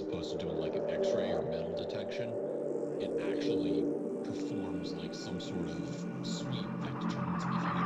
opposed to doing like an X-ray or metal detection, it actually performs like some sort of sweep that determines if you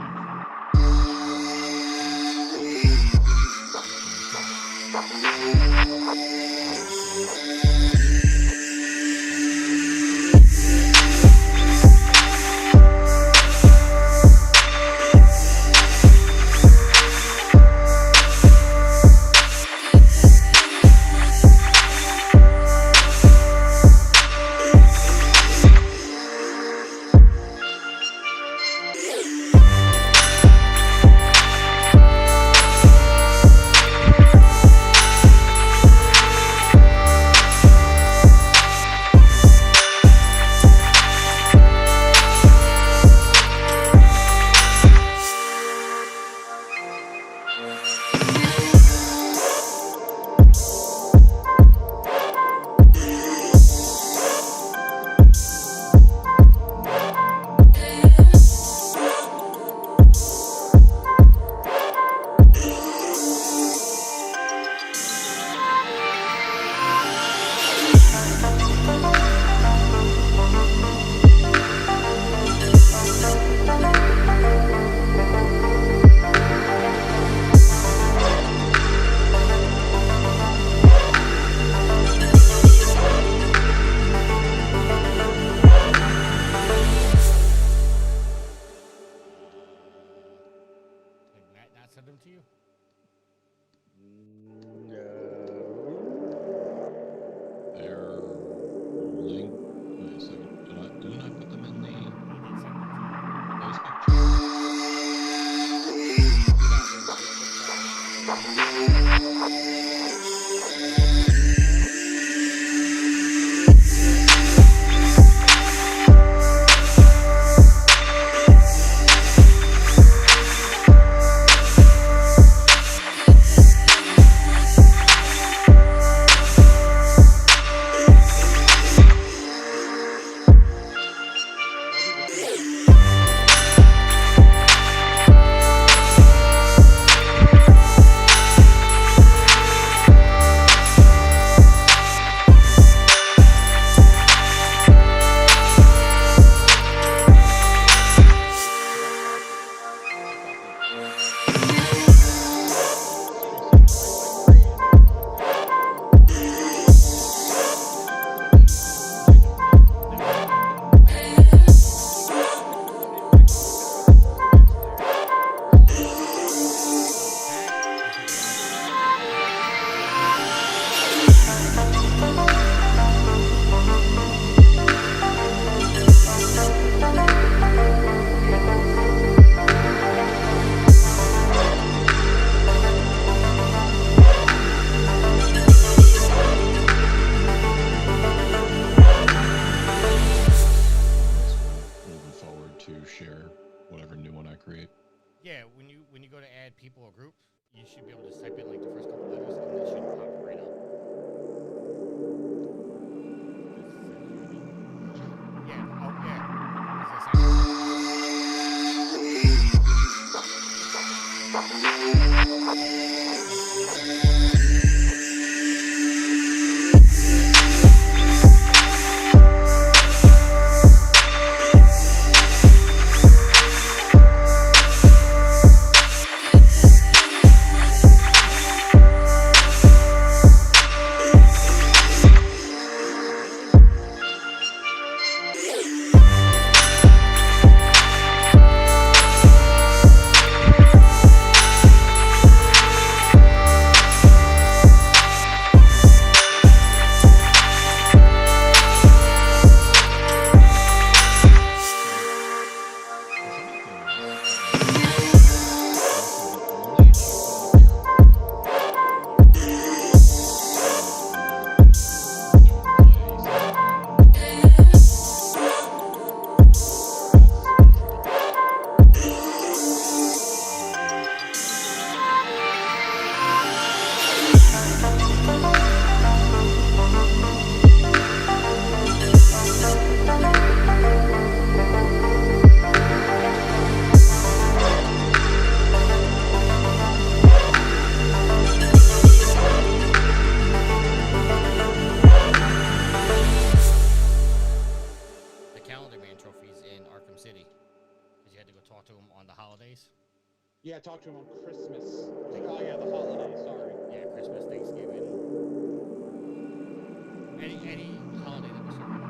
Spider-Man trophies in Arkham City? Because you had to go talk to him on the holidays. Yeah, talk to him on Christmas. Oh yeah, the holidays. Sorry. Yeah, Christmas, Thanksgiving. Any holiday that was celebrated.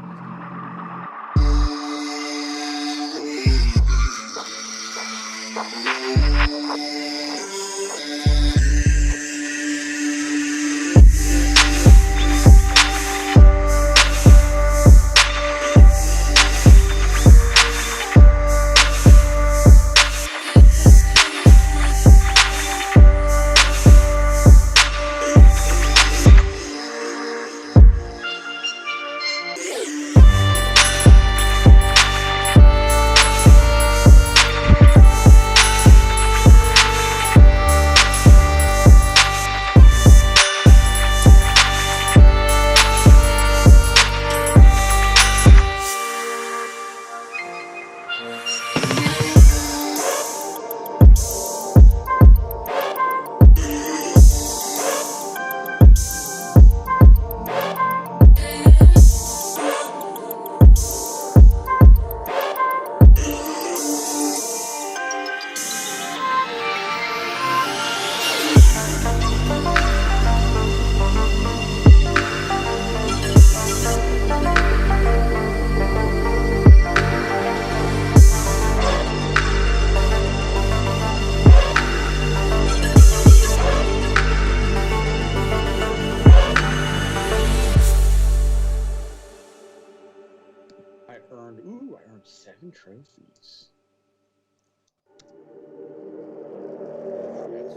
I earned 7 trophies.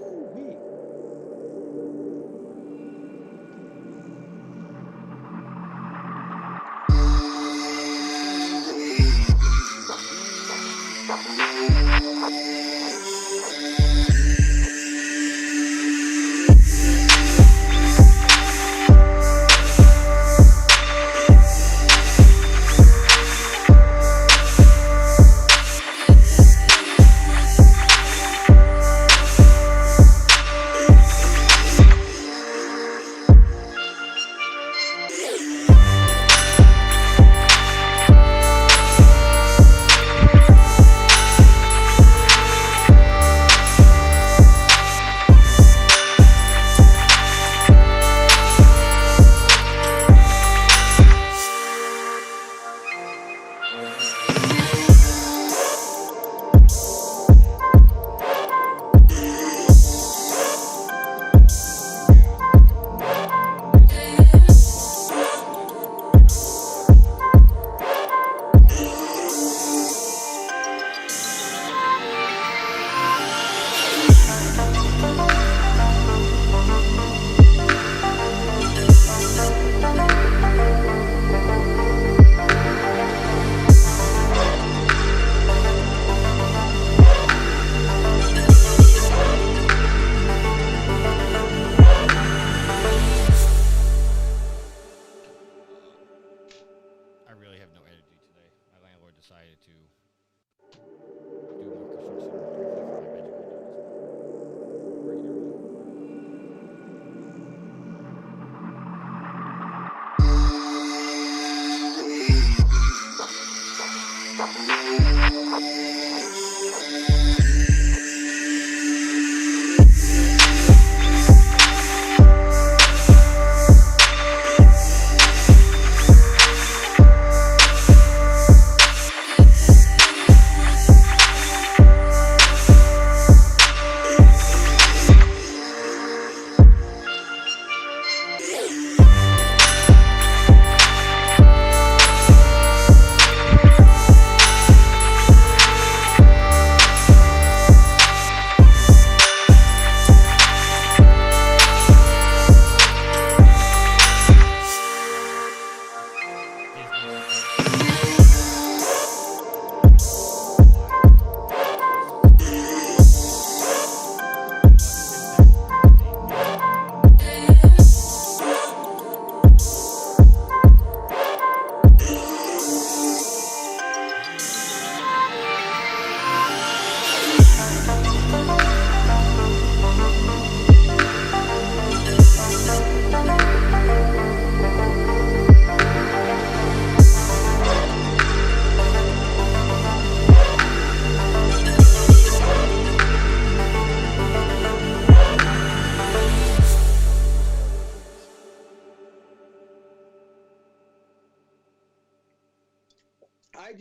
Ooh-wee. decided to do more construction directly from my bedroom windows.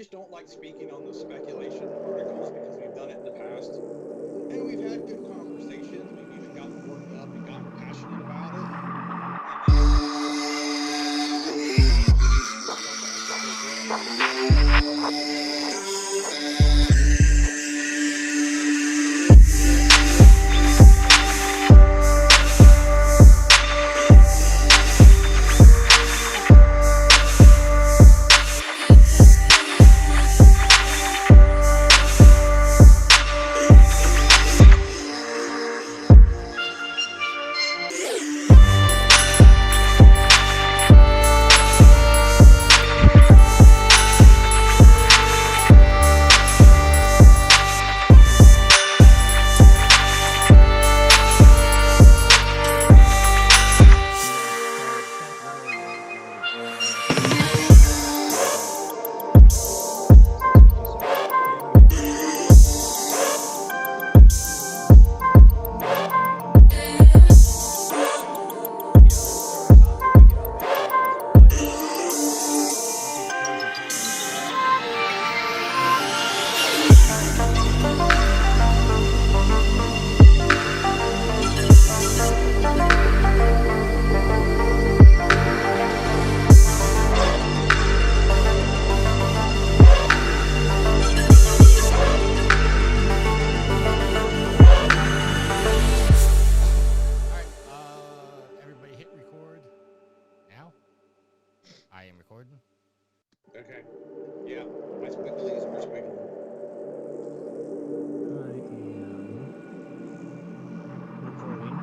just don't like speaking on the speculation articles because we've done it in the past. And we've had good conversations. We've even gotten worked up and gotten passionate about it. Everybody hit record now. I am recording. Okay. Yeah. My squigglies are squiggling. I am recording.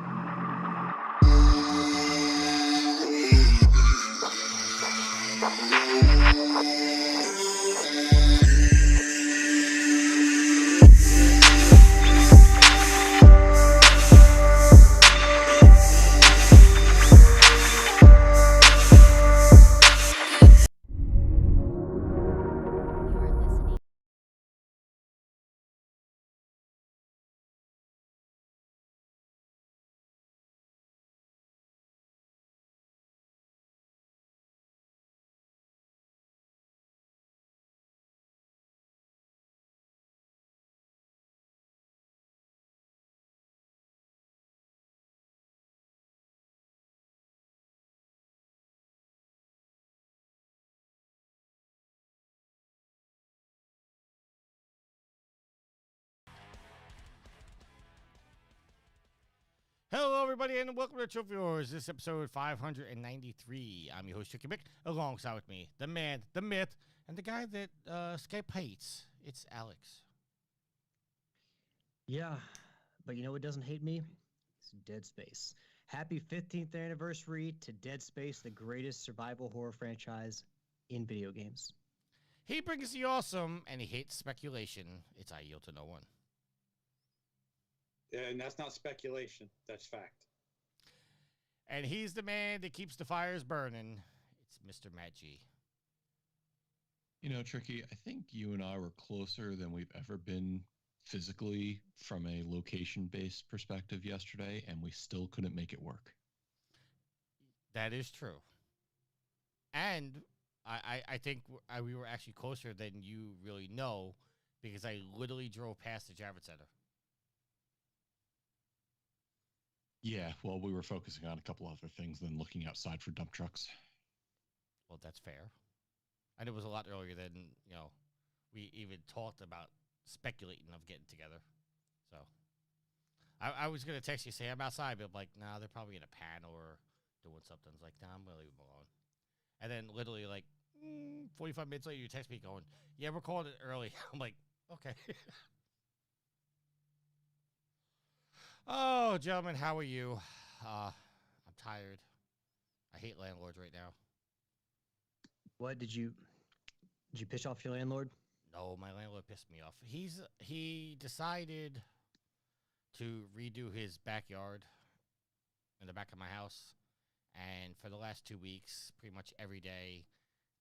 Hello, everybody, and welcome to Trophy Wars. This is episode 593. I'm your host, Tricky Mick. Alongside with me, the man, the myth, and the guy that Skype hates. It's Alex. Yeah, but you know what doesn't hate me? It's Dead Space. Happy 15th anniversary to Dead Space, the greatest survival horror franchise in video games. He brings the awesome, and he hates speculation. It's I yield to no one. And that's not speculation. That's fact. And he's the man that keeps the fires burning. It's Mr. Matt G. You know, Tricky, I think you and I were closer than we've ever been physically from a location-based perspective yesterday, and we still couldn't make it work. That is true. And I think we were actually closer than you really know because I literally drove past the Javits Center. Yeah, well, we were focusing on a couple other things than looking outside for dump trucks. Well, that's fair. And it was a lot earlier than, we even talked about speculating of getting together. So I was going to text you, say I'm outside, but I'm like, nah, they're probably in a panel or doing something. It's like, nah, I'm going to leave them alone. And then literally 45 minutes later, you text me going, yeah, we're calling it early. I'm like, okay. Oh, gentlemen, how are you? I'm tired. I hate landlords right now. What did you piss off your landlord? No, my landlord pissed me off. He decided to redo his backyard in the back of my house. And for the last 2 weeks, pretty much every day,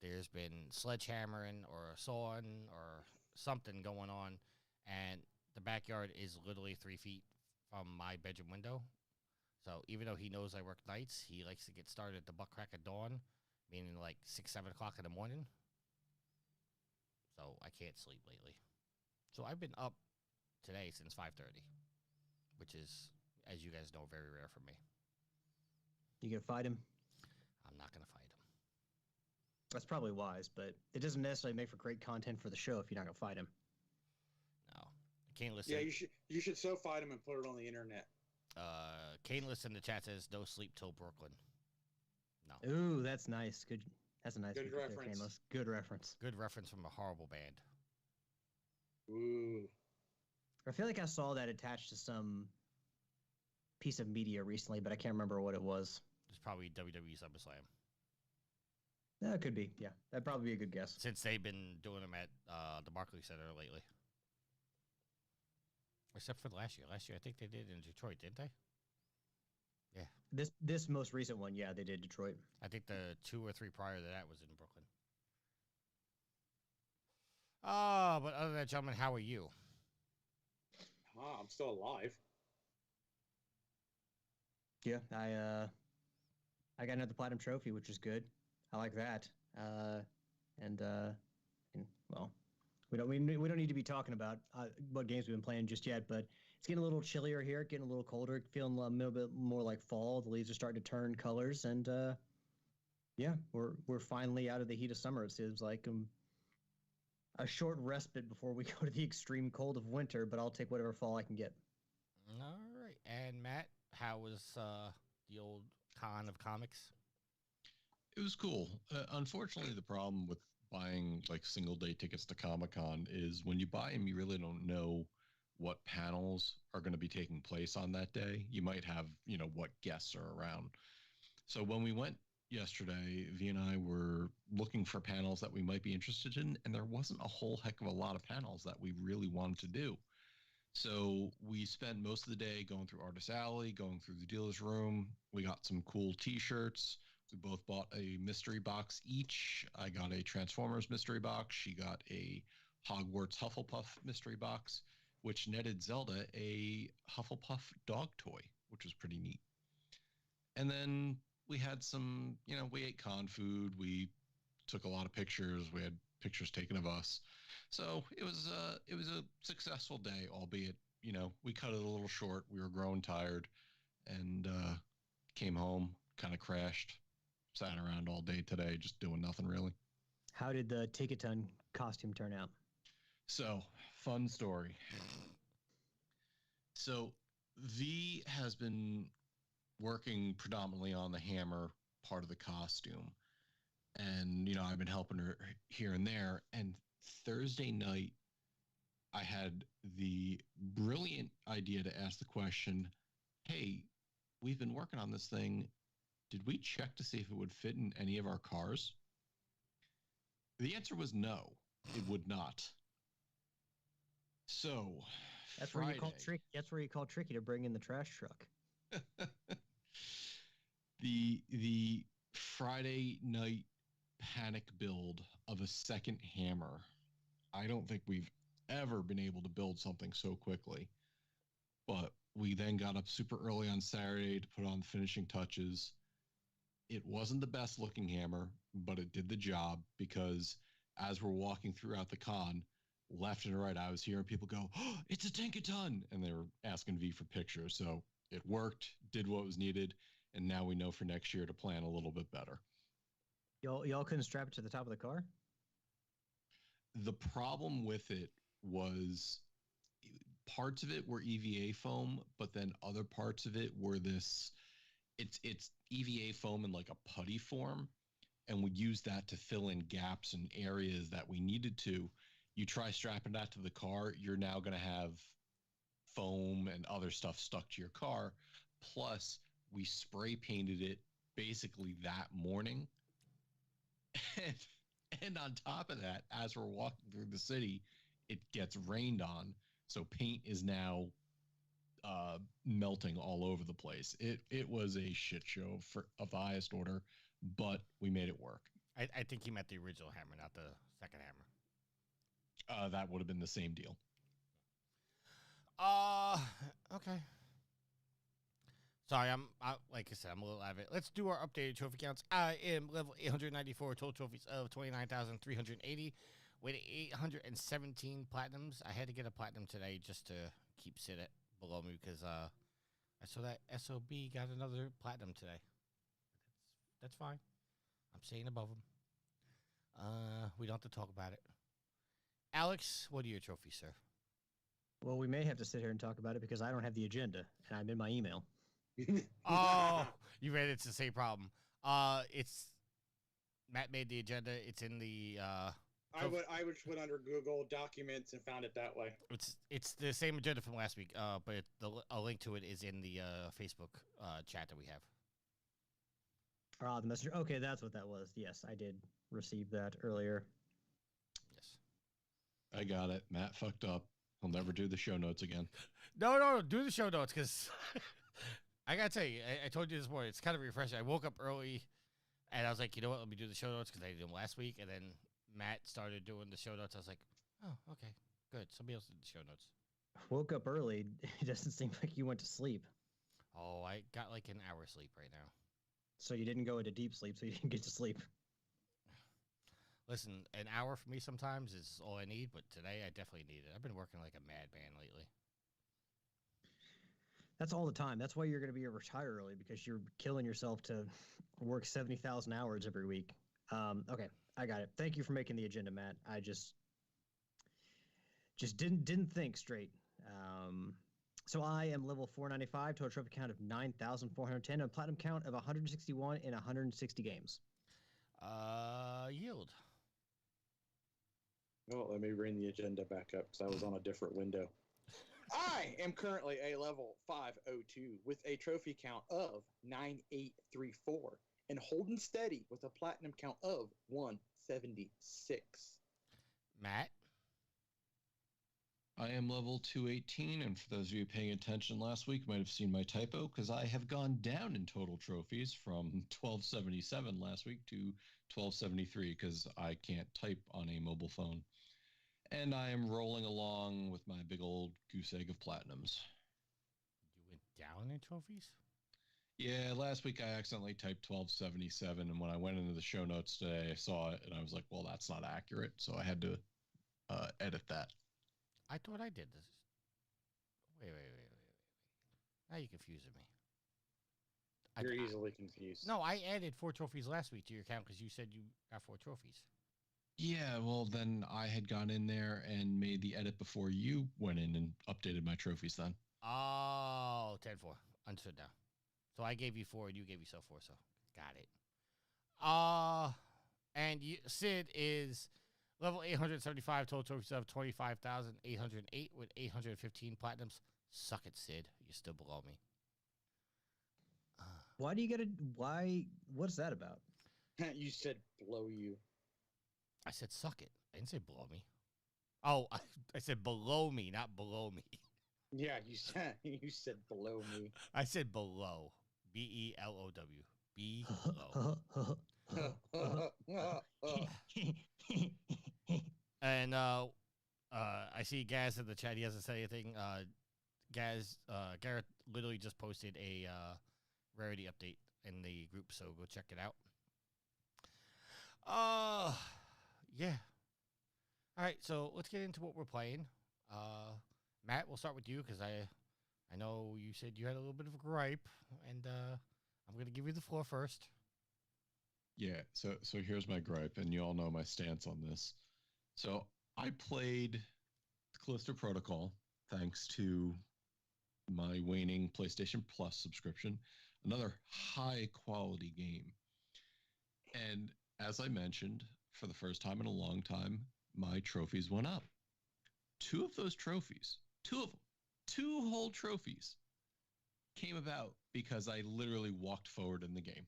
there's been sledgehammering or sawing or something going on. And the backyard is literally 3 feet from my bedroom window. So even though he knows I work nights, he likes to get started at the butt crack of dawn, meaning like 6, 7 o'clock in the morning. so I can't sleep lately. So I've been up today since 5:30, which is, as you guys know, very rare for me. You gonna fight him? I'm not gonna fight him. That's probably wise, but it doesn't necessarily make for great content for the show if you're not gonna fight him. No, Caneless. Yeah, you should so fight him and put it on the internet. Caneless in the chat says no sleep till Brooklyn. No. Ooh, that's nice. Good. That's a nice Good pickup there, reference. Caneless. Good reference. Good reference from a horrible band. Ooh. I feel like I saw that attached to some piece of media recently, but I can't remember what it was. It's probably WWE SummerSlam. That could be. Yeah, that'd probably be a good guess. Since they've been doing them at the Barclays Center lately. Except for last year. Last year, I think they did in Detroit, didn't they? Yeah. This most recent one, yeah, they did Detroit. I think the 2 or 3 prior to that was in Brooklyn. Oh, but other than that, gentlemen, how are you? I'm still alive. Yeah, I got another platinum trophy, which is good. I like that. And well, we don't need to be talking about what games we've been playing just yet, but it's getting a little chillier here, getting a little colder, feeling a little bit more like fall. The leaves are starting to turn colors, and yeah, we're finally out of the heat of summer. It seems like a short respite before we go to the extreme cold of winter, but I'll take whatever fall I can get. All right. And Matt, how was the old con of comics? It was cool. Unfortunately, the problem with buying like single day tickets to Comic-Con is when you buy them, you really don't know what panels are going to be taking place on that day. You might have, what guests are around. So when we went yesterday, V and I were looking for panels that we might be interested in, and there wasn't a whole heck of a lot of panels that we really wanted to do. So we spent most of the day going through Artist Alley, going through the dealer's room. We got some cool t-shirts. We both bought a mystery box each. I got a Transformers mystery box. She got a Hogwarts Hufflepuff mystery box, which netted Zelda a Hufflepuff dog toy, which was pretty neat. And then we had some, we ate con food. We took a lot of pictures. We had pictures taken of us. So it was a successful day, albeit, we cut it a little short. We were growing tired and came home, kind of crashed, sat around all day today, just doing nothing really. How did the Ticketon costume turn out? So, fun story. So, V has been working predominantly on the hammer part of the costume. And, I've been helping her here and there. And Thursday night, I had the brilliant idea to ask the question, hey, we've been working on this thing. Did we check to see if it would fit in any of our cars? The answer was no, it would not. So, that's Friday, where you call trick. That's where you call Tricky to bring in the trash truck. the Friday night panic build of a second hammer. I don't think we've ever been able to build something so quickly. But we then got up super early on Saturday to put on the finishing touches. It wasn't the best looking hammer, but it did the job because as we're walking throughout the con, left and right, I was hearing people go, oh, it's a Tinkaton! And they were asking V for pictures. So it worked, did what was needed, and now we know for next year to plan a little bit better. Y'all couldn't strap it to the top of the car? The problem with it was parts of it were EVA foam, but then other parts of it were this, it's EVA foam in like a putty form, and we used that to fill in gaps and areas that we needed to. You try strapping that to the car, you're now going to have foam and other stuff stuck to your car. Plus, we spray painted it basically that morning. And on top of that, as we're walking through the city, it gets rained on. So paint is now melting all over the place. It was a shit show of the highest order, but we made it work. I think he meant the original hammer, not the second hammer. That would have been the same deal. Okay. Sorry, like I said, I'm a little out of it. Let's do our updated trophy counts. I am level 894, total trophies of 29,380. with 817 platinums. I had to get a platinum today just to keep Sid at below me because I saw that SOB got another platinum today. That's fine. I'm staying above him. We don't have to talk about it. Alex, what are your trophies, sir? Well, we may have to sit here and talk about it because I don't have the agenda and I'm in my email. Oh, you ran into the same problem. It's Matt made the agenda. It's in the. I went under Google Documents and found it that way. It's the same agenda from last week. But a link to it is in the Facebook chat that we have. The messenger. Okay, that's what that was. Yes, I did receive that earlier. Yes. I got it. Matt fucked up. He'll never do the show notes again. No, do the show notes because I gotta tell you, I told you this morning. It's kind of refreshing. I woke up early, and I was like, you know what? Let me do the show notes because I did them last week, and then Matt started doing the show notes. I was like, oh, okay, good. Somebody else did the show notes. Woke up early. It doesn't seem like you went to sleep. Oh, I got like an hour sleep right now. So you didn't go into deep sleep, so you didn't get to sleep. Listen, an hour for me sometimes is all I need, but today I definitely need it. I've been working like a madman lately. That's all the time. That's why you're going to be able to retire early because you're killing yourself to work 70,000 hours every week. Okay, I got it. Thank you for making the agenda, Matt. I just didn't think straight. So I am level 495, total trophy count of 9,410, and platinum count of 161 in 160 games. Yield. Oh, let me bring the agenda back up because I was on a different window. I am currently a level 502 with a trophy count of 9834 and holding steady with a platinum count of 176. Matt? I am level 218, and for those of you paying attention last week, might have seen my typo because I have gone down in total trophies from 1277 last week to 1273 because I can't type on a mobile phone. And I am rolling along with my big old goose egg of platinums. You went down in trophies? Yeah, last week I accidentally typed 1277, and when I went into the show notes today, I saw it, and I was like, well, that's not accurate, so I had to edit that. I thought I did this. Wait. Now you're confusing me. You're easily confused. No, I added 4 trophies last week to your account because you said you got 4 trophies. Yeah, well, then I had gone in there and made the edit before you went in and updated my trophies then. Oh, 10-4. Understood now. So I gave you 4 and you gave yourself 4, so got it. And Sid is level 875, total trophies of 25,808 with 815 platinums. Suck it, Sid. You're still below me. Why do you get what's that about? You said blow you. I said suck it. I didn't say below me. Oh, I said below me, not below me. Yeah, you said below me. I said below. BELOW. Below. And I see Gaz in the chat. He hasn't said anything. Garrett literally just posted a rarity update in the group, so go check it out. Yeah. All right, so let's get into what we're playing. Matt, we'll start with you because I know you said you had a little bit of a gripe, and I'm going to give you the floor first. Yeah, so here's my gripe, and you all know my stance on this. So I played Callisto Protocol thanks to my waning PlayStation Plus subscription, another high-quality game. And as I mentioned, for the first time in a long time, my trophies went up. 2 of those trophies, 2 of them, 2 whole trophies came about because I literally walked forward in the game.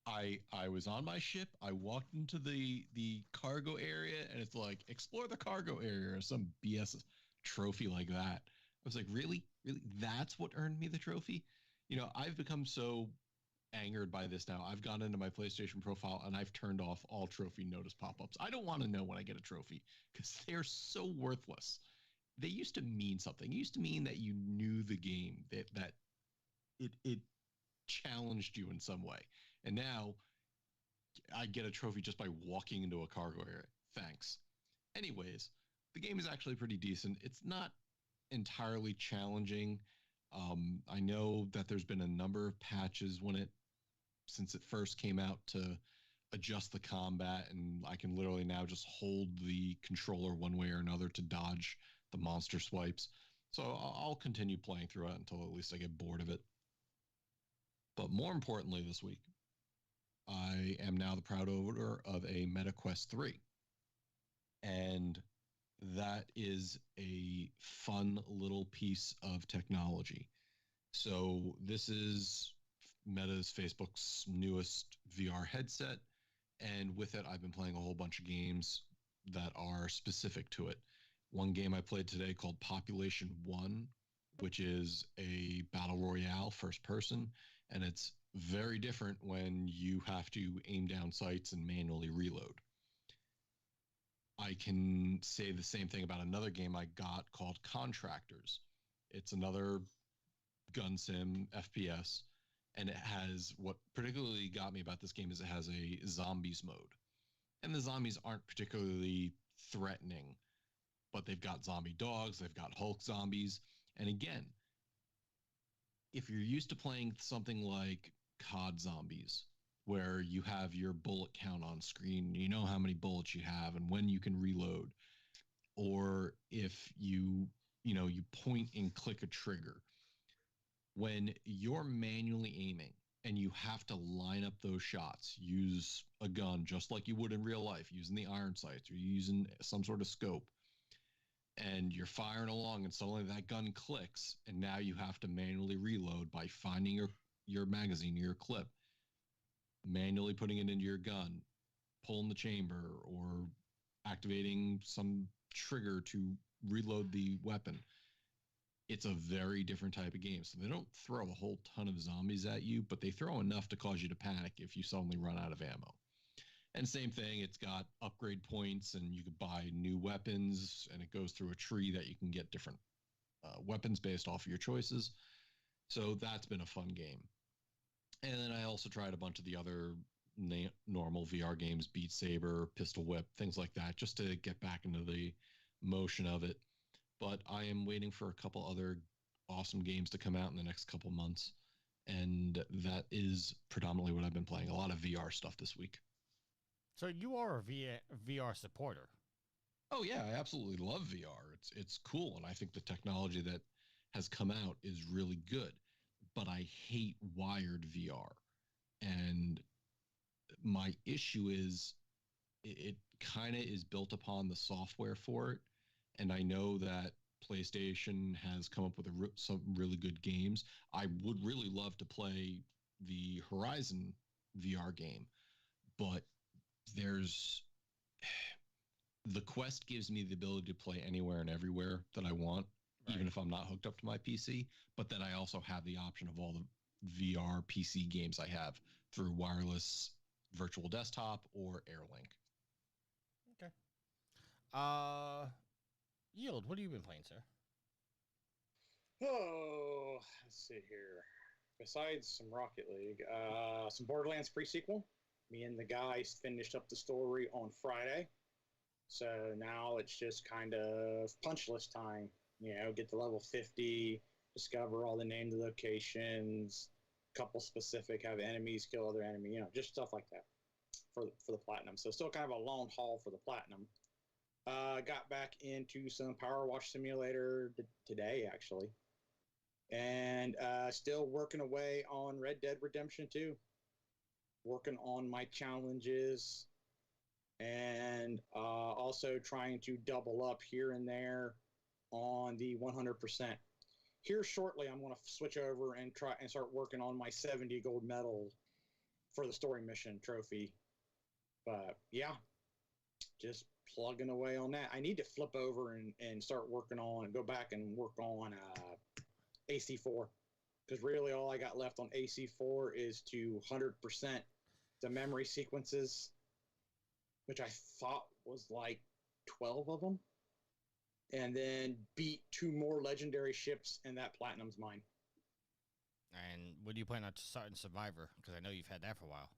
I was on my ship. I walked into the cargo area, and it's like, explore the cargo area or some BS trophy like that. I was like, really? That's what earned me the trophy? You know, I've become so angered by this now. I've gone into my PlayStation profile, and I've turned off all trophy notice pop-ups. I don't want to know when I get a trophy because they're so worthless. They used to mean something. It used to mean that you knew the game, that it challenged you in some way. And now I get a trophy just by walking into a cargo area. Thanks. Anyways, the game is actually pretty decent. It's not entirely challenging. I know that there's been a number of patches since it first came out to adjust the combat, and I can literally now just hold the controller one way or another to dodge the monster swipes. So I'll continue playing through it until at least I get bored of it. But more importantly this week, I am now the proud owner of a MetaQuest 3. And that is a fun little piece of technology. So this is Meta's Facebook's newest VR headset. And with it, I've been playing a whole bunch of games that are specific to it. One game I played today called Population 1, which is a battle royale first person. And it's very different when you have to aim down sights and manually reload. I can say the same thing about another game I got called Contractors. It's another gun sim FPS, and it has, what particularly got me about this game is it has a zombies mode. And the zombies aren't particularly threatening, but they've got zombie dogs, they've got Hulk zombies. And again, if you're used to playing something like COD Zombies, where you have your bullet count on screen, you know how many bullets you have and when you can reload, or if you point and click a trigger, when you're manually aiming and you have to line up those shots, use a gun just like you would in real life, using the iron sights or using some sort of scope, and you're firing along and suddenly that gun clicks and now you have to manually reload by finding your magazine, your clip, manually putting it into your gun, pulling the chamber, or activating some trigger to reload the weapon. It's a very different type of game. So they don't throw a whole ton of zombies at you, but they throw enough to cause you to panic if you suddenly run out of ammo. And same thing, it's got upgrade points, and you could buy new weapons, and it goes through a tree that you can get different weapons based off of your choices. So that's been a fun game. And then I also tried a bunch of the other normal VR games, Beat Saber, Pistol Whip, things like that, just to get back into the motion of it. But I am waiting for a couple other awesome games to come out in the next couple months. And that is predominantly what I've been playing. A lot of VR stuff this week. So you are a VR supporter. Oh, yeah, I absolutely love VR. It's cool, and I think the technology that has come out is really good. But I hate wired VR. And my issue is it kind of is built upon the software for it. And I know that PlayStation has come up with some really good games. I would really love to play the Horizon VR game, but the Quest gives me the ability to play anywhere and everywhere that I want, right, even if I'm not hooked up to my PC. But then I also have the option of all the VR PC games I have through wireless virtual desktop or AirLink. Okay. Yield, what have you been playing, sir? Oh, let's see here. Besides some Rocket League, some Borderlands pre-sequel. Me and the guys finished up the story on Friday. So now it's just kind of punch list time. You know, get to level 50, discover all the named locations, couple specific, have enemies kill other enemy, you know, just stuff like that for the platinum. So still kind of a long haul for the platinum. Got back into some Power Wash Simulator today, actually. And still working away on Red Dead Redemption 2. Working on my challenges. And also trying to double up here and there on the 100%. Here shortly, I'm going to switch over and try and start working on my 70 gold medal for the story mission trophy. But yeah, just plugging away on that. I need to flip over and start working on and go back and work on AC4, because really all I got left on AC4 is to 100% the memory sequences, which I thought was like 12 of them, and then beat 2 more legendary ships, and that platinum's mine. And what do you plan on starting Survivor? Because I know you've had that for a while.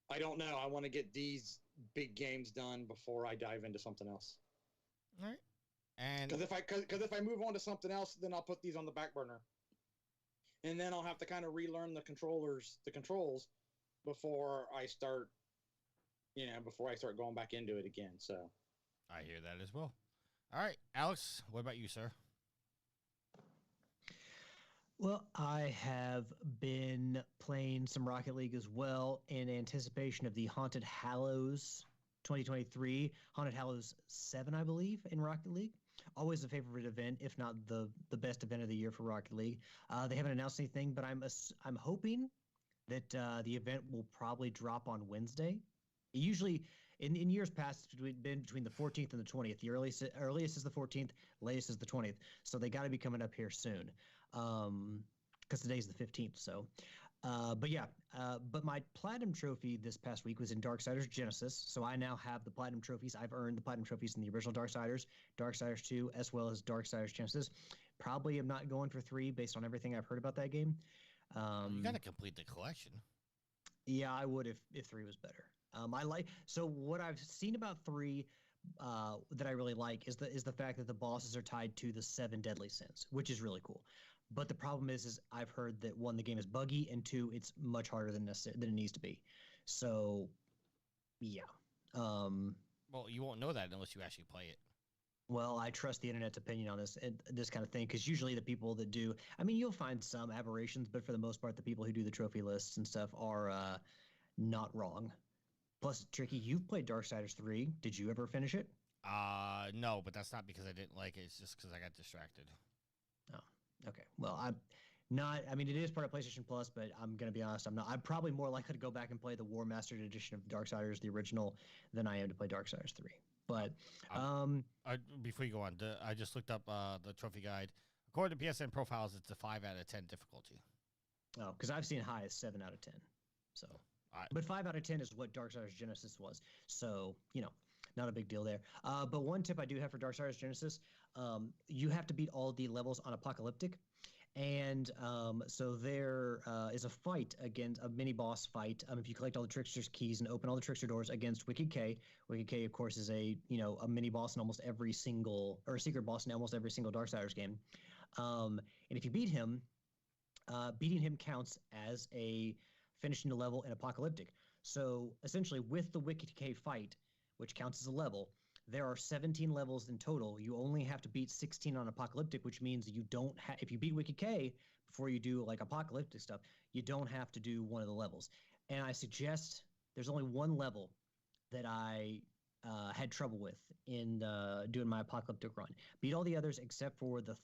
I don't know. I want to get these big games done before I dive into something else. All right. And Because if I move on to something else, then I'll put these on the back burner, and then I'll have to kind of relearn the controls before I start, before I start going back into it again. So I hear that as well. All right, Alex, what about you, sir? Well, I have been playing some Rocket League as well in anticipation of the Haunted Hallows 2023, Haunted Hallows 7, I believe, in Rocket League. Always a favorite event, if not the best event of the year for Rocket League. They haven't announced anything, but I'm hoping that the event will probably drop on Wednesday. Usually, in years past, it's been between the 14th and the 20th. The earliest is the 14th, latest is the 20th. So they got to be coming up here soon, because today's the 15th. So, but my Platinum Trophy this past week was in Darksiders Genesis. So I now have the Platinum Trophies. I've earned the Platinum Trophies in the original Darksiders, Darksiders 2, as well as Darksiders Genesis. Probably am not going for 3 based on everything I've heard about that game. You got to complete the collection. Yeah, I would if 3 was better. So what I've seen about 3 that I really like is the fact that the bosses are tied to the 7 deadly sins, which is really cool. But the problem is I've heard that 1, the game is buggy, and 2, it's much harder than it needs to be. So, yeah. Well, you won't know that unless you actually play it. Well, I trust the internet's opinion on this kind of thing, because usually the people that do, I mean, you'll find some aberrations, but for the most part, the people who do the trophy lists and stuff are not wrong. Plus, Tricky, you've played Darksiders 3. Did you ever finish it? No, but that's not because I didn't like it. It's just because I got distracted. Oh, okay. Well, I'm not. I mean, it is part of PlayStation Plus, but I'm gonna be honest. I'm not. I'm probably more likely to go back and play the War Mastered edition of Darksiders, the original, than I am to play Darksiders 3. But before you go on, I just looked up the trophy guide. According to PSN profiles, it's a 5 out of 10 difficulty. Oh, because I've seen high as 7 out of 10. So, but 5 out of 10 is what Darksiders Genesis was. So, not a big deal there. But one tip I do have for Darksiders Genesis, you have to beat all the levels on Apocalyptic. And so there is a fight against a mini boss fight. If you collect all the Trickster's keys and open all the Trickster doors against Wicked K. Wicked K, of course, is a mini boss in almost every single, or a secret boss in almost every single Darksiders game. And if you beat him, beating him counts as a finishing the level in Apocalyptic. So essentially, with the Wicked K fight, which counts as a level, there are 17 levels in total. You only have to beat 16 on Apocalyptic, which means you don't have. If you beat Wicked K before you do like Apocalyptic stuff, you don't have to do one of the levels. And I suggest there's only one level that I had trouble with in doing my Apocalyptic run. Beat all the others except for the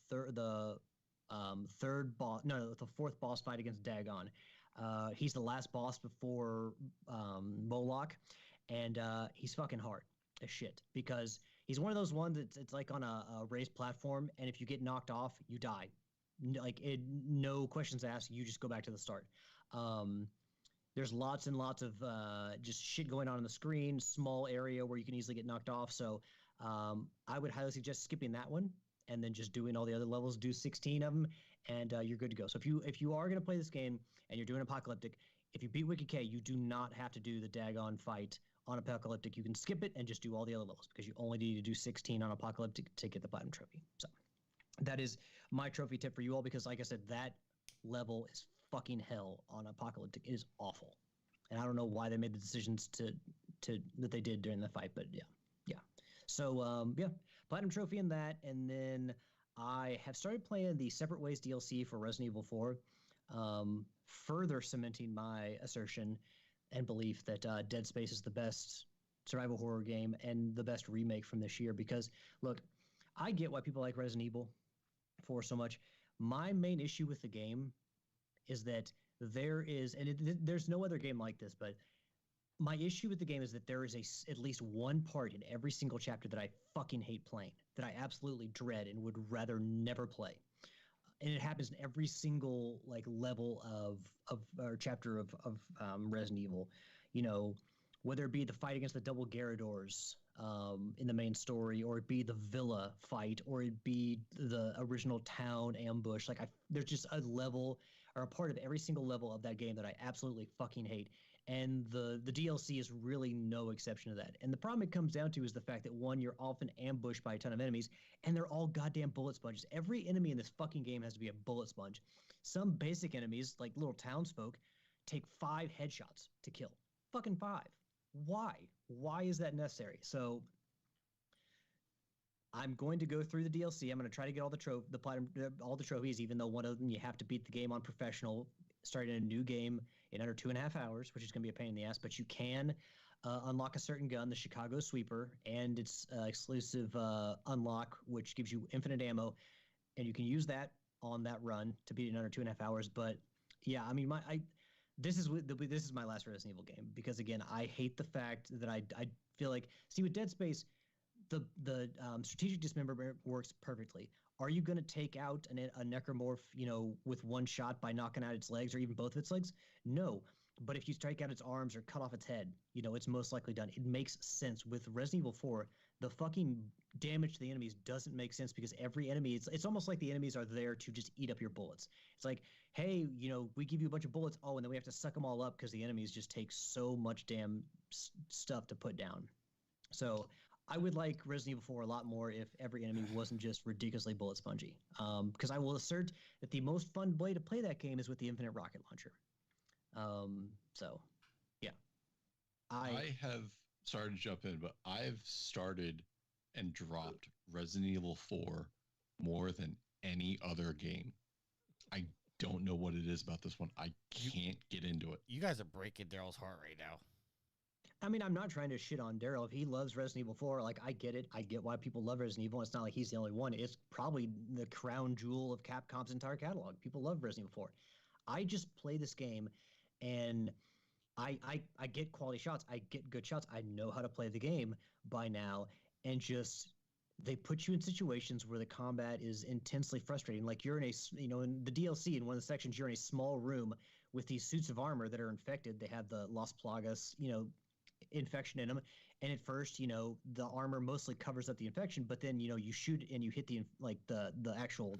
fourth boss fight against Dagon. He's the last boss before Moloch, and he's fucking hard as shit, because he's one of those ones that's it's like on a raised platform, and if you get knocked off, you die. No questions asked, you just go back to the start. There's lots and lots of just shit going on the screen, small area where you can easily get knocked off. So I would highly suggest skipping that one and then just doing all the other levels. Do 16 of them, and you're good to go. So if you are going to play this game and you're doing Apocalyptic, if you beat Wicked K, you do not have to do the Dagon fight on Apocalyptic. You can skip it and just do all the other levels, because you only need to do 16 on Apocalyptic to get the Platinum Trophy. So that is my trophy tip for you all, because like I said, that level is fucking hell on Apocalyptic. It is awful. And I don't know why they made the decisions to that they did during the fight, but yeah. So Platinum Trophy in that, and then I have started playing the Separate Ways DLC for Resident Evil 4, further cementing my assertion and belief that Dead Space is the best survival horror game and the best remake from this year. Because, look, I get why people like Resident Evil 4 so much. My main issue with the game is that there's no other game like this, but my issue with the game is that there is at least one part in every single chapter that I fucking hate playing, that I absolutely dread and would rather never play. And it happens in every single level of or chapter of Resident Evil. Whether it be the fight against the double Garradors in the main story, or it be the villa fight, or it be the original town ambush. There's just a level or a part of every single level of that game that I absolutely fucking hate. And the DLC is really no exception to that. And the problem it comes down to is the fact that, one, you're often ambushed by a ton of enemies, and they're all goddamn bullet sponges. Every enemy in this fucking game has to be a bullet sponge. Some basic enemies, like little townsfolk, take 5 headshots to kill. Fucking 5. Why? Why is that necessary? So I'm going to go through the DLC. I'm going to try to get all the trophies, even though one of them you have to beat the game on professional, starting a new game in under 2.5 hours, which is going to be a pain in the ass. But you can unlock a certain gun, the Chicago Sweeper, and its exclusive unlock, which gives you infinite ammo, and you can use that on that run to beat it in under 2.5 hours. But yeah, I mean, this is my last Resident Evil game, because again, I hate the fact that I feel like, see, with Dead Space, the strategic dismemberment works perfectly. Are you going to take out a necromorph, with one shot by knocking out its legs or even both of its legs? No. But if you strike out its arms or cut off its head, it's most likely done. It makes sense. With Resident Evil 4, the fucking damage to the enemies doesn't make sense, because every enemy, it's almost like the enemies are there to just eat up your bullets. It's like, hey, we give you a bunch of bullets. Oh, and then we have to suck them all up because the enemies just take so much damn stuff to put down. So I would like Resident Evil 4 a lot more if every enemy wasn't just ridiculously bullet spongy. Because I will assert that the most fun way to play that game is with the infinite rocket launcher. So, yeah. I have, sorry to jump in, but I've started and dropped Resident Evil 4 more than any other game. I don't know what it is about this one. I can't get into it. You guys are breaking Daryl's heart right now. I mean, I'm not trying to shit on Daryl. If he loves Resident Evil 4, like, I get it. I get why people love Resident Evil. It's not like he's the only one. It's probably the crown jewel of Capcom's entire catalog. People love Resident Evil 4. I just play this game, and I get quality shots. I get good shots. I know how to play the game by now, and just they put you in situations where the combat is intensely frustrating. Like, you're in in the DLC, in one of the sections, you're in a small room with these suits of armor that are infected. They have the Las Plagas, infection in them, and at first, the armor mostly covers up the infection, but then, you shoot and you hit the actual,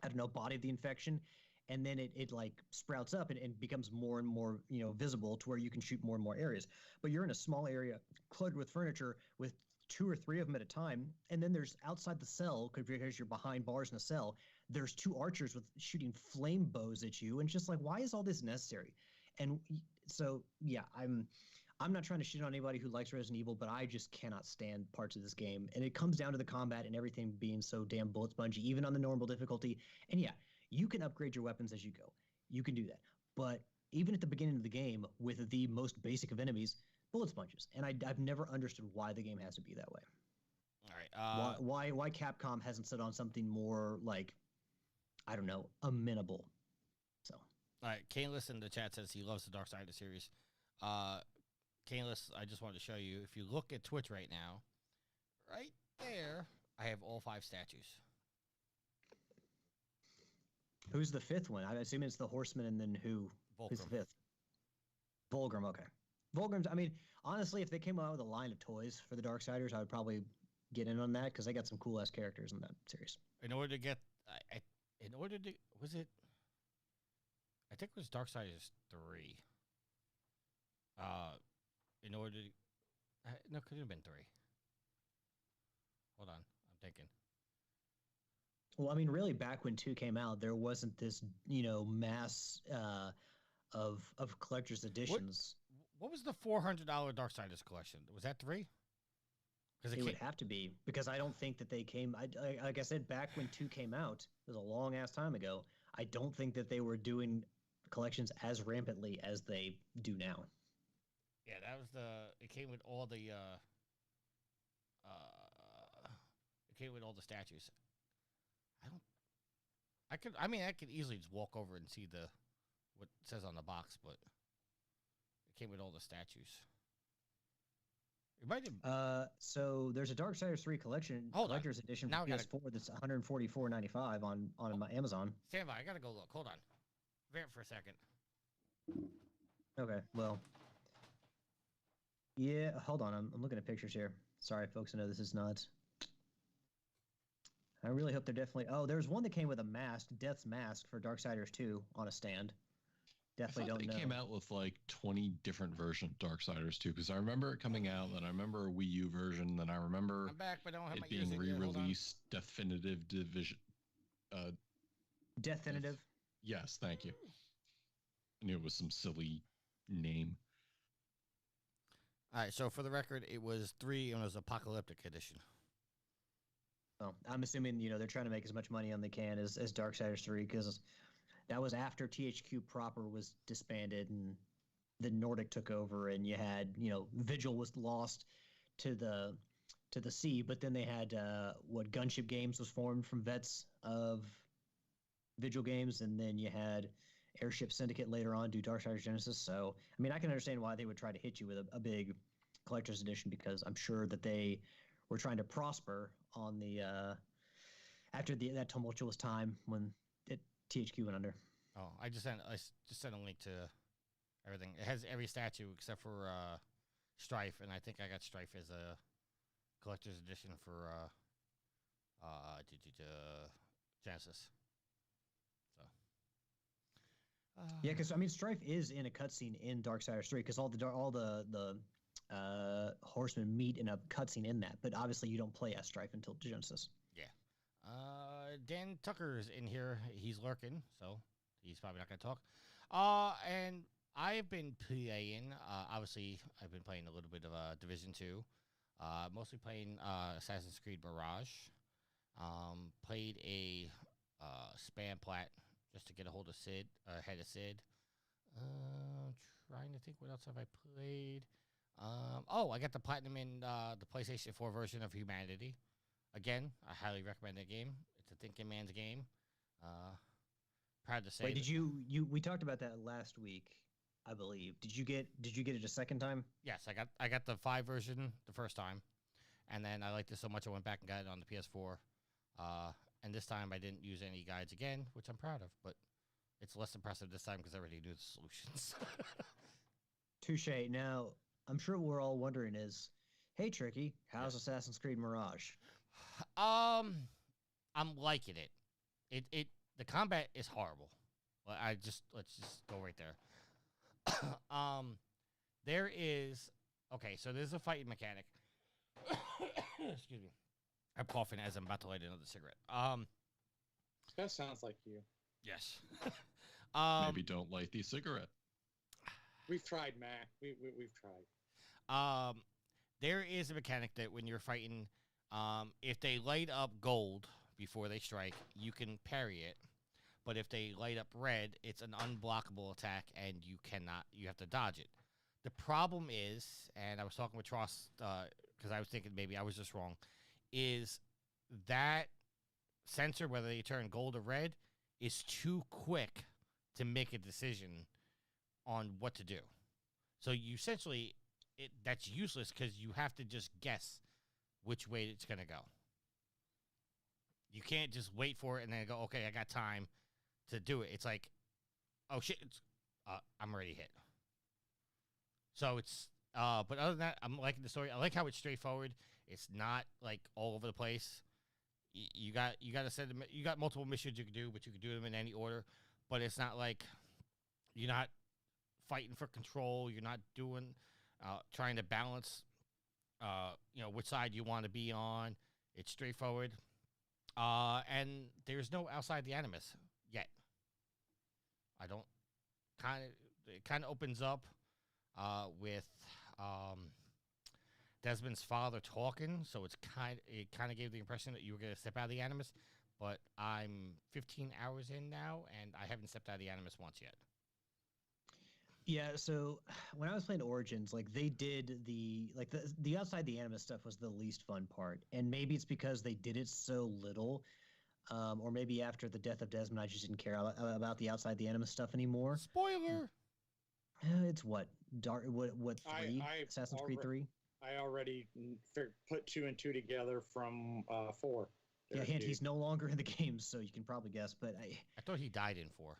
I don't know, body of the infection, and then it like sprouts up and becomes more and more, visible to where you can shoot more and more areas. But you're in a small area cluttered with furniture with 2 or 3 of them at a time, and then there's outside the cell, because you're behind bars in a cell, there's 2 archers with shooting flame bows at you, and just like, why is all this necessary? And so, yeah, I'm not trying to shit on anybody who likes Resident Evil, but I just cannot stand parts of this game. And it comes down to the combat and everything being so damn bullet spongy, even on the normal difficulty. And yeah, you can upgrade your weapons as you go. You can do that. But even at the beginning of the game, with the most basic of enemies, bullet sponges. And I've never understood why the game has to be that way. All right. Why Capcom hasn't set on something more, like, I don't know, amenable. So. All right. Caneless in the chat says he loves the Dark Side of the series. Caneless, I just wanted to show you, if you look at Twitch right now, right there, I have all 5 statues. Who's the 5th one? I assume it's the Horseman, and then who? Volcrum. Who's the 5th? Volgrim, okay. Volgrim's, I mean, honestly, if they came out with a line of toys for the Darksiders, I would probably get in on that, because they got some cool-ass characters in that series. In order to get, was it, I think it was Darksiders 3. In order to, no, could have been 3. Hold on, I'm thinking. Well, I mean, really, back when 2 came out, there wasn't this, mass of collector's editions. What was the $400 Darksiders collection? Was that 3? It would have to be, because I don't think that they came. Like I said, back when 2 came out, it was a long ass time ago. I don't think that they were doing collections as rampantly as they do now. Yeah, that was it came with all the, it came with all the statues. I could easily just walk over and see what it says on the box, but it came with all the statues. It might have. So there's a Darksiders 3 collector's edition for PS4 that's $144.95 on my Amazon. Stand by, I gotta go look. Hold on. Vamp for a second. Okay, well. Yeah, hold on. I'm looking at pictures here. Sorry, folks. I know this is not. I really hope they're definitely. Oh, there's one that came with a mask, Death's Mask for Darksiders 2 on a stand. definitely don't know. They came out with like 20 different versions of Darksiders too, because I remember it coming out, and I remember a Wii U version, and I remember I'm back, but I don't have my it ears being in yet. Hold on. re-released definitive division. Definitive. Yes, thank you. I knew it was some silly name. All right, so for the record, it was 3 and it was Apocalyptic Edition. Well, I'm assuming they're trying to make as much money on they can as Darksiders 3, because that was after THQ proper was disbanded and the Nordic took over, and you had Vigil was lost to the sea, but then they had Gunship Games was formed from vets of Vigil Games, and then you had Airship Syndicate later on do Darksiders Genesis. So I mean, I can understand why they would try to hit you with a big collector's edition, because I'm sure that they were trying to prosper on the after that tumultuous time when THQ went under. Oh, I just sent a link to everything. It has every statue except for Strife, and I think I got Strife as a collector's edition for Genesis. So yeah, because I mean, Strife is in a cutscene in Darksiders 3, because all the horsemen meet in a cutscene in that, but obviously you don't play as Strife until Genesis. Yeah. Dan Tucker's in here. He's lurking, so he's probably not going to talk. And I've been playing, obviously, I've been playing a little bit of Division 2. Mostly playing Assassin's Creed Mirage. Played a spam plat just to get a hold of Sid, head of Sid. Trying to think, what else have I played? I got the platinum in the PlayStation 4 version of Humanity. Again, I highly recommend that game. It's a thinking man's game. Proud to say. Wait, we talked about that last week, I believe. Did you get it a second time? Yes, I got the 5 version the first time, and then I liked it so much I went back and got it on the PS4. And this time I didn't use any guides again, which I'm proud of, but it's less impressive this time because I already knew the solutions. Touche. Now, I'm sure we're all wondering hey, Tricky, how's Assassin's Creed Mirage? I'm liking it. The combat is horrible. Let's just go right there. There's a fighting mechanic. Excuse me. I'm coughing as I'm about to light another cigarette. That sounds like you. Yes. Maybe don't light the cigarette. We've tried, Mac. We've tried. There is a mechanic that when you're fighting, if they light up gold before they strike, you can parry it. But if they light up red, it's an unblockable attack, and you have to dodge it. The problem is, and I was talking with Tross, because I was thinking maybe I was just wrong, is that sensor, whether you turn gold or red, is too quick to make a decision on what to do. So you essentially, that's useless because you have to just guess which way it's going to go. You can't just wait for it and then go, okay, I got time to do it. It's like, oh shit, I'm already hit. So it's, but other than that, I'm liking the story. I like how it's straightforward. It's not like all over the place. You got multiple missions you can do, but you can do them in any order. But it's not like you're not fighting for control. You're not doing, trying to balance, which side you want to be on. It's straightforward. And there's no outside the animus yet. It kind of opens up with Desmond's father talking, so it kind of gave the impression that you were going to step out of the animus, but I'm 15 hours in now, and I haven't stepped out of the animus once yet. Yeah, so when I was playing Origins, like they did the outside the animus stuff was the least fun part, and maybe it's because they did it so little, or maybe after the death of Desmond, I just didn't care about the outside the animus stuff anymore. Spoiler. It's what 3? Assassin's Creed 3. I already put 2 and 2 together from 4. Yeah, hint, he's no longer in the game, so you can probably guess. But I thought he died in 4.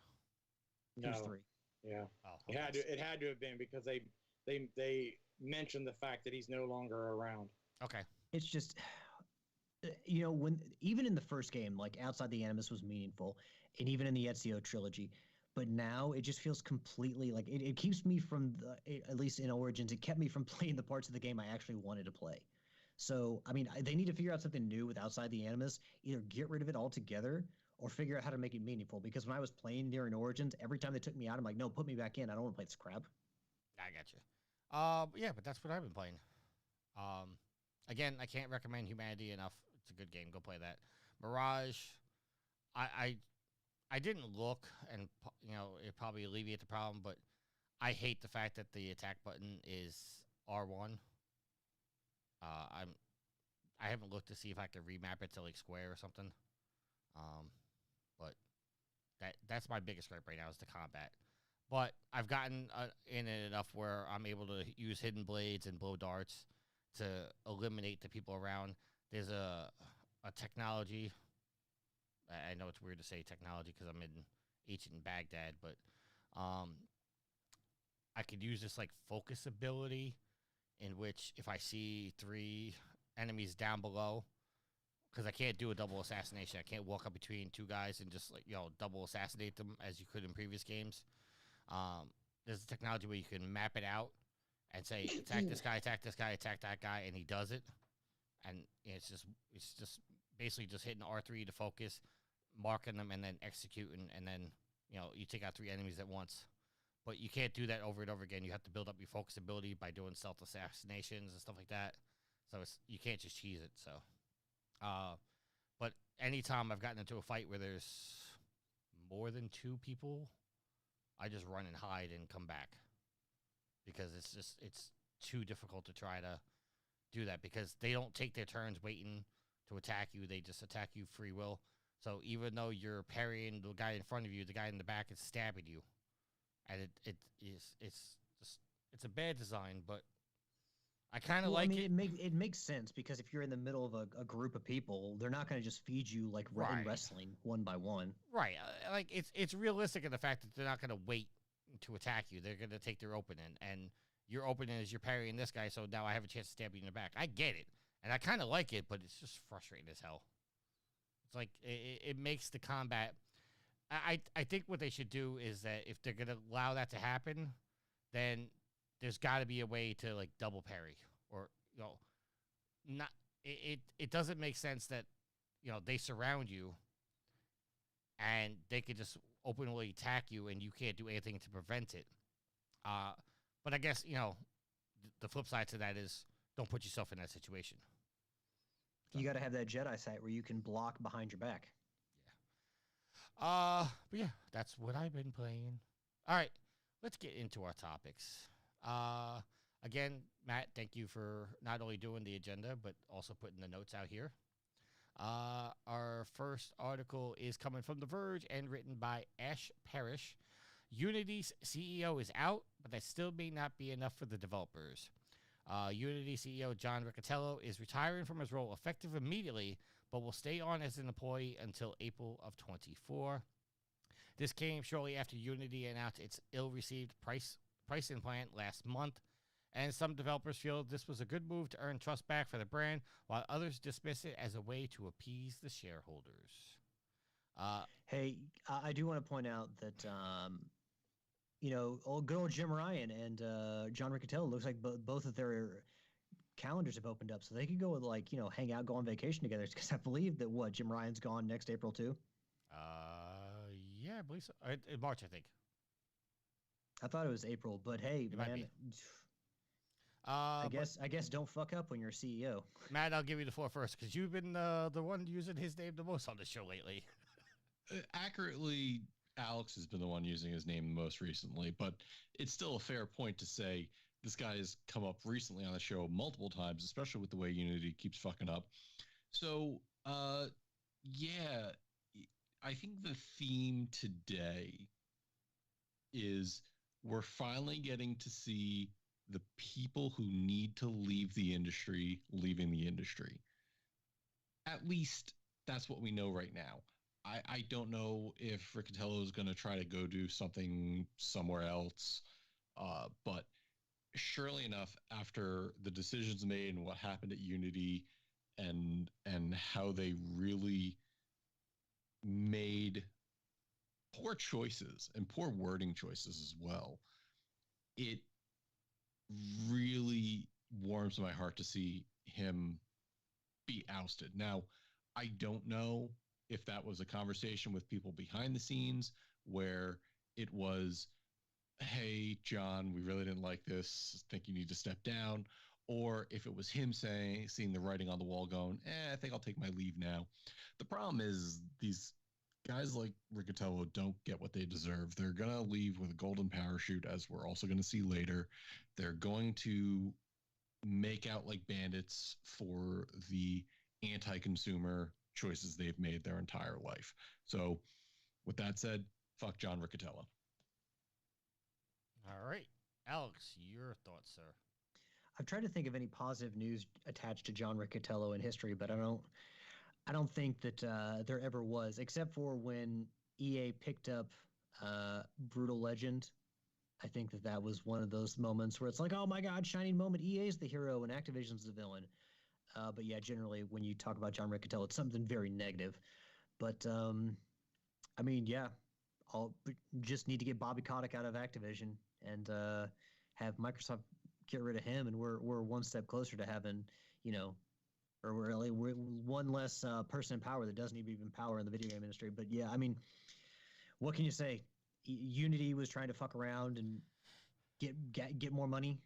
No. It was 3. Yeah. Oh, okay. It had to have been because they mentioned the fact that he's no longer around. Okay. It's just, when even in the first game, like outside the animus was meaningful, and even in the Ezio trilogy. But now it just feels completely like it keeps me from at least in Origins, it kept me from playing the parts of the game I actually wanted to play. So, I mean, they need to figure out something new with outside the Animus, either get rid of it altogether or figure out how to make it meaningful. Because when I was playing during Origins, every time they took me out, I'm like, no, put me back in. I don't want to play this crap. I got you. Yeah, but that's what I've been playing. Again, I can't recommend Humanity enough. It's a good game. Go play that. Mirage, I didn't look, and it probably alleviate the problem, but I hate the fact that the attack button is R1. I haven't looked to see if I could remap it to like square or something. But that's my biggest gripe right now is the combat. But I've gotten in it enough where I'm able to use hidden blades and blow darts to eliminate the people around. There's a technology. I know it's weird to say technology because I'm in ancient Baghdad, but I could use this like focus ability in which if I see 3 enemies down below, because I can't do a double assassination. I can't walk up between 2 guys and just double assassinate them as you could in previous games. There's a technology where you can map it out and say attack this guy, attack that guy, and he does it. And it's just basically just hitting R3 to focus, marking them, and then executing, and then you take out 3 enemies at once. But you can't do that over and over again. You have to build up your focus ability by doing stealth assassinations and stuff like that. So you can't just cheese it. So, but anytime I've gotten into a fight where there's more than 2 people, I just run and hide and come back because it's too difficult to try to do that because they don't take their turns waiting to attack you. They just attack you free will. So even though you're parrying the guy in front of you, the guy in the back is stabbing you, and it's a bad design, but I kind of like it. It makes sense because if you're in the middle of a group of people, they're not going to just feed you like in wrestling one by one. Right. Like it's realistic in the fact that they're not going to wait to attack you. They're going to take their opening, and your opening is you're parrying this guy, so now I have a chance to stab you in the back. I get it, and I kind of like it, but it's just frustrating as hell. It's like it makes the combat. I think what they should do is that if they're going to allow that to happen, then there's got to be a way to like double parry or not. It doesn't make sense that they surround you and they could just openly attack you and you can't do anything to prevent it. But I guess the flip side to that is don't put yourself in that situation. You got to have that Jedi sight where you can block behind your back. Yeah. But yeah, that's what I've been playing. All right, let's get into our topics. Again, Matt, thank you for not only doing the agenda, but also putting the notes out here. Our first article is coming from The Verge and written by Ash Parrish. Unity's CEO is out, but that still may not be enough for the developers. Unity CEO John Riccitiello is retiring from his role effective immediately, but will stay on as an employee until April of 24. This came shortly after Unity announced its ill-received pricing plan last month, and some developers feel this was a good move to earn trust back for the brand, while others dismiss it as a way to appease the shareholders. Hey, I do want to point out that good old Jim Ryan and John Riccitiello looks like both of their calendars have opened up, so they could go and hang out, go on vacation together. Because I believe that Jim Ryan's gone next April too. Yeah, I believe so. In March, I think. I thought it was April, but hey, It man. I guess don't fuck up when you're CEO. Matt, I'll give you the floor first because you've been the one using his name the most on the show lately. Accurately, Alex has been the one using his name the most recently, but it's still a fair point to say this guy has come up recently on the show multiple times, especially with the way Unity keeps fucking up. So, yeah, I think the theme today is we're finally getting to see the people who need to leave the industry leaving the industry. At least that's what we know right now. I don't know if Riccitiello is going to try to go do something somewhere else, but surely enough, after the decisions made and what happened at Unity and how they really made poor choices and poor wording choices as well. It really warms my heart to see him be ousted. Now, I don't know if that was a conversation with people behind the scenes where it was, hey, John, we really didn't like this. Think you need to step down. Or if it was him seeing the writing on the wall going, I think I'll take my leave now. The problem is these guys like Riccitiello don't get what they deserve. They're going to leave with a golden parachute, as we're also going to see later. They're going to make out like bandits for the anti-consumer choices they've made their entire life. So with that said, fuck John Riccitiello. All right. Alex, your thoughts, sir. I've tried to think of any positive news attached to John Riccitiello in history, but I don't think that there ever was, except for when EA picked up Brutal Legend. I think that was one of those moments where it's like, oh my God, shining moment. EA is the hero and Activision's the villain. But yeah, generally when you talk about John Riccitiello, it's something very negative. But I mean, yeah, I'll just need to get Bobby Kotick out of Activision and have Microsoft get rid of him, and we're one step closer to having, or we're one less person in power that doesn't need to be in power in the video game industry. But yeah, I mean, what can you say? Unity was trying to fuck around and get more money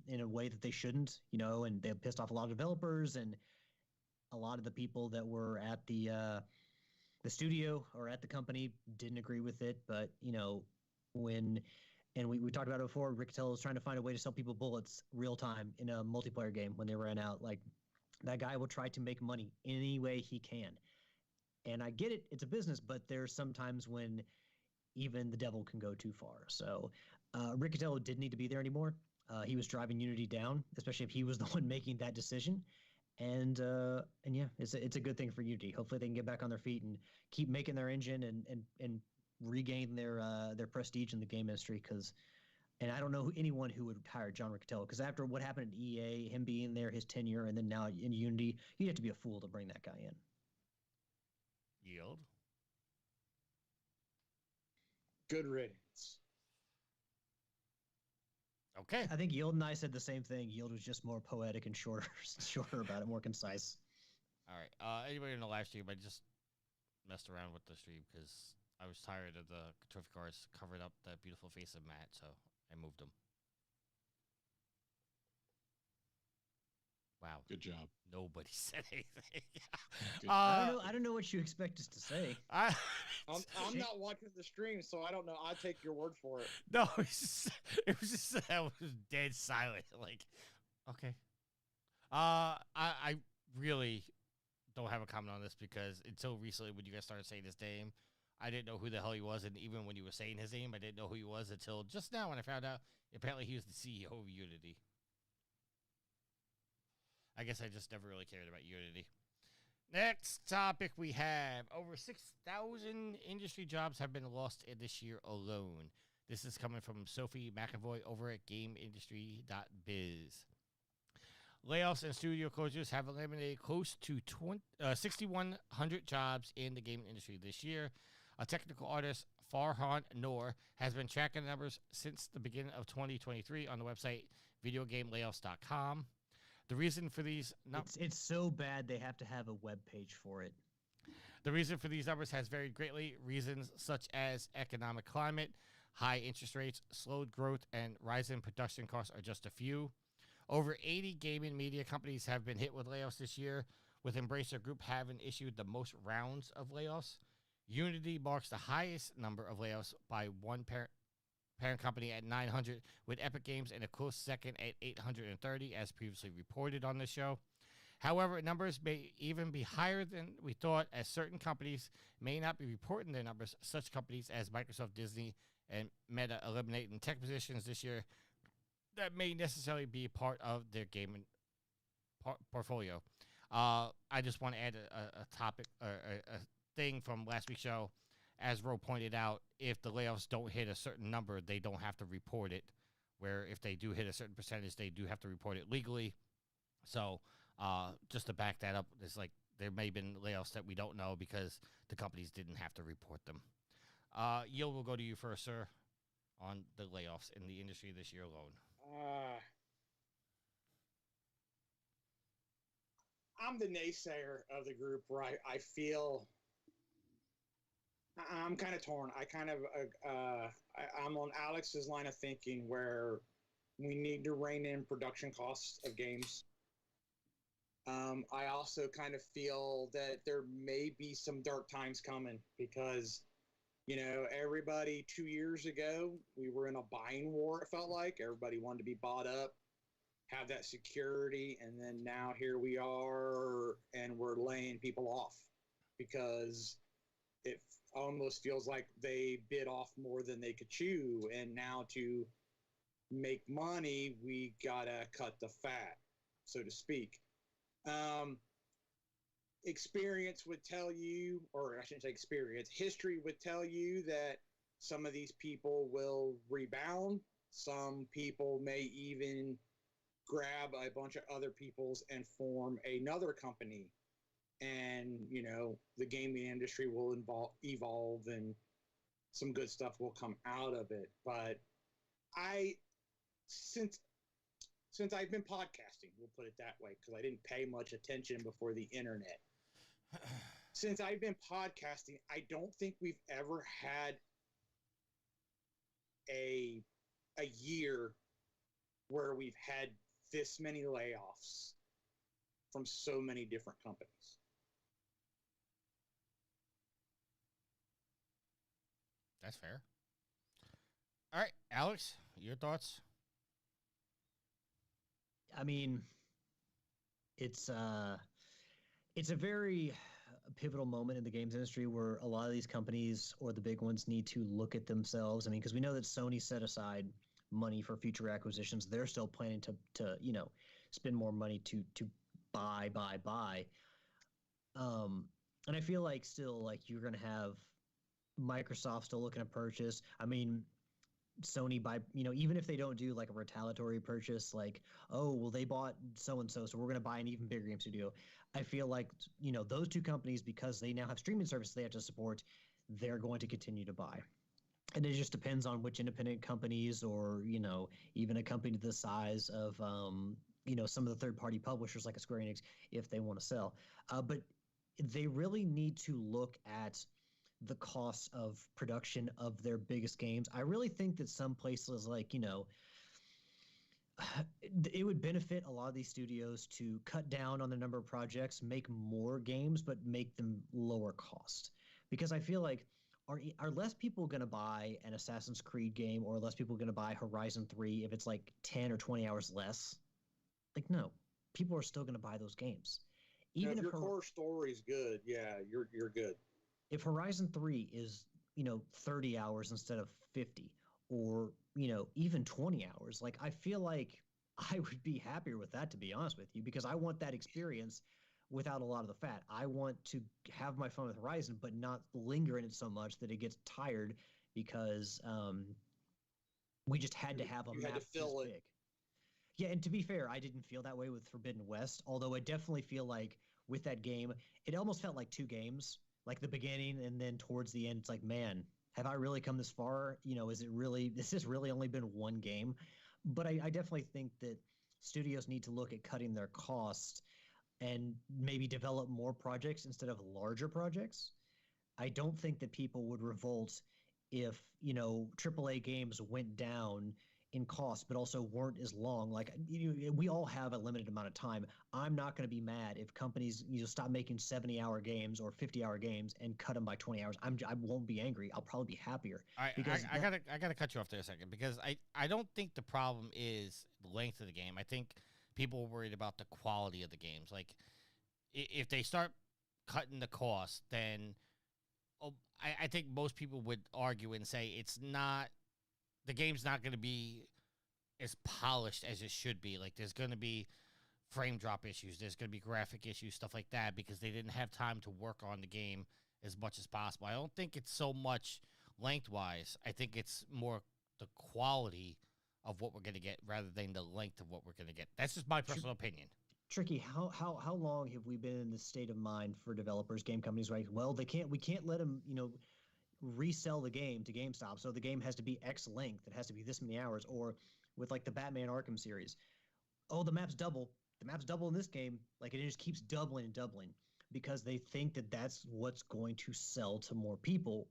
in a way that they shouldn't, and they pissed off a lot of developers and a lot of the people that were at the studio or at the company didn't agree with it. But and we talked about it before, Riccitiello was trying to find a way to sell people bullets real time in a multiplayer game when they ran out. Like, that guy will try to make money any way he can. And I get it, it's a business, but there's sometimes when even the devil can go too far. So Riccitiello didn't need to be there anymore. He was driving Unity down, especially if he was the one making that decision. And yeah, it's a good thing for Unity. Hopefully they can get back on their feet and keep making their engine and regain their prestige in the game industry. And I don't know anyone who would hire John Riccitiello, because after what happened at EA, him being there, his tenure, and then now in Unity, you'd have to be a fool to bring that guy in. Yield. Good riddance. Okay. I think Yield and I said the same thing. Yield was just more poetic and shorter about it, more concise. All right. Anybody in the live stream, I just messed around with the stream because I was tired of the trophy cards covering up that beautiful face of Matt, so I moved them. Wow. Good job. Nobody said anything. I don't know what you expect us to say. I'm not watching the stream, so I don't know. I'll take your word for it. No, it was just I was dead silent. Like, okay. I really don't have a comment on this because until recently, when you guys started saying his name, I didn't know who the hell he was, and even when you were saying his name, I didn't know who he was until just now when I found out apparently he was the CEO of Unity. I guess I just never really cared about Unity. Next topic we have. Over 6,000 industry jobs have been lost in this year alone. This is coming from Sophie McAvoy over at GameIndustry.biz. Layoffs and studio closures have eliminated close to 6,100 jobs in the gaming industry this year. A technical artist, Farhan Noor, has been tracking numbers since the beginning of 2023 on the website videogamelayoffs.com. The reason for these it's so bad they have to have a web page for it. The reason for these numbers has varied greatly. Reasons such as economic climate, high interest rates, slowed growth, and rising production costs are just a few. Over 80 gaming media companies have been hit with layoffs this year, with Embracer Group having issued the most rounds of layoffs. Unity marks the highest number of layoffs by one parent company at 900, with Epic Games in a close second at 830, as previously reported on the show. However, numbers may even be higher than we thought, as certain companies may not be reporting their numbers. Such companies as Microsoft, Disney, and Meta eliminating tech positions this year that may necessarily be part of their gaming portfolio. I just want to add a topic, a thing from last week's show. As Ro pointed out, if the layoffs don't hit a certain number, they don't have to report it. Where if they do hit a certain percentage, they do have to report it legally. So just to back that up, it's like there may have been layoffs that we don't know because the companies didn't have to report them. Yield will go to you first, sir, on the layoffs in the industry this year alone. I'm the naysayer of the group where I feel I'm kind of torn. I'm on Alex's line of thinking where we need to rein in production costs of games. I also kind of feel that there may be some dark times coming because, everybody 2 years ago, we were in a buying war, it felt like. Everybody wanted to be bought up, have that security, and then now here we are, and we're laying people off because it almost feels like they bit off more than they could chew, and now to make money, we gotta cut the fat, so to speak. Experience would tell you, or I shouldn't say experience, history would tell you that some of these people will rebound. Some people may even grab a bunch of other people's and form another company. And, the gaming industry will evolve and some good stuff will come out of it. But since I've been podcasting, we'll put it that way, because I didn't pay much attention before the internet. Since I've been podcasting, I don't think we've ever had a year where we've had this many layoffs from so many different companies. That's fair. All right, Alex, your thoughts? I mean, it's a very pivotal moment in the games industry where a lot of these companies or the big ones need to look at themselves. I mean, because we know that Sony set aside money for future acquisitions. They're still planning to spend more money to buy. And I feel like still like you're going to have Microsoft still looking to purchase. I mean, Sony even if they don't do like a retaliatory purchase, like, oh, well, they bought so-and-so, so we're going to buy an even bigger game studio. I feel like, those two companies, because they now have streaming services they have to support, they're going to continue to buy. And it just depends on which independent companies or, even a company the size of, some of the third-party publishers like a Square Enix, if they want to sell. But they really need to look at the costs of production of their biggest games. I really think that some places like, it would benefit a lot of these studios to cut down on the number of projects, make more games, but make them lower cost. Because I feel like, are less people going to buy an Assassin's Creed game or less people going to buy Horizon 3 if it's like 10 or 20 hours less? Like, no. People are still going to buy those games. Even if your core story is good, yeah, you're good. If Horizon 3 is, 30 hours instead of 50 or, even 20 hours, like, I feel like I would be happier with that, to be honest with you, because I want that experience without a lot of the fat. I want to have my fun with Horizon, but not linger in it so much that it gets tired because we just had to have a map this big. Yeah, and to be fair, I didn't feel that way with Forbidden West, although I definitely feel like with that game, it almost felt like two games. Like the beginning and then towards the end, it's like, man, have I really this far? This has really only been one game? But I definitely think that studios need to look at cutting their costs and maybe develop more projects instead of larger projects. I don't think that people would revolt if, AAA games went down in cost, but also weren't as long. Like, we all have a limited amount of time. I'm not going to be mad if companies stop making 70-hour games or 50-hour games and cut them by 20 hours. I won't be angry. I'll probably be happier. I gotta cut you off there a second because I don't think the problem is the length of the game. I think people are worried about the quality of the games. Like, if they start cutting the cost, then I think most people would argue and say the game's not going to be as polished as it should be. Like, there's going to be frame drop issues. There's going to be graphic issues, stuff like that, because they didn't have time to work on the game as much as possible. I don't think it's so much lengthwise. I think it's more the quality of what we're going to get rather than the length of what we're going to get. That's just my personal opinion. Tricky. How long have we been in this state of mind for developers, game companies? Right. Well, we can't let them, resell the game to GameStop. So the game has to be X length. It has to be this many hours. Or with like the Batman Arkham series, oh, the map's double. The map's double in this game. Like, it just keeps doubling and doubling because they think that that's what's going to sell to more people,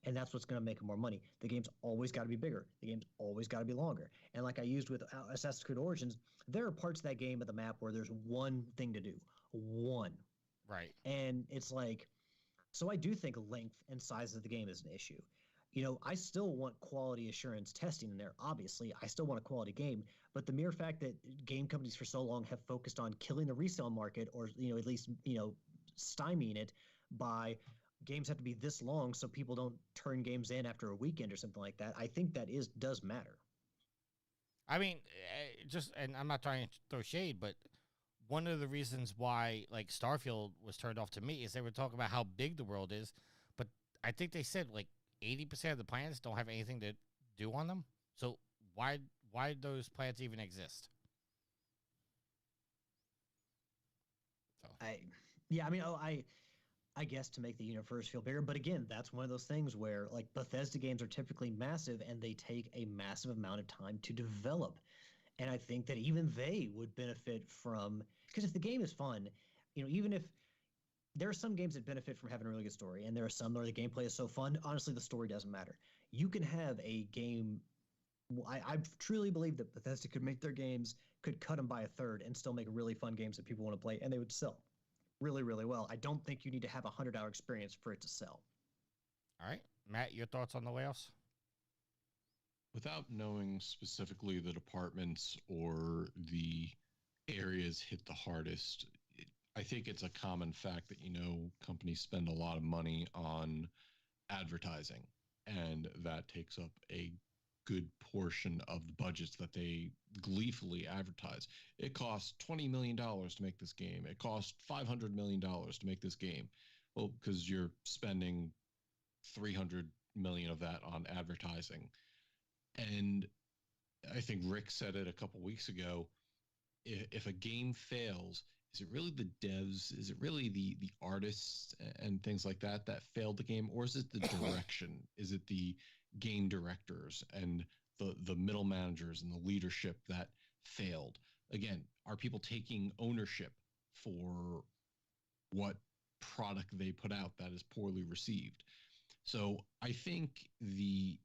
and that's what's going to make more money. The game's always got to be bigger. The game's always got to be longer. And like I used with Assassin's Creed Origins, there are parts of that game of the map where there's one thing to do. One. Right. And it's like, so I do think length and size of the game is an issue. I still want quality assurance testing in there. Obviously, I still want a quality game, but the mere fact that game companies for so long have focused on killing the resale market, or at least stymieing it by games have to be this long so people don't turn games in after a weekend or something like that. I think that does matter. I mean, and I'm not trying to throw shade, but one of the reasons why like Starfield was turned off to me is they were talking about how big the world is, but I think they said like 80% of the planets don't have anything to do on them. So why those planets even exist? So. I guess to make the universe feel bigger, but again, that's one of those things where like Bethesda games are typically massive and they take a massive amount of time to develop. And I think that even they would benefit from, because if the game is fun, even if there are some games that benefit from having a really good story, and there are some where the gameplay is so fun, honestly, the story doesn't matter. You can have a game. I truly believe that Bethesda could make their games, could cut them by a third, and still make really fun games that people want to play, and they would sell really, really well. I don't think you need to have a $100 experience for it to sell. All right. Matt, your thoughts on the layoffs? Without knowing specifically the departments or the areas hit the hardest, I think it's a common fact that, companies spend a lot of money on advertising, and that takes up a good portion of the budgets that they gleefully advertise. It costs $20 million to make this game. It costs $500 million to make this game. Well, because you're spending $300 million of that on advertising. And I think Rick said it a couple weeks ago, if a game fails, is it really the devs? Is it really the artists and things like that failed the game? Or is it the direction? Is it the game directors and the middle managers and the leadership that failed? Again, are people taking ownership for what product they put out that is poorly received? So I think the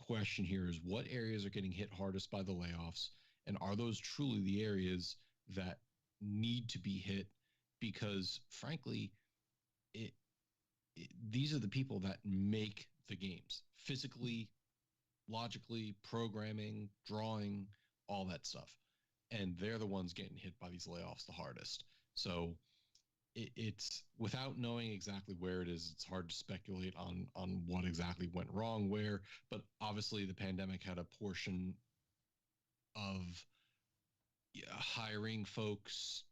question here is, what areas are getting hit hardest by the layoffs? And are those truly the areas that need to be hit? Because frankly, these are the people that make the games physically, logically, programming, drawing, all that stuff. And they're the ones getting hit by these layoffs the hardest. So it's without knowing exactly where it is, it's hard to speculate on what exactly went wrong where. But obviously the pandemic had a portion of hiring folks,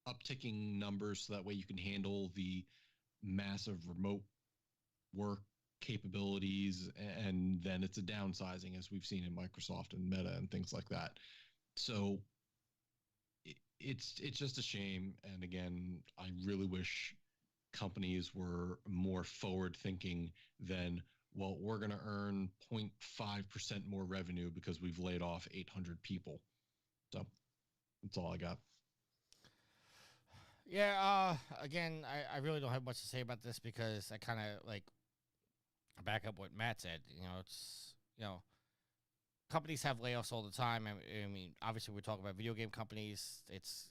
upticking numbers so that way you can handle the massive remote work capabilities, and then it's a downsizing, as we've seen in Microsoft and Meta and things like that. So it's just a shame. And again, I really wish companies were more forward thinking than, well, we're going to earn 0.5% more revenue because we've laid off 800 people. So that's all I got. Yeah, again, I really don't have much to say about this because I kind of like back up what Matt said. It's, companies have layoffs all the time. I mean, obviously we're talking about video game companies. It's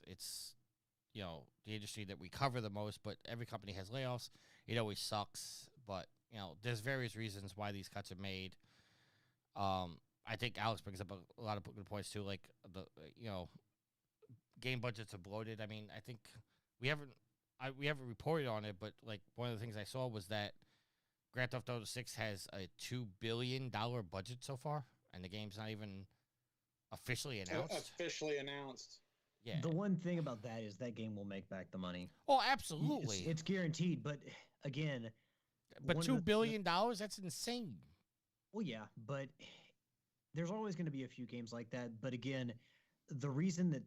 the industry that we cover the most, but every company has layoffs. It always sucks, but there's various reasons why these cuts are made. I think Alex brings up a lot of good points too, like the game budgets are bloated. I mean, I think we haven't reported on it, but like one of the things I saw was that Grand Theft Auto 6 has a $2 billion budget so far, and the game's not even officially announced. Yeah. The one thing about that is that game will make back the money. Oh, absolutely. It's guaranteed, but again... But $2 billion? That's insane. Well, yeah, but there's always going to be a few games like that. But again, the reason that,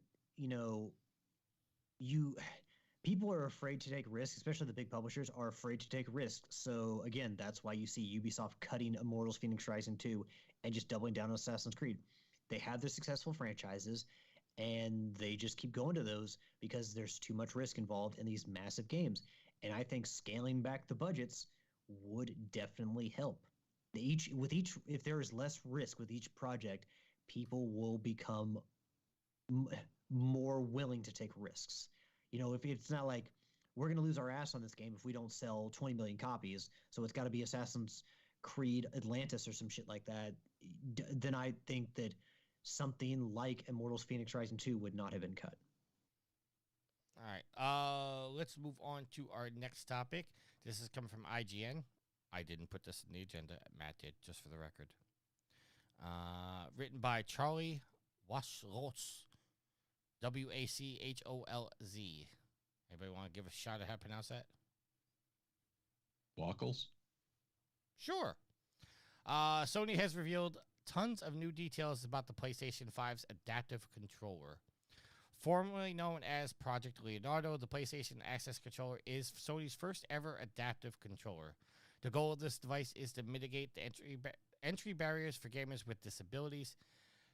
people are afraid to take risks, especially the big publishers are afraid to take risks. So again, that's why you see Ubisoft cutting Immortals Phoenix Rising 2 and just doubling down on Assassin's Creed. They have their successful franchises and they just keep going to those because there's too much risk involved in these massive games. And I think scaling back the budgets would definitely help. If there is less risk with each project, people will become more willing to take risks. If it's not like we're going to lose our ass on this game if we don't sell 20 million copies, so it's got to be Assassin's Creed Atlantis or some shit like that, then I think that something like Immortals Phoenix Rising 2 would not have been cut. All right. Let's move on to our next topic. This is coming from IGN. I didn't put this in the agenda. Matt did, just for the record. Written by Charlie Wacholz. Wacholz. Anybody want to give a shot at how to pronounce that? Wackles? Sure. Sony has revealed tons of new details about the PlayStation 5's adaptive controller. Formerly known as Project Leonardo, the PlayStation Access Controller is Sony's first ever adaptive controller. The goal of this device is to mitigate the entry barriers for gamers with disabilities.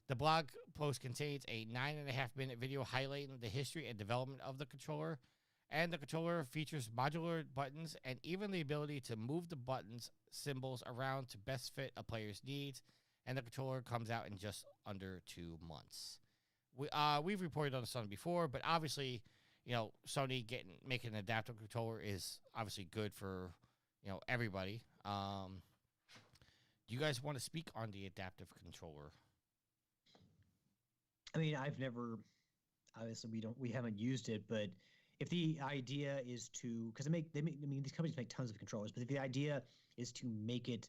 The blog post contains a 9.5-minute video highlighting the history and development of the controller, and the controller features modular buttons and even the ability to move the buttons symbols around to best fit a player's needs, and the controller comes out in just under 2 months. We've reported on this one before, but obviously, Sony making an adaptive controller is obviously good for, everybody. Do you guys want to speak on the adaptive controller? I mean, obviously we haven't used it, but if the idea is to, because these companies make tons of controllers, but if the idea is to make it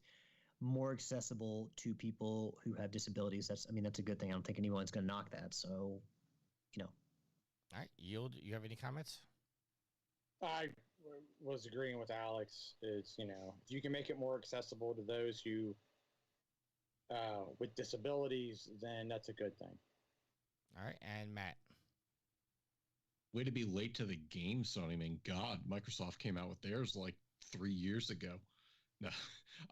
more accessible to people who have disabilities, that's a good thing. I don't think anyone's going to knock that. So, All right, Yield, you have any comments? I was agreeing with Alex. It's, if you can make it more accessible to those who with disabilities, then that's a good thing. All right, and Matt. Way to be late to the game, Sony. I mean, God, Microsoft came out with theirs like 3 years ago. No,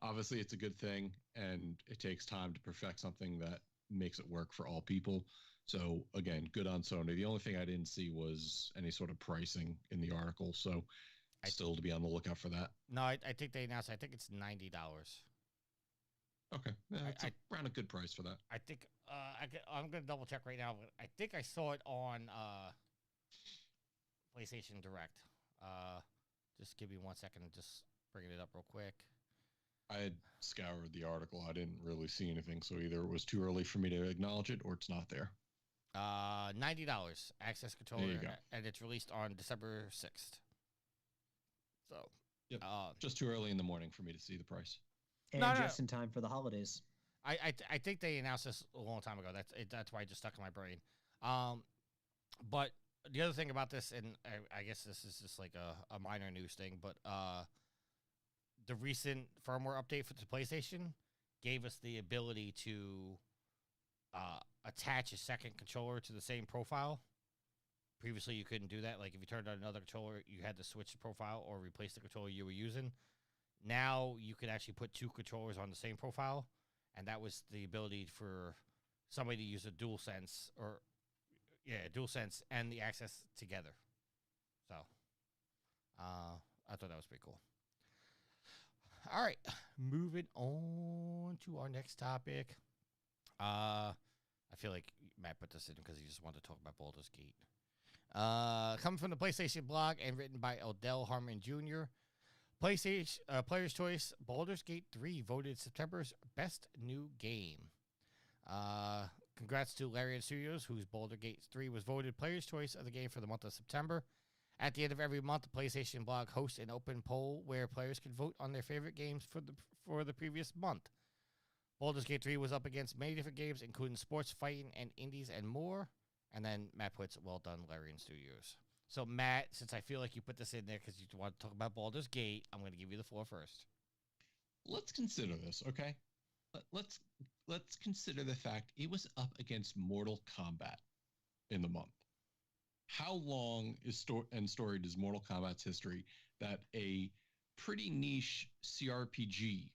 obviously it's a good thing, and it takes time to perfect something that makes it work for all people. So again, good on Sony. The only thing I didn't see was any sort of pricing in the article, so still to be on the lookout for that. No, I think they announced. I think it's $90. Okay, yeah, it's around a good price for that. I think I'm gonna double check right now, but I think I saw it on PlayStation Direct. Just give me 1 second, just bringing it up real quick. I had scoured the article. I didn't really see anything, so either it was too early for me to acknowledge it or it's not there. $90 access controller, There you go. and it's released on December 6th. So, yep. Just too early in the morning for me to see the price. And just in time for the holidays. I think they announced this a long time ago. That's why it just stuck in my brain. But the other thing about this, and I guess this is just like a minor news thing, but the recent firmware update for the PlayStation gave us the ability to attach a second controller to the same profile. Previously, you couldn't do that. Like, if you turned on another controller, you had to switch the profile or replace the controller you were using. Now, you could actually put two controllers on the same profile, and that was the ability for somebody to use a DualSense and the Access together. So, I thought that was pretty cool. All right, moving on to our next topic. I feel like Matt put this in because he just wanted to talk about Baldur's Gate. Coming from the PlayStation blog and written by Odell Harmon Jr., PlayStation Player's Choice Baldur's Gate 3 voted September's best new game. Congrats to Larian Studios, whose Baldur's Gate 3 was voted Player's Choice of the game for the month of September. At the end of every month, the PlayStation blog hosts an open poll where players can vote on their favorite games for the previous month. Baldur's Gate 3 was up against many different games, including sports, fighting, and indies, and more. And then Matt puts, well done, Larian Studios. So, Matt, since I feel like you put this in there because you want to talk about Baldur's Gate, I'm going to give you the floor first. Let's consider this, okay? Let's consider the fact it was up against Mortal Kombat in the month. how long is and storied is Mortal Kombat's history that a pretty niche CRPG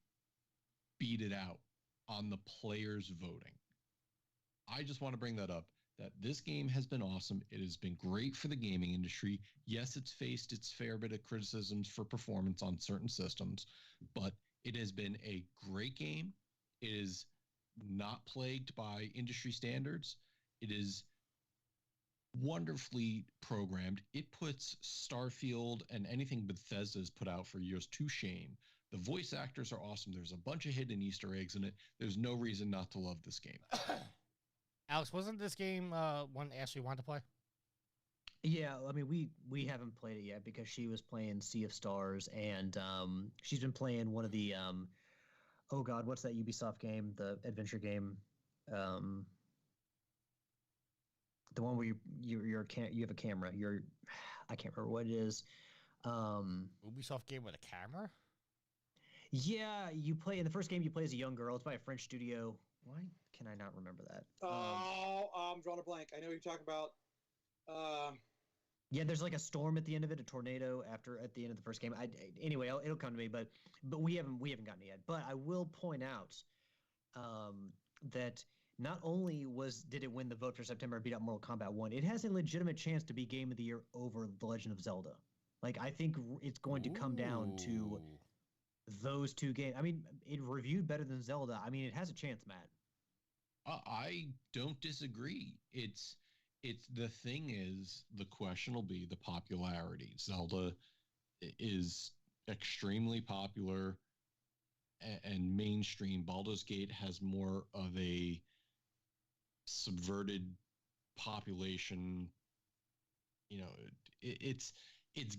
beat it out on the players voting? I just want to bring that up, that this game has been awesome. It has been great for the gaming industry. Yes, it's faced its fair bit of criticisms for performance on certain systems, but it has been a great game. It is not plagued by industry standards. It is wonderfully programmed. It puts Starfield and anything Bethesda's put out for years to shame. The voice actors are awesome. There's a bunch of hidden Easter eggs in it. There's no reason not to love this game. Alex, wasn't this game one Ashley wanted to play? Yeah, I mean, we haven't played it yet because she was playing Sea of Stars, and she's been playing one of the oh god, what's that Ubisoft game, the adventure game, the one where you have a camera. I can't remember what it is. Ubisoft game with a camera? Yeah, you play in the first game. You play as a young girl. It's by a French studio. Why can I not remember that? I'm drawing a blank. I know what you're talking about. Yeah, there's like a storm at the end of it, a tornado at the end of the first game. Anyway, it'll come to me, but we haven't gotten it yet. But I will point out that not only did it win the vote for September and beat out Mortal Kombat 1, it has a legitimate chance to be Game of the Year over The Legend of Zelda. Like, I think it's going to come down to those two games. I mean, it reviewed better than Zelda. I mean, it has a chance, Matt. I don't disagree. It's the thing is, the question will be the popularity. Zelda is extremely popular and mainstream. Baldur's Gate has more of a subverted population. You know, it's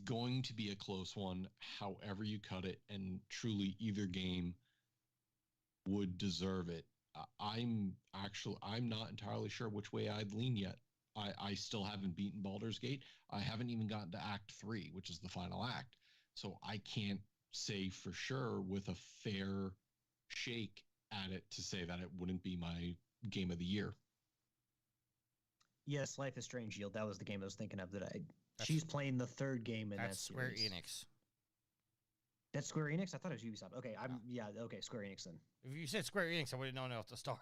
going to be a close one, however you cut it, and truly either game would deserve it. I'm not entirely sure which way I'd lean yet. I still haven't beaten Baldur's Gate. I haven't even gotten to Act 3, which is the final act. So I can't say for sure with a fair shake at it to say that it wouldn't be my game of the year. Yes, Life is Strange, Yield. That was the game I was thinking of. She's playing the third game in that series. Square Enix. That's Square Enix? I thought it was Ubisoft. Okay, okay, Square Enix then. If you said Square Enix, I would have known off the start.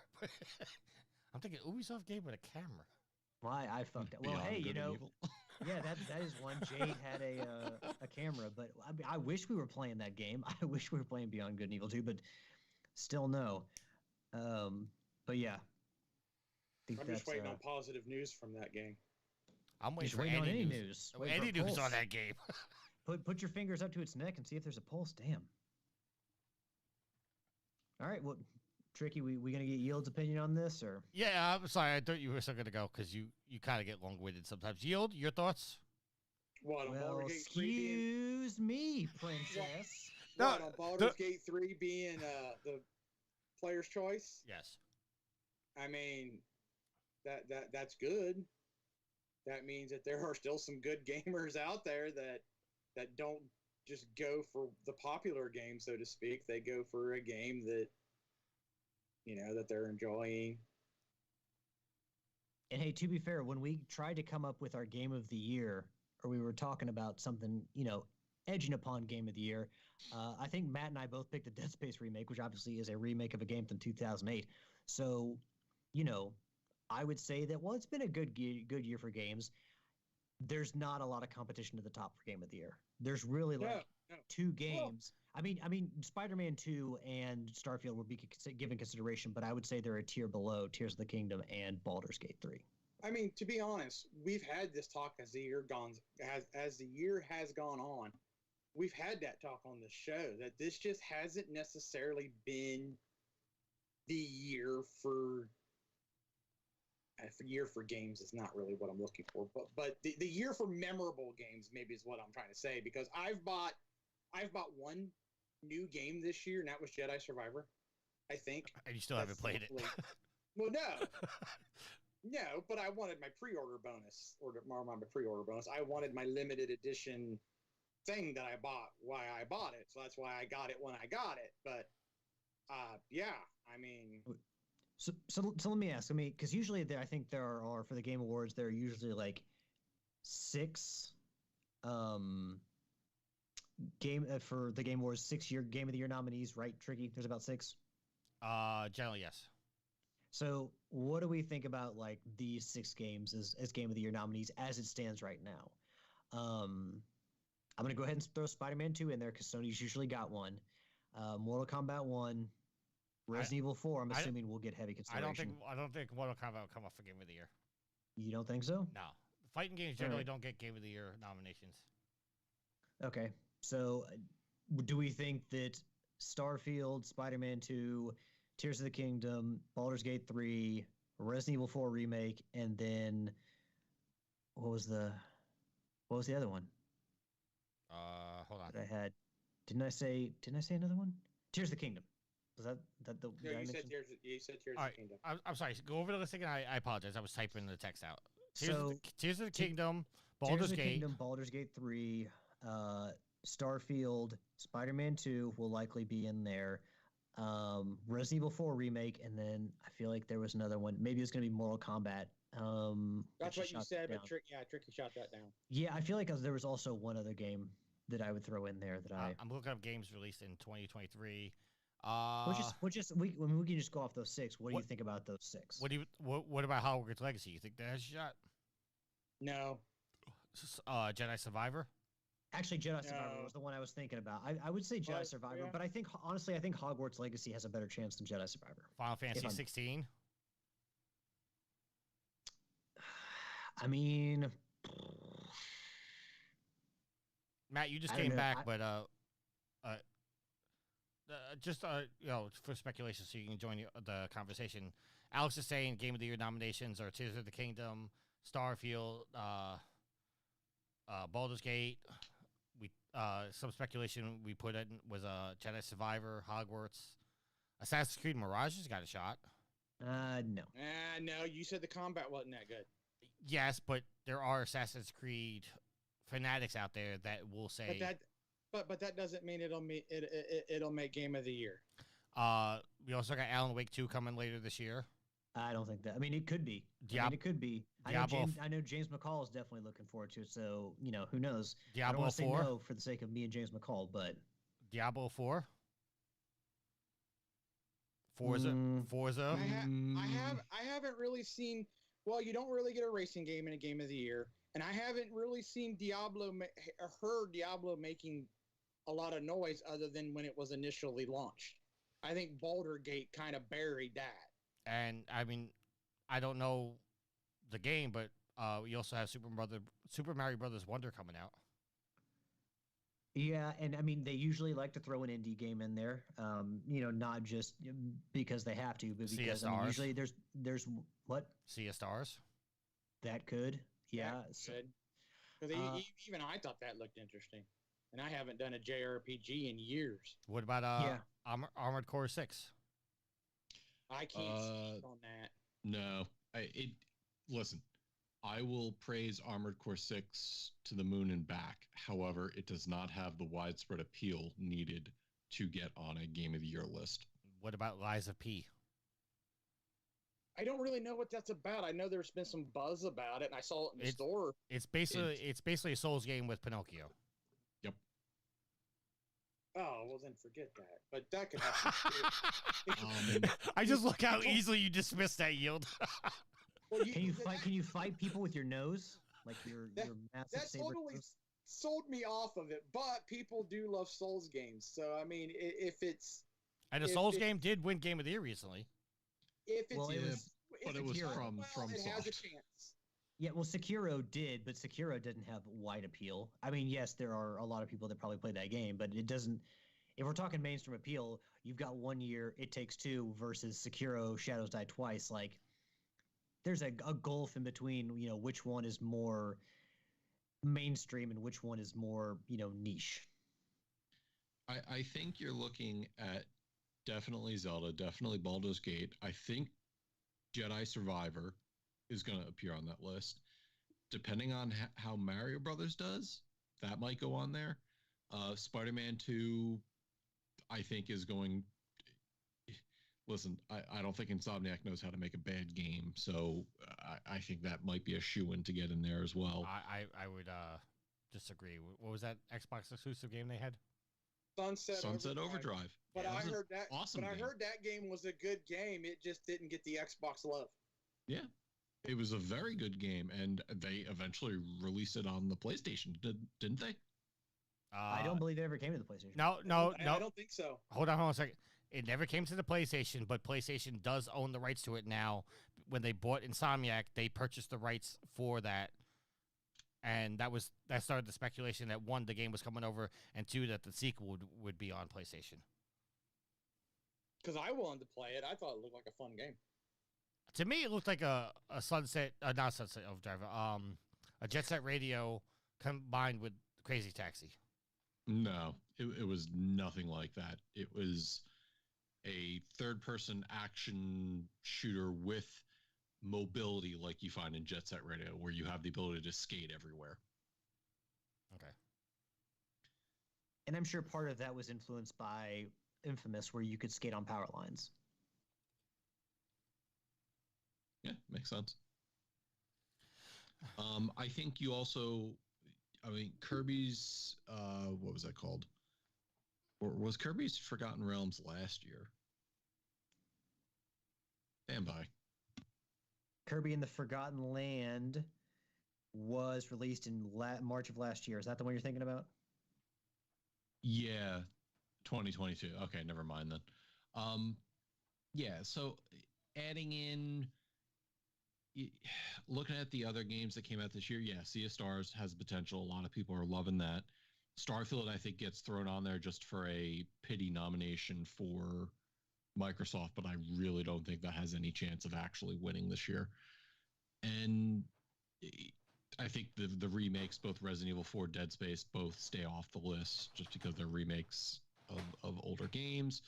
I'm thinking Ubisoft game with a camera. Why I fucked up. Well, Beyond hey, Good and Evil. Yeah, that is one. Jade had a camera, but I wish we were playing that game. I wish we were playing Beyond Good and Evil too, but still no. But yeah, I'm just waiting on positive news from that game. I'm waiting for any news. Any news on that game. Put your fingers up to its neck and see if there's a pulse. Damn. All right, well, Tricky, we gonna get Yield's opinion on this, or? Yeah, I'm sorry. I thought you were still gonna go because you kind of get long-winded sometimes. Yield, your thoughts? What, on Baldur's Gate 3 excuse me, princess. What, on Baldur's Gate 3 being the player's choice? Yes. I mean, that's good. That means that there are still some good gamers out there that don't just go for the popular game, so to speak. They go for a game that, that they're enjoying. And hey, to be fair, when we tried to come up with our game of the year, or we were talking about something, edging upon game of the year, I think Matt and I both picked the Dead Space remake, which obviously is a remake of a game from 2008. So, I would say that, well, it's been a good year for games. There's not a lot of competition to the top for game of the year. There's really two games. I mean, Spider-Man 2 and Starfield would be given consideration, but I would say they're a tier below Tears of the Kingdom and Baldur's Gate 3. I mean, to be honest, we've had this talk as the year has gone on. We've had that talk on the show that this just hasn't necessarily been the year for games. Is not really what I'm looking for, but the year for memorable games maybe is what I'm trying to say, because I've bought one new game this year, and that was Jedi Survivor, I think. And you still haven't played it. Well, no, but I wanted my pre-order bonus, I wanted my limited edition thing that I bought, why I bought it. So that's why I got it when I got it. But yeah, I mean. So let me ask. I mean, because usually I think there are for the Game Awards, there are usually like 6 game for the Game Awards 6-year Game of the Year nominees, right? Tricky. There's about 6. Generally, yes. So, what do we think about like these 6 games as Game of the Year nominees as it stands right now? I'm gonna go ahead and throw Spider-Man 2 in there because Sony's usually got one. Mortal Kombat 1, Resident Evil 4. I'm assuming we'll get heavy consideration. I don't think Mortal Kombat will come up for Game of the Year. You don't think so? No, fighting games generally don't get Game of the Year nominations. Okay, so do we think that Starfield, Spider-Man 2, Tears of the Kingdom, Baldur's Gate 3, Resident Evil 4 remake, and then what was the other one? Hold on. That I had. Didn't I say another one? Tears of the Kingdom. Was that the? No, you said Tears of the Kingdom. I'm sorry. Go over the list again. I apologize. I was typing the text out. So Tears of the Kingdom, Baldur's Gate, Baldur's Gate 3, Starfield, Spider-Man 2 will likely be in there. Resident Evil 4 remake, and then I feel like there was another one. Maybe it's going to be Mortal Kombat. That's what you said, but Tricky shot that down. Yeah, I feel like there was also one other game that I would throw in there that I'm looking up games released in 2023. We can just go off those 6. What do you think about those 6? What about Hogwarts Legacy? You think that has a shot? No. Jedi Survivor? Actually, Jedi Survivor was the one I was thinking about. I would say Jedi Survivor, but I think Hogwarts Legacy has a better chance than Jedi Survivor. Final Fantasy 16? I mean, Matt, you just came back, but just for speculation, so you can join the conversation. Alex is saying Game of the Year nominations are Tears of the Kingdom, Starfield, Baldur's Gate. Some speculation we put in was Jedi Survivor, Hogwarts, Assassin's Creed Mirage has got a shot. No. No, you said the combat wasn't that good. Yes, but there are Assassin's Creed fanatics out there that will say. But that doesn't mean it'll make Game of the Year. We also got Alan Wake 2 coming later this year. I don't think that. I mean, it could be. It could be. I know James McCall is definitely looking forward to it. So who knows? Diablo I don't want to 4? say no for the sake of me and James McCall, but Diablo 4. Forza. I haven't really seen. Well, you don't really get a racing game in a Game of the Year, and I haven't really seen heard Diablo making a lot of noise other than when it was initially launched. I think Baldur's Gate kind of buried that. And I mean, I don't know the game, but we also have Super Mario Brothers Wonder coming out. Yeah, and I mean, they usually like to throw an indie game in there, not just because they have to, but because usually there's what? Sea of Stars. That could, yeah. Because even I thought that looked interesting, and I haven't done a JRPG in years. What about Armored Core 6? I can't speak on that. No, listen. I will praise Armored Core 6 to the moon and back. However, it does not have the widespread appeal needed to get on a Game of the Year list. What about Lies of P? I don't really know what that's about. I know there's been some buzz about it, and I saw it in the store. It's basically a Souls game with Pinocchio. Yep. Oh, well then forget that. But that could happen. I just look how easily you dismiss that, Yield. Well, can you fight people with your nose? Like your massive that saber totally nose? sold me off of it, but people do love Souls games. So I mean, if it's and the Souls game did win Game of the Year recently. If it's it was from it has a Soft. chance. Yeah, well, Sekiro did, but Sekiro didn't have wide appeal. I mean, yes, there are a lot of people that probably played that game, but it doesn't. If we're talking mainstream appeal, you've got 1 year, It Takes Two versus Sekiro, Shadows Die Twice. Like, there's a gulf in between, which one is more mainstream and which one is more, niche. I think you're looking at definitely Zelda, definitely Baldur's Gate. I think Jedi Survivor is going to appear on that list. Depending on how Mario Brothers does, that might go on there. Spider-Man 2, I think, is going... listen, I don't think Insomniac knows how to make a bad game, so I think that might be a shoo-in to get in there as well. I would disagree. What was that Xbox exclusive game they had? Sunset Overdrive. But Yeah, I heard that. Awesome. But I heard that game was a good game. It just didn't get the Xbox love. Yeah, it was a very good game, and they eventually released it on the PlayStation, didn't they? I don't believe it ever came to the PlayStation. No. I don't think so. Hold on a second. It never came to the PlayStation, but PlayStation does own the rights to it now. When they bought Insomniac, they purchased the rights for that. And that started the speculation that, one, the game was coming over, and two, that the sequel would be on PlayStation. Because I wanted to play it. I thought it looked like a fun game. To me, it looked like a not Sunset Overdrive, a Jet Set Radio combined with Crazy Taxi. No, it was nothing like that. It was a third-person action shooter with mobility like you find in Jet Set Radio, where you have the ability to skate everywhere. Okay. And I'm sure part of that was influenced by Infamous, where you could skate on power lines. Yeah, makes sense. I think you also, Kirby's, what was that called? Or was Kirby's Forgotten Realms last year? Stand by. Kirby and the Forgotten Land was released in March of last year. Is that the one you're thinking about? Yeah, 2022. Okay, never mind then. Yeah, so adding in, looking at the other games that came out this year, yeah, Sea of Stars has potential. A lot of people are loving that. Starfield, I think, gets thrown on there just for a pity nomination for Microsoft, but I really don't think that has any chance of actually winning this year. And I think the remakes, both Resident Evil 4, Dead Space, both stay off the list just because they're remakes of older games.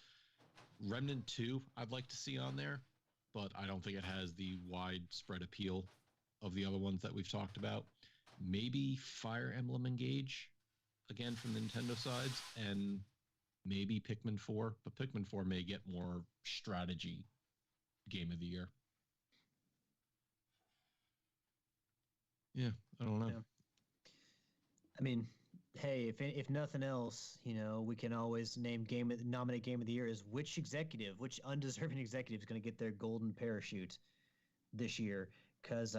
Remnant 2, I'd like to see on there, but I don't think it has the widespread appeal of the other ones that we've talked about. Maybe Fire Emblem Engage, again from Nintendo sides, and maybe Pikmin 4, but Pikmin 4 may get more strategy game of the year. Yeah, I don't know. Yeah. I mean, hey, if nothing else, we can always nominate game of the year as which undeserving executive is going to get their golden parachute this year. Because,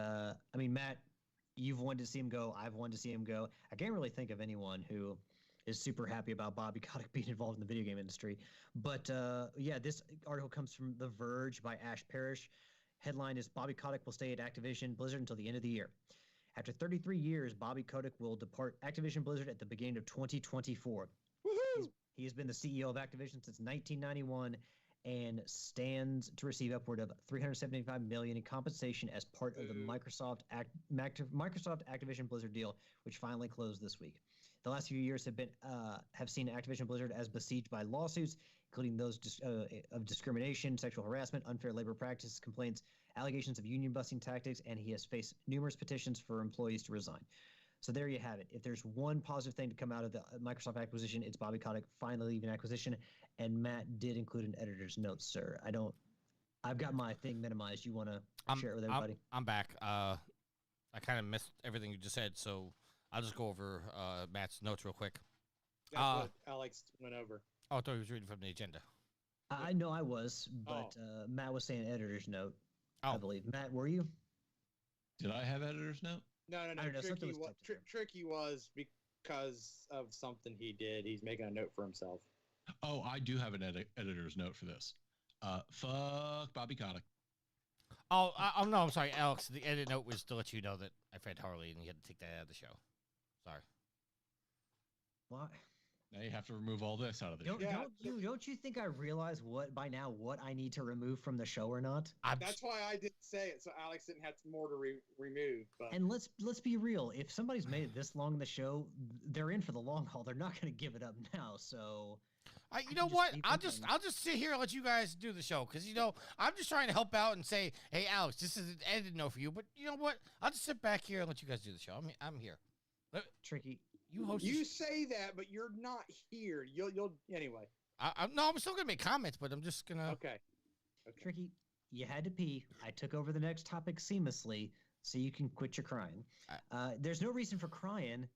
Matt, you've wanted to see him go. I've wanted to see him go. I can't really think of anyone who is super happy about Bobby Kotick being involved in the video game industry. But, this article comes from The Verge by Ash Parrish. Headline is Bobby Kotick will stay at Activision Blizzard until the end of the year. After 33 years, Bobby Kotick will depart Activision Blizzard at the beginning of 2024. He has been the CEO of Activision since 1991 and stands to receive upward of $375 million in compensation as part of the Microsoft Activision Blizzard deal, which finally closed this week. The last few years have seen Activision Blizzard as besieged by lawsuits, including those of discrimination, sexual harassment, unfair labor practices, complaints, allegations of union busting tactics, and he has faced numerous petitions for employees to resign. So there you have it. If there's one positive thing to come out of the Microsoft acquisition, it's Bobby Kotick finally leaving acquisition. And Matt did include an editor's note, sir. I've got my thing minimized. You want to share it with everybody? I'm back. I kind of missed everything you just said, so I'll just go over Matt's notes real quick. That's what Alex went over. Oh, I thought he was reading from the agenda. I know I was, but Matt was saying editor's note, I believe. Matt, were you? Did I have editor's note? No. Tricky was because of something he did. He's making a note for himself. Oh, I do have an editor's note for this. Fuck Bobby Kotick. Oh, no, I'm sorry, Alex. The edit note was to let you know that I fed Harley and you had to take that out of the show. Sorry. What? Now you have to remove all this out of the show. Don't you think I realize what I need to remove from the show or not? That's why I didn't say it, so Alex didn't have more to remove. But. And let's be real. If somebody's made it this long in the show, they're in for the long haul. They're not going to give it up now. So. You know what? I'll just sit here and let you guys do the show because I'm just trying to help out and say, hey, Alex, this is an edited note for you. But you know what? I'll just sit back here and let you guys do the show. I'm here. Tricky. You host. You say that, but you're not here. You'll anyway. No, I'm still gonna make comments, but I'm just gonna. Okay. Okay. Tricky, you had to pee. I took over the next topic seamlessly, so you can quit your crying. There's no reason for crying.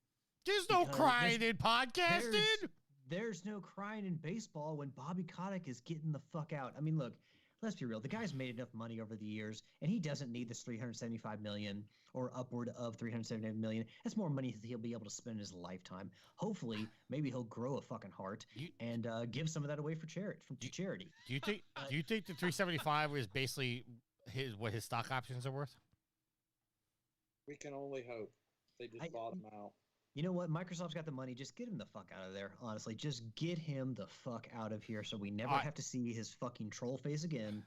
There's no crying in podcasting. There's no crying in baseball when Bobby Kotick is getting the fuck out. I mean, look, let's be real. The guy's made enough money over the years, and he doesn't need this $375 million or upward of $375 million. That's more money that he'll be able to spend in his lifetime. Hopefully, maybe he'll grow a fucking heart and give some of that away for charity. Do you think the 375 is basically what his stock options are worth? We can only hope. They just bought him out. You know what? Microsoft's got the money. Just get him the fuck out of there. Honestly, just get him the fuck out of here so we never have to see his fucking troll face again.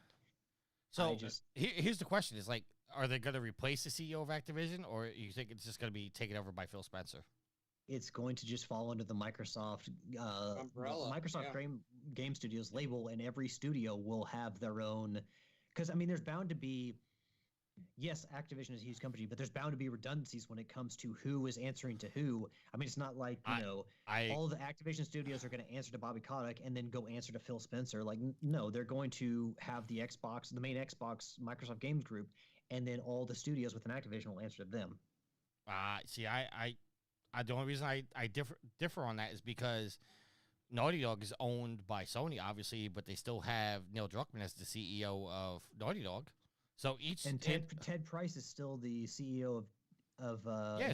So here's the question: is like, are they going to replace the CEO of Activision, or you think it's just going to be taken over by Phil Spencer? It's going to just fall under the Microsoft umbrella. Microsoft Game Studios label, and every studio will have their own. Because I mean, there's bound to be. Yes, Activision is a huge company, but there's bound to be redundancies when it comes to who is answering to who. I mean, it's not like, all the Activision studios are going to answer to Bobby Kotick and then go answer to Phil Spencer. Like, no, they're going to have the main Xbox, Microsoft Games Group, and then all the studios within Activision will answer to them. See, the only reason I differ on that is because Naughty Dog is owned by Sony, obviously, but they still have Neil Druckmann as the CEO of Naughty Dog. So Ted Price is still the CEO of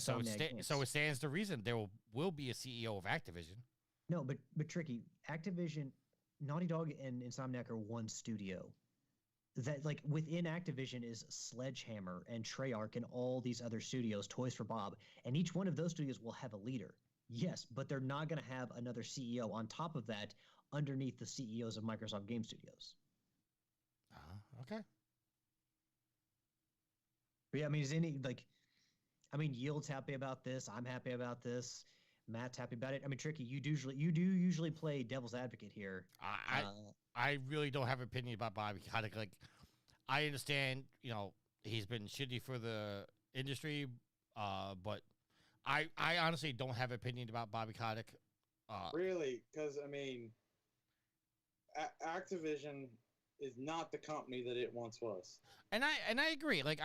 so it stands to reason there will be a CEO of Activision. No, but tricky. Activision, Naughty Dog, and Insomniac are one studio. That like within Activision is Sledgehammer and Treyarch and all these other studios, Toys for Bob, and each one of those studios will have a leader. Yes, but they're not going to have another CEO on top of that underneath the CEOs of Microsoft Game Studios. Okay. But yeah, I mean, Yield's happy about this. I'm happy about this. Matt's happy about it. I mean, Tricky, you do usually play devil's advocate here. I really don't have an opinion about Bobby Kotick. Like, I understand, he's been shitty for the industry, but I honestly don't have an opinion about Bobby Kotick. Really? Because, I mean, Activision is not the company that it once was. And I agree. Like,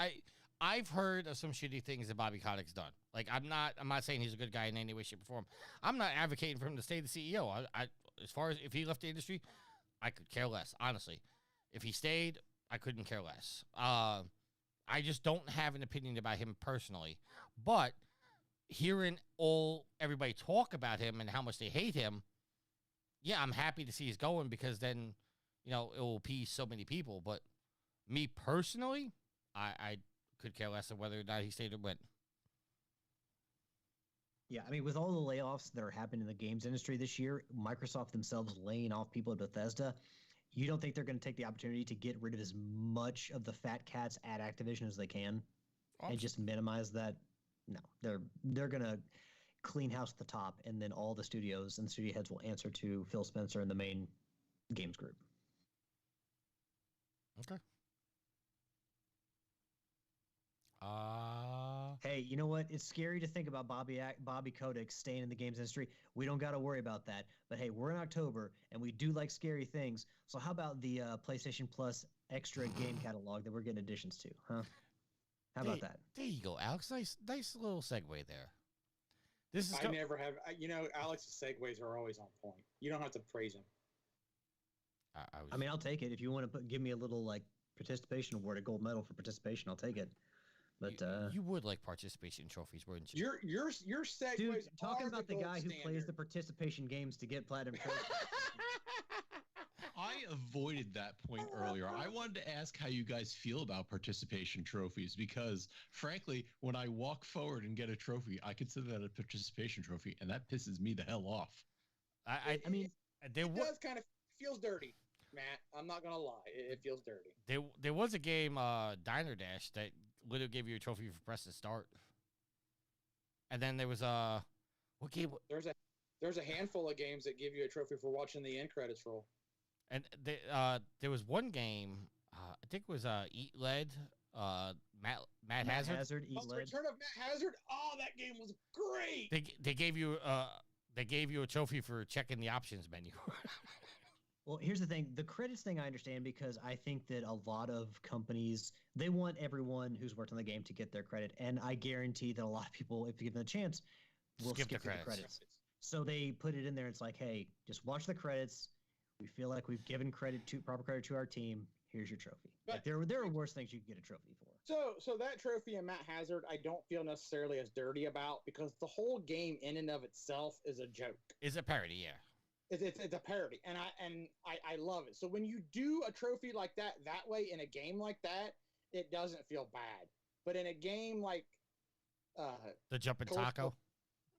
I've heard of some shitty things that Bobby Kotick's done. Like, I'm not saying he's a good guy in any way, shape, or form. I'm not advocating for him to stay the CEO. As far as if he left the industry, I could care less, honestly. If he stayed, I couldn't care less. I just don't have an opinion about him personally. But hearing everybody talk about him and how much they hate him, yeah, I'm happy to see he's going because then, it will appease so many people. But me personally, I could care less of whether or not he stayed or went. Yeah, I mean, with all the layoffs that are happening in the games industry this year, Microsoft themselves laying off people at Bethesda, you don't think they're going to take the opportunity to get rid of as much of the fat cats at Activision as they can and just minimize that? No, they're going to clean house at the top, and then all the studios and the studio heads will answer to Phil Spencer and the main games group. Okay. Hey, you know what? It's scary to think about Bobby Kotick staying in the games industry. We don't got to worry about that. But hey, we're in October, and we do like scary things. So how about the PlayStation Plus extra game catalog that we're getting additions to, huh? How about that? There you go, Alex. Nice little segue there. I never have. Alex's segues are always on point. You don't have to praise him. I mean, I'll take it. If you want to give me a little participation award, a gold medal for participation, I'll take it. But you would like participation trophies, wouldn't you? Your segues. Dude, talking about the guy standard. who plays the participation games to get platinum trophies. I avoided that point earlier. I wanted to ask how you guys feel about participation trophies because, frankly, when I walk forward and get a trophy, I consider that a participation trophy, and that pisses me the hell off. I mean, it does kind of feels dirty, Matt. I'm not gonna lie, it feels dirty. There was a game, Diner Dash, that literally gave you a trophy for pressing start, and then there was what game? There's a handful of games that give you a trophy for watching the end credits roll. And there was one game, I think it was Eat Lead, Matt Hazard. Return of Matt Hazard. Oh, that game was great. They gave you a trophy for checking the options menu. Well, here's the thing. The credits thing I understand because I think that a lot of companies, they want everyone who's worked on the game to get their credit. And I guarantee that a lot of people, if you give them a chance, will skip the credits. So they put it in there. It's like, hey, just watch the credits. We feel like we've given proper credit to our team. Here's your trophy. Like there are worse things you can get a trophy for. So that trophy in Matt Hazard, I don't feel necessarily as dirty about because the whole game in and of itself is a joke. Is a parody, yeah. It's a parody, and I love it. So when you do a trophy like that way in a game like that, it doesn't feel bad. But in a game like the Jumpin' Taco,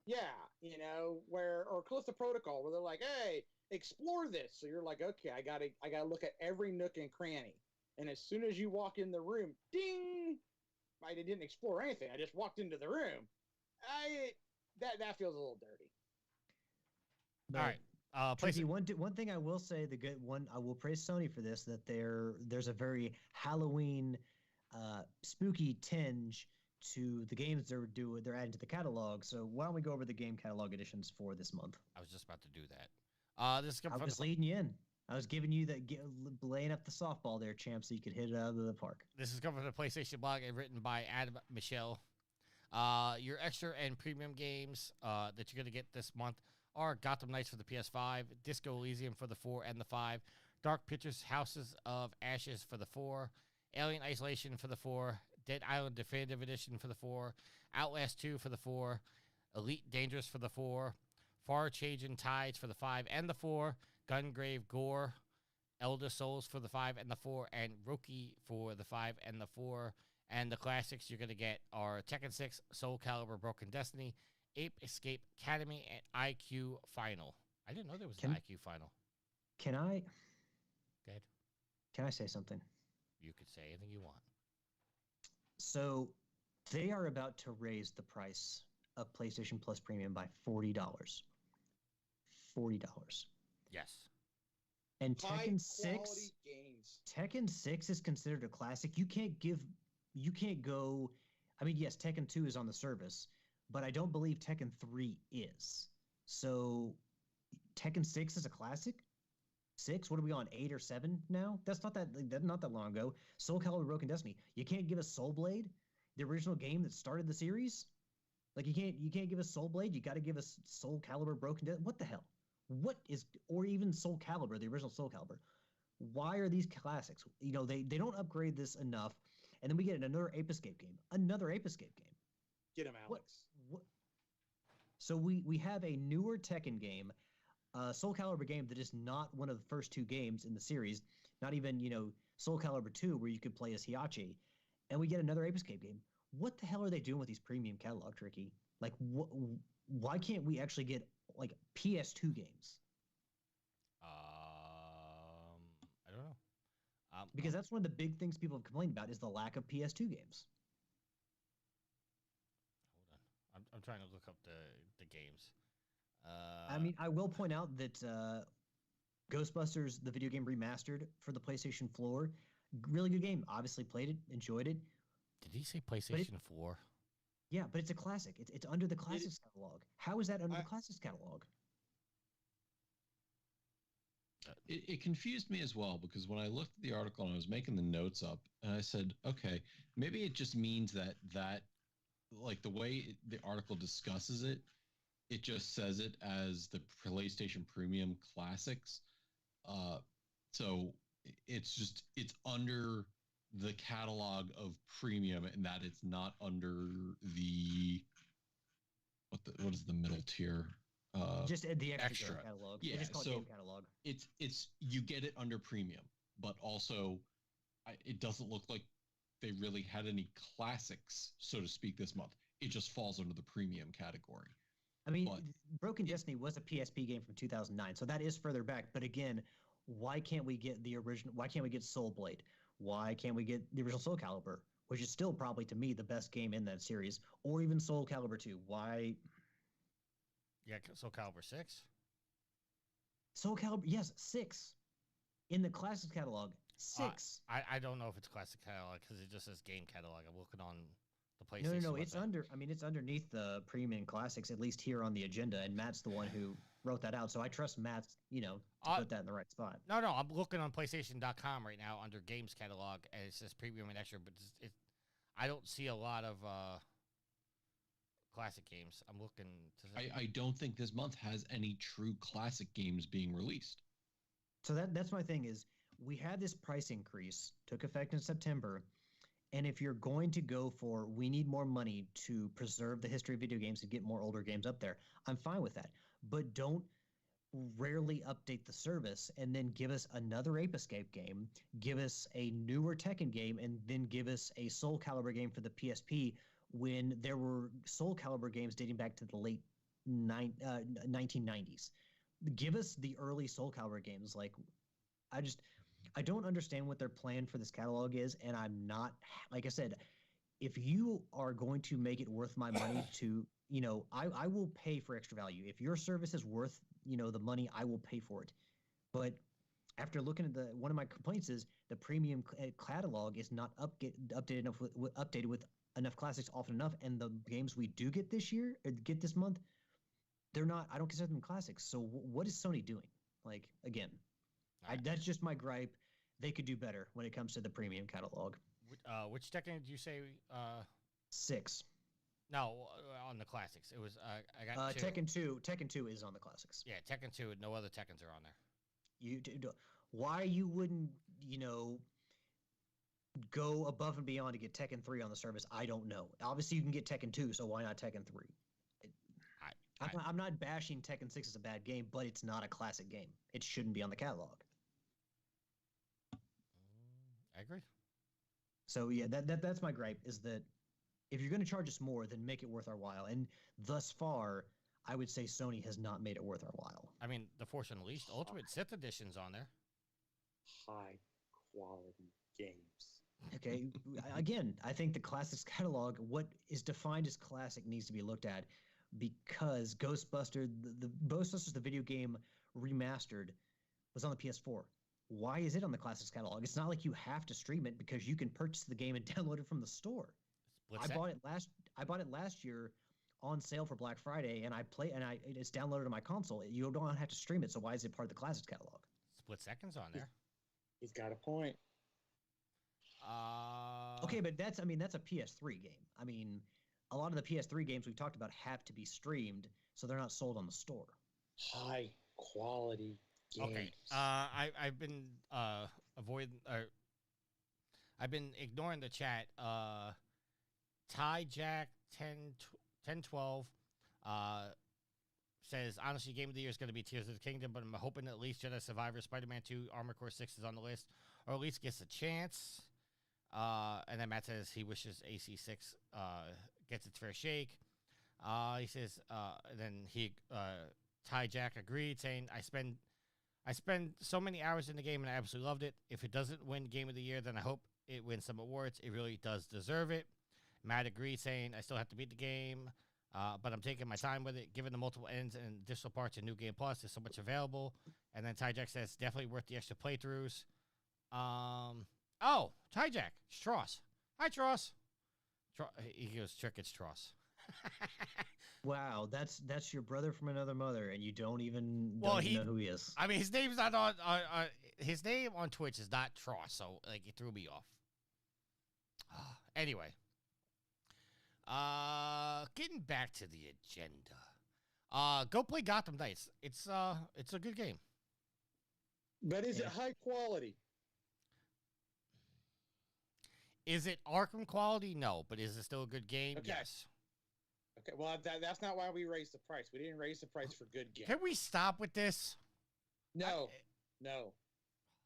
yeah, or Callisto Protocol, where they're like, hey, explore this. So you're like, okay, I gotta look at every nook and cranny. And as soon as you walk in the room, ding! I didn't explore anything. I just walked into the room. That feels a little dirty. But, all right. Tricky, one thing I will say, I will praise Sony for this, that there's a very Halloween, spooky tinge to the games they're adding to the catalog. So why don't we go over the game catalog editions for this month? I was just about to do that. I was leading you in. I was giving you laying up the softball there, champ, so you could hit it out of the park. This is coming from the PlayStation blog and written by Adam Michelle. Your extra and premium games that you're going to get this month are Gotham Knights for the PS5, Disco Elysium for the 4 and the 5, Dark Pictures Houses of Ashes for the 4, Alien Isolation for the 4, Dead Island Definitive Edition for the 4, Outlast 2 for the 4, Elite Dangerous for the 4, Far Changing Tides for the 5 and the 4, Gungrave Gore, Elder Souls for the 5 and the 4, and Roki for the 5 and the 4. And the classics you're going to get are Tekken 6, Soul Calibur Broken Destiny, Ape Escape Academy, and IQ Final. I didn't know there was an IQ Final. Can I? Go ahead. Can I say something? You could say anything you want. So they are about to raise the price of PlayStation Plus Premium by $40. $40. Yes. And Tekken 6 Tekken 6 is considered a classic. You can't go. I mean, yes, Tekken 2 is on the service, but I don't believe Tekken 3 is. So Tekken 6 is a classic? 6? What are we on? 8 or 7 now? That's not that long ago. Soul Calibur Broken Destiny. You can't give us Soul Blade, the original game that started the series? Like you can't give us Soul Blade, you got to give us Soul Calibur Broken Destiny. What the hell? Or even Soul Calibur, the original Soul Calibur. Why are these classics? They don't upgrade this enough. And then we get another Ape Escape game. Get him, Alex. What? So we have a newer Tekken game, Soul Calibur game that is not one of the first 2 games in the series. Not even, Soul Calibur 2 where you could play as Heihachi. And we get another Ape Escape game. What the hell are they doing with these premium catalog, Tricky? Like, why can't we actually get, like, PS2 games? I don't know. Because that's one of the big things people have complained about is the lack of PS2 games. Hold on. I'm trying to look up the games. I mean, I will point out that Ghostbusters, the video game remastered for the PlayStation 4, really good game. Obviously played it, enjoyed it. Did he say PlayStation 4? Yeah, but it's a classic. It's under the Classics catalog. How is that under the Classics catalog? It confused me as well, because when I looked at the article and I was making the notes up, and I said, okay, maybe it just means that like the way the article discusses it, it just says it as the PlayStation Premium Classics. So it's under the catalog of Premium, and that it's not under the what is the middle tier? Just the extra catalog. Yeah, just call it game catalog. It's you get it under Premium, but also it doesn't look like they really had any classics, so to speak, this month. It just falls under the Premium category. I mean, Broken Destiny was a PSP game from 2009, so that is further back. But again, why can't we get the original? Why can't we get Soul Blade? Why can't we get the original Soul Calibur, which is still probably to me the best game in that series, or even Soul Calibur 2? Why? Yeah, Soul Calibur 6. Soul Calibur, yes, 6 in the Classics catalog. 6. I don't know if it's Classic catalog because it just says game catalog. I'm looking on the PlayStation. No. It's it's underneath the Premium Classics, at least here on the agenda, and Matt's the one who wrote that out. So I trust Matt's, to put that in the right spot. No, I'm looking on PlayStation.com right now under games catalog, and it says premium and extra, but I don't see a lot of classic games. I'm looking to. I don't think this month has any true classic games being released. So that's my thing is we had this price increase, took effect in September, and if you're going to go for we need more money to preserve the history of video games and get more older games up there, I'm fine with that. But don't rarely update the service and then give us another Ape Escape game, give us a newer Tekken game, and then give us a Soul Calibur game for the PSP when there were Soul Calibur games dating back to the late 1990s. Give us the early Soul Calibur games. Like, I don't understand what their plan for this catalog is, and I'm not, like I said, if you are going to make it worth my money to, I will pay for extra value. If your service is worth, the money, I will pay for it. But after looking at one of my complaints is the premium catalog is not updated with enough classics often enough, and the games we do get this year, or get this month, they're not. I don't consider them classics. So what is Sony doing? Like, again, that's just my gripe. They could do better when it comes to the premium catalog. Which Tekken did you say? 6. No, on the classics. It was I got 2. Tekken 2. Tekken 2 is on the classics. Yeah, Tekken 2. No other Tekkens are on there. Why you wouldn't go above and beyond to get Tekken 3 on the service? I don't know. Obviously, you can get Tekken 2, so why not Tekken 3? I'm not bashing Tekken 6 as a bad game, but it's not a classic game. It shouldn't be on the catalog. I agree. So yeah, that's my gripe, is that if you're going to charge us more, then make it worth our while. And thus far, I would say Sony has not made it worth our while. I mean, the Force Unleashed Ultimate Sith Edition's on there. High quality games. Okay, again, I think the classics catalog, what is defined as classic, needs to be looked at, because Ghostbusters, the Ghostbusters, the video game remastered, was on the PS4. Why is it on the classics catalog? It's not like you have to stream it, because you can purchase the game and download it from the store. I bought it last year on sale for Black Friday, and it's downloaded on my console. You don't have to stream it, so why is it part of the classics catalog? Split Second's on there. He's got a point. Okay, but that's a PS3 game. I mean, a lot of the PS3 games we've talked about have to be streamed, so they're not sold on the store. High quality games. Okay. I've been I've been ignoring the chat. Ty Jack 1012 says, honestly, Game of the Year is going to be Tears of the Kingdom, but I'm hoping at least Jedi Survivor, Spider-Man 2, Armored Core 6 is on the list, or at least gets a chance. And then Matt says he wishes AC6 gets its fair shake. He says, Ty Jack agreed, saying, I spend so many hours in the game and I absolutely loved it. If it doesn't win Game of the Year, then I hope it wins some awards. It really does deserve it. Matt agreed, saying, I still have to beat the game, but I'm taking my time with it. Given the multiple ends and additional parts in New Game Plus, there's so much available. And then Ty Jack says, definitely worth the extra playthroughs. Ty Jack, Strauss. Hi, Strauss. He goes, Trick, it's Strauss. Wow, that's your brother from another mother, and you don't even know who he is. I mean, his name's not on his name on Twitch is not Tross, so like it threw me off. Anyway, getting back to the agenda. Go play Gotham Knights. It's a good game. But is it high quality? Is it Arkham quality? No, but is it still a good game? Okay. Yes. Okay, well, that's not why we raised the price. We didn't raise the price for good games. Can we stop with this? No.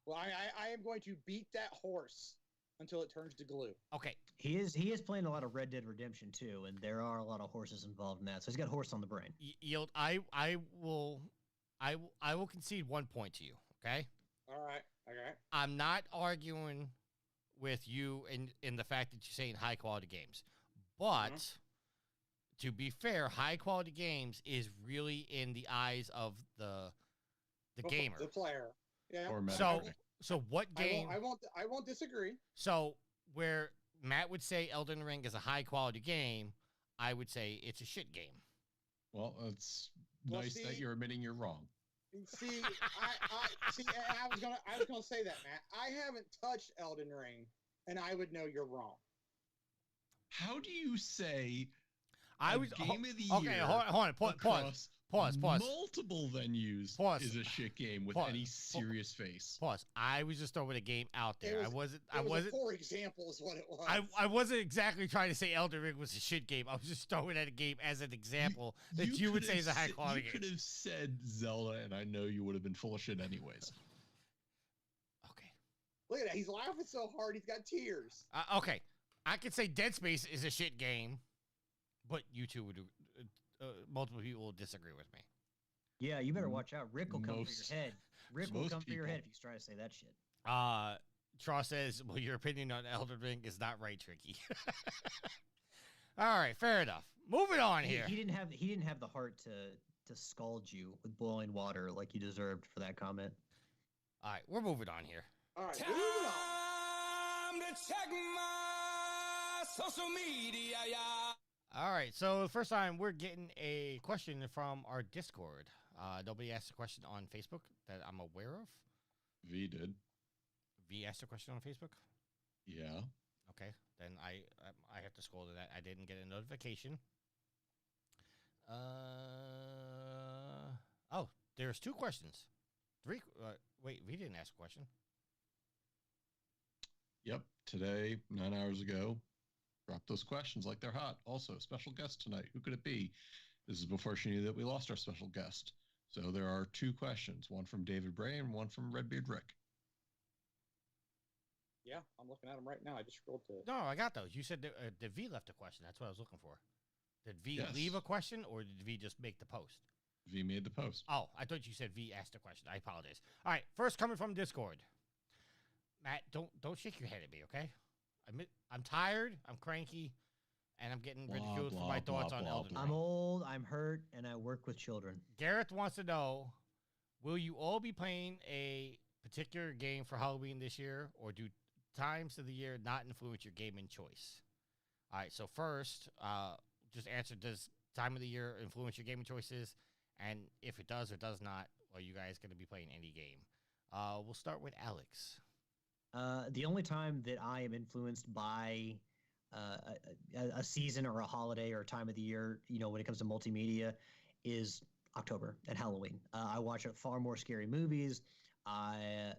Well, I am going to beat that horse until it turns to glue. Okay. He is playing a lot of Red Dead Redemption too, and there are a lot of horses involved in that. So he's got horse on the brain. Yield. I will concede 1 point to you. Okay. All right. I'm not arguing with you in the fact that you're saying high quality games, but to be fair, high quality games is really in the eyes of the gamer, the player. Yeah. So what game? I won't disagree. So where Matt would say Elden Ring is a high quality game, I would say it's a shit game. Well, it's nice that you're admitting you're wrong. See, I was gonna say that, Matt. I haven't touched Elden Ring, and I would know you're wrong. How do you say I a was game of the okay. year Hold on. Pause. multiple venues Pause. is a shit game with any serious face? Pause. I was just throwing a game out there. I wasn't. For example, is what it was. I wasn't exactly trying to say Elden Ring was a shit game. I was just throwing at a game as an example that you would say is a high quality game. You could have said Zelda, and I know you would have been full of shit anyways. Okay. Look at that. He's laughing so hard. He's got tears. Okay. I could say Dead Space is a shit game, but you two would. Multiple people will disagree with me. Yeah, you better watch out. Rick will come for your head. Rick will come for your head if you try to say that shit. Traw says, well, your opinion on Elden Ring is not right, Tricky. All right, fair enough. Moving on here. He didn't have the heart to scald you with boiling water like you deserved for that comment. All right, we're moving on here. All right, Time to check my social media, yeah. All right, so the first time we're getting a question from our Discord. Nobody asked a question on Facebook that I'm aware of. V did. V asked a question on Facebook? Yeah. Okay, then I have to scroll to that. I didn't get a notification. Oh, there's 2 questions. 3. Wait, V didn't ask a question. Yep. Today, 9 hours ago, drop those questions like they're hot. Also, special guest tonight. Who could it be? This is before she knew that we lost our special guest. So there are 2 questions, one from David Bray and one from Redbeard Rick. Yeah, I'm looking at them right now. I just scrolled to it. No, I got those. You said that V left a question. That's what I was looking for. Did V leave a question, or did V just make the post? V made the post. Oh, I thought you said V asked a question. I apologize. All right, first coming from Discord. Matt, don't shake your head at me, okay? I'm tired, I'm cranky, and I'm getting ridiculed for my thoughts on Elden Ring. I'm old, I'm hurt, and I work with children. Gareth wants to know, will you all be playing a particular game for Halloween this year, or do times of the year not influence your gaming choice? All right, so first, just answer, does time of the year influence your gaming choices? And if it does or does not, are you guys going to be playing any game? We'll start with Alex. The only time that I am influenced by a season or a holiday or a time of the year, when it comes to multimedia, is October and Halloween. I watch far more scary movies. I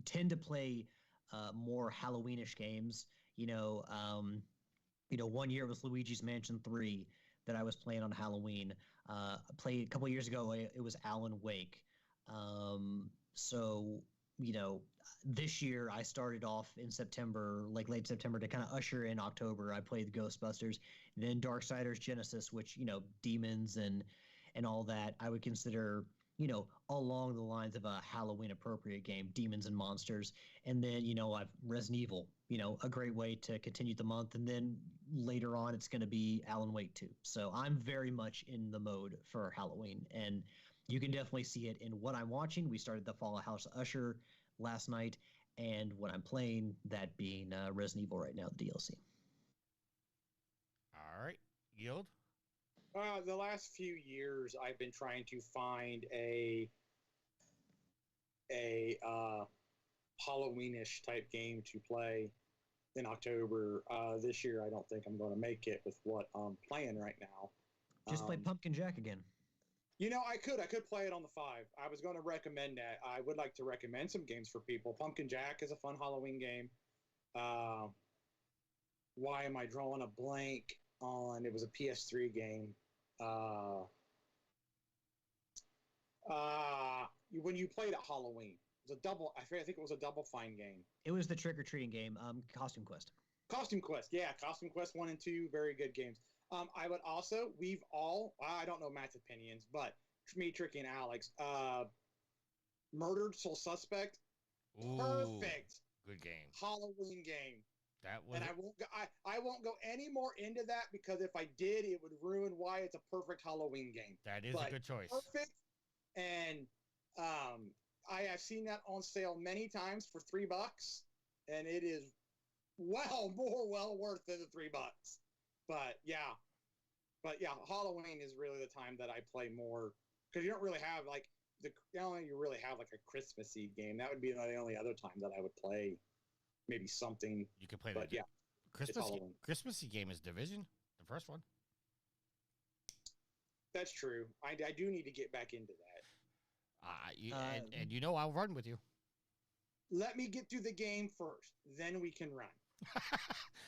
tend to play more Halloweenish games. One year it was Luigi's Mansion 3 that I was playing on Halloween. Played a couple years ago, it was Alan Wake. This year I started off in September, like late September, to kind of usher in October. I played the Ghostbusters, then Darksiders Genesis, which, demons and all that I would consider, along the lines of a Halloween appropriate game, Demons and Monsters. And then, I've Resident Evil, a great way to continue the month. And then later on, it's going to be Alan Wake 2. So I'm very much in the mode for Halloween. And you can definitely see it in what I'm watching. We started the Fall of House Usher last night, and what I'm playing, that being Resident Evil right now, the DLC. All right. Yield? The last few years, I've been trying to find a Halloweenish type game to play in October. This year, I don't think I'm going to make it with what I'm playing right now. Just play Pumpkin Jack again. I could play it on the 5. I was going to recommend that. I would like to recommend some games for people. Pumpkin Jack is a fun Halloween game. Why am I drawing a blank on? It was a PS3 game. When you played at Halloween, it was a double. I think it was a Double Fine game. It was the trick-or-treating game, Costume Quest. Costume Quest, yeah, Costume Quest 1 and 2, very good games. I would also, I don't know Matt's opinions, but me, Tricky, and Alex, Murdered Soul Suspect, Ooh, perfect. Good game. Halloween game. That was. And I won't go any more into that, because if I did, it would ruin why it's a perfect Halloween game. That is a good choice. Perfect. And I have seen that on sale many times for $3, and it is well worth the $3. But yeah, Halloween is really the time that I play more, because you don't really have, like, now you really have like a Christmas Eve game. That would be the only other time that I would play maybe something. You could play But the yeah, Halloween. Christmassy game is Division, the first one. That's true. I do need to get back into that. And you know I'll run with you. Let me get through the game first, then we can run.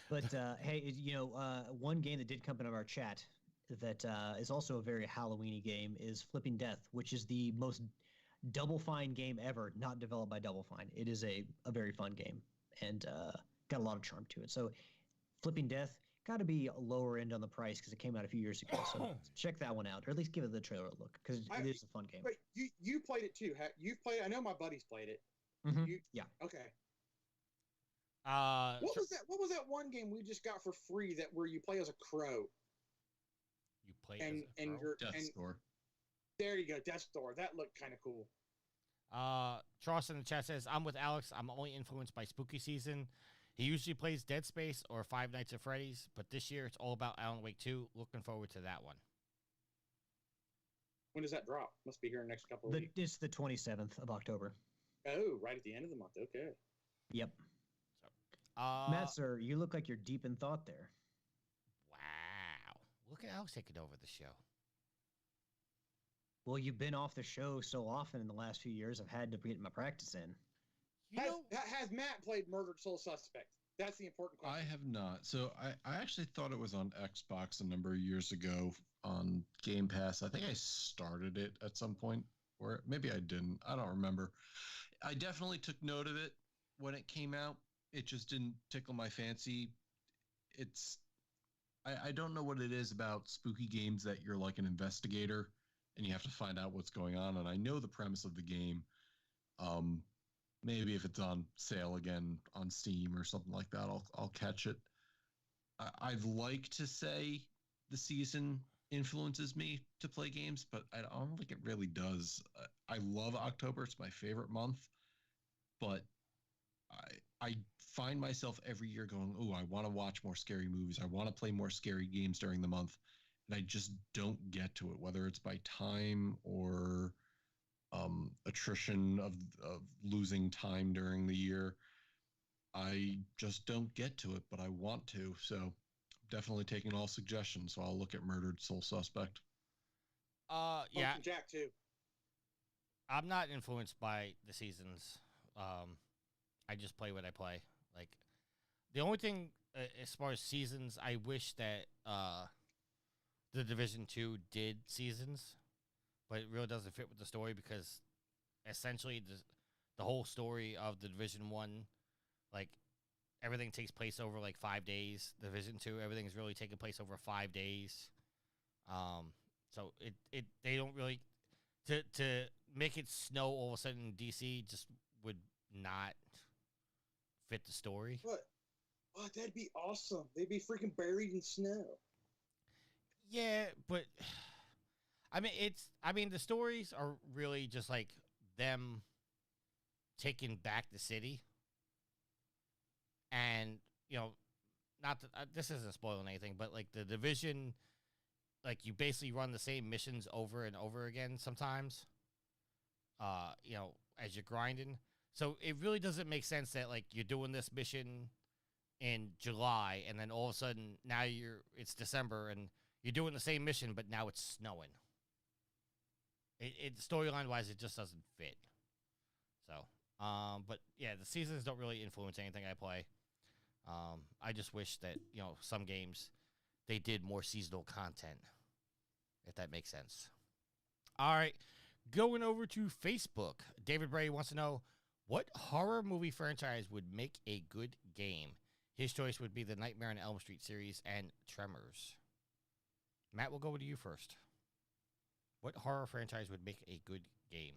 But hey, one game that did come into our chat that is also a very Halloweeny game is Flipping Death, which is the most Double Fine game ever, not developed by Double Fine. It is a very fun game and got a lot of charm to it. So Flipping Death got to be lower end on the price because it came out a few years ago. So check that one out, or at least give it the trailer a look because it is a fun game. Wait, you played it too? You've played it? I know my buddies played it. Mm-hmm. Yeah. Okay. What was that one game we just got for free where you play as a crow? You play as a crow? Death Store. There you go, Death Store. That looked kind of cool. Charles in the chat says, I'm with Alex. I'm only influenced by spooky season. He usually plays Dead Space or Five Nights at Freddy's, but this year it's all about Alan Wake 2. Looking forward to that one. When does that drop? Must be here in the next couple of weeks. It's the 27th of October. Oh, right at the end of the month. Okay. Yep. So, Matt, sir, you look like you're deep in thought there. Wow. Look at Alex taking over the show. Well, you've been off the show so often in the last few years, I've had to get my practice in. Has Matt played Murdered Soul Suspect? That's the important question. I have not. So I actually thought it was on Xbox a number of years ago on Game Pass. I think I started it at some point, or maybe I didn't. I don't remember. I definitely took note of it when it came out. It just didn't tickle my fancy. I don't know what it is about spooky games that you're like an investigator and you have to find out what's going on. And I know the premise of the game. Maybe if it's on sale again on Steam or something like that, I'll catch it. I'd like to say the season influences me to play games, but I don't think it really does. I love October. It's my favorite month, but I find myself every year going, oh, I want to watch more scary movies. I want to play more scary games during the month. And I just don't get to it, whether it's by time or attrition of losing time during the year. I just don't get to it, but I want to. So I'm definitely taking all suggestions. So I'll look at Murdered Soul Suspect. Yeah. Jack too. I'm not influenced by the seasons. I just play what I play. Like, the only thing as far as seasons, I wish that the Division 2 did seasons, but it really doesn't fit with the story because essentially the whole story of the Division 1, like, everything takes place over like 5 days. Division 2, everything is really taking place over 5 days. So they don't really to make it snow all of a sudden in DC just would not fit the story. What? Oh, that'd be awesome. They'd be freaking buried in snow. Yeah, but I mean the stories are really just like them taking back the city. And, not that this isn't spoiling anything, but like the Division, like you basically run the same missions over and over again sometimes. As you're grinding. So it really doesn't make sense that like you're doing this mission in July and then all of a sudden now it's December and you're doing the same mission, but now it's snowing. It storyline wise, it just doesn't fit. So, but yeah, the seasons don't really influence anything I play. I just wish that, some games, they did more seasonal content, if that makes sense. All right, going over to Facebook. David Bray wants to know, what horror movie franchise would make a good game? His choice would be the Nightmare on Elm Street series and Tremors. Matt, we'll go to you first. What horror franchise would make a good game?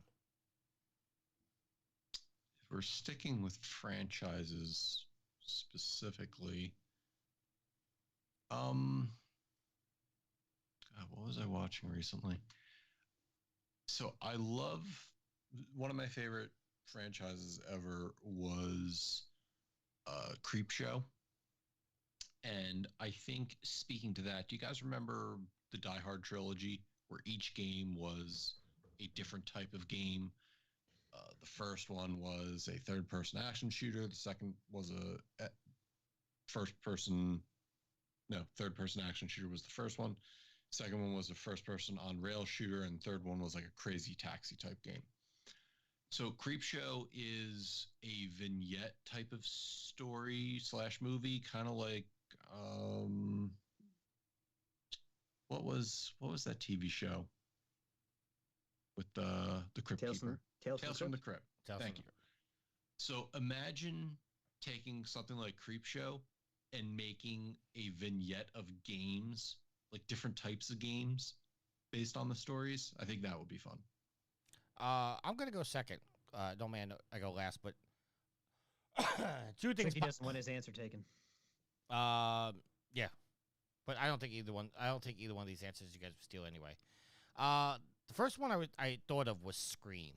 If we're sticking with franchises specifically, God, what was I watching recently? So I love, one of my favorite franchises ever was Creepshow. And I think, speaking to that, do you guys remember the Die Hard trilogy, where each game was a different type of game. The first one was a third-person action shooter. The second was a third-person action shooter was the first one. Second one was a first-person on-rail shooter, and third one was like a crazy taxi type game. So Creepshow is a vignette type of story / movie, kind of like what was that TV show with the Crypt Keeper? Tales from the Crypt. Tales Thank from you. So imagine taking something like Creepshow and making a vignette of games, like different types of games based on the stories. I think that would be fun. I'm gonna go second. Don't man, I go last, but two things. He doesn't want his answer taken. Yeah, but I don't think either one. I don't think either one of these answers you guys would steal anyway. The first one I thought of was Scream.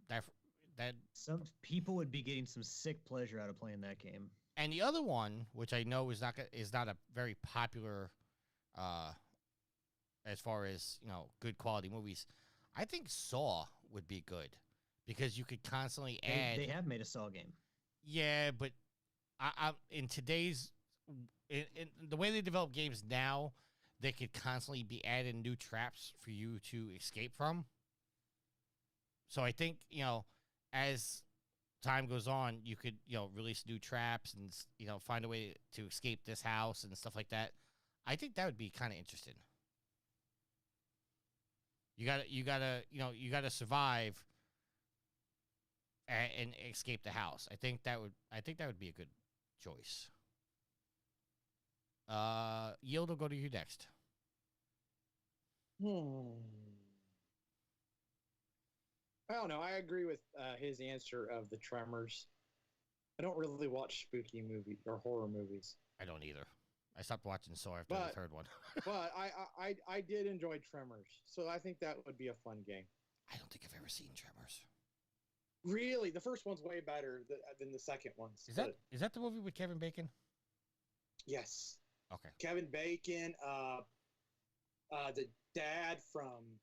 That Some people would be getting some sick pleasure out of playing that game. and the other one, which I know is not a very popular, as far as good quality movies. I think Saw would be good because you could constantly add. They have made a Saw game. Yeah, but I in today's in the way they develop games now, they could constantly be adding new traps for you to escape from. So I think as time goes on, you could release new traps and find a way to escape this house and stuff like that. I think that would be kind of interesting. You gotta survive and escape the house. I think that would be a good choice. Yield will go to you next. I don't know. I agree with his answer of the Tremors. I don't really watch spooky movies or horror movies. I don't either. I stopped watching Saw after the third one. But I did enjoy Tremors, so I think that would be a fun game. I don't think I've ever seen Tremors. Really, the first one's way better than the second ones. Is that the movie with Kevin Bacon? Yes. Okay. Kevin Bacon, the dad from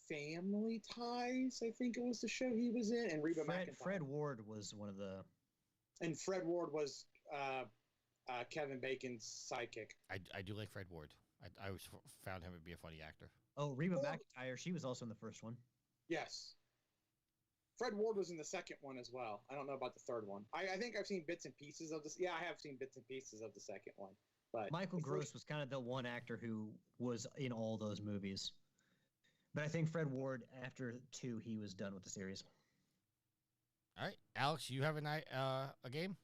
Family Ties, I think it was the show he was in, and Reba McEntire. Fred Ward was one of the... And Fred Ward was Kevin Bacon's sidekick. I do like Fred Ward. I always found him to be a funny actor. Oh, Reba McEntire, she was also in the first one. Yes. Fred Ward was in the second one as well. I don't know about the third one. I think I've seen bits and pieces of this. Yeah, I have seen bits and pieces of the second one. But Michael Gross was kind of the one actor who was in all those movies. But I think Fred Ward, after 2, he was done with the series. All right, Alex, you have a game?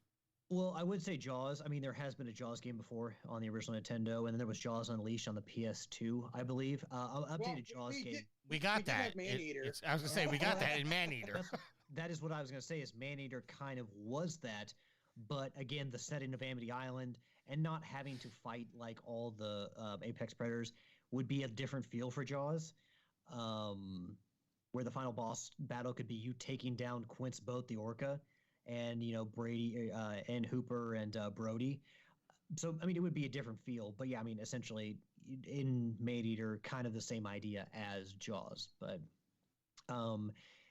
Well, I would say Jaws. I mean, there has been a Jaws game before on the original Nintendo, and then there was Jaws Unleashed on the PS2, I believe. Updated Jaws game. We got that. Maneater. I was going to say, we got that in Maneater. That is what I was going to say, is Maneater kind of was that. But again, the setting of Amity Island and not having to fight like all the Apex Predators would be a different feel for Jaws. Where the final boss battle could be you taking down Quint's boat, the Orca, and Brady and Hooper and Brody. So I mean, it would be a different feel, but yeah, I mean, essentially in Maneater, kind of the same idea as Jaws. But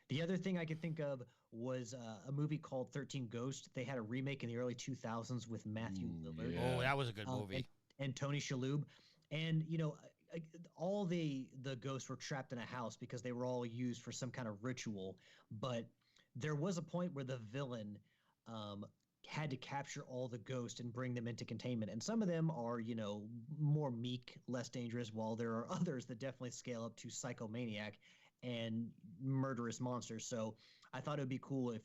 the other thing I could think of was a movie called 13 Ghosts. They had a remake in the early 2000s with Matthew Lillard. Yeah. Oh, that was a good movie. And Tony Shalhoub, and all the ghosts were trapped in a house because they were all used for some kind of ritual. But there was a point where the villain had to capture all the ghosts and bring them into containment. And some of them are, more meek, less dangerous, while there are others that definitely scale up to psychomaniac and murderous monsters. So I thought it would be cool if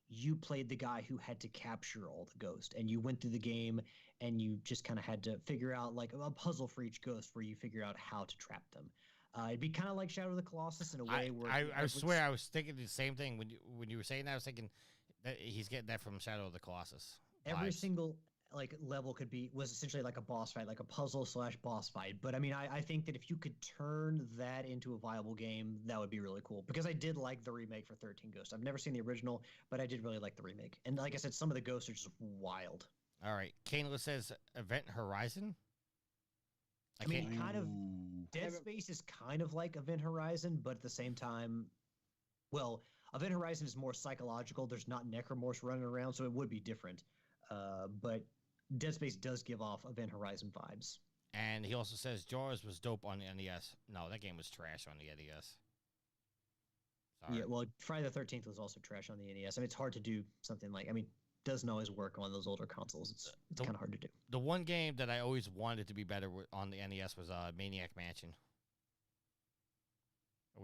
you played the guy who had to capture all the ghosts, and you went through the game and you just kind of had to figure out like a puzzle for each ghost where you figure out how to trap them. It'd be kind of like Shadow of the Colossus in a way where I swear I was thinking the same thing when you were saying that. I was thinking that he's getting that from Shadow of the Colossus. Every single level was essentially like a boss fight, like a puzzle / boss fight. But I mean, I think that if you could turn that into a viable game, that would be really cool, because I did like the remake for 13 Ghosts. I've never seen the original, but I did really like the remake. And like I said, some of the ghosts are just wild. All right. Caneless says Event Horizon. I mean, can't- kind of. Ooh. Dead Space is kind of like Event Horizon, but at the same time, well, Event Horizon is more psychological. There's not necromorphs running around, so it would be different. But Dead Space does give off Event Horizon vibes. And he also says Jaws was dope on the NES. No, that game was trash on the NES. Sorry. Yeah, well, Friday the 13th was also trash on the NES. I mean, it's hard to do something like, I mean, doesn't always work on those older consoles. It's kind of hard to do. The one game that I always wanted to be better on the NES was Maniac Mansion.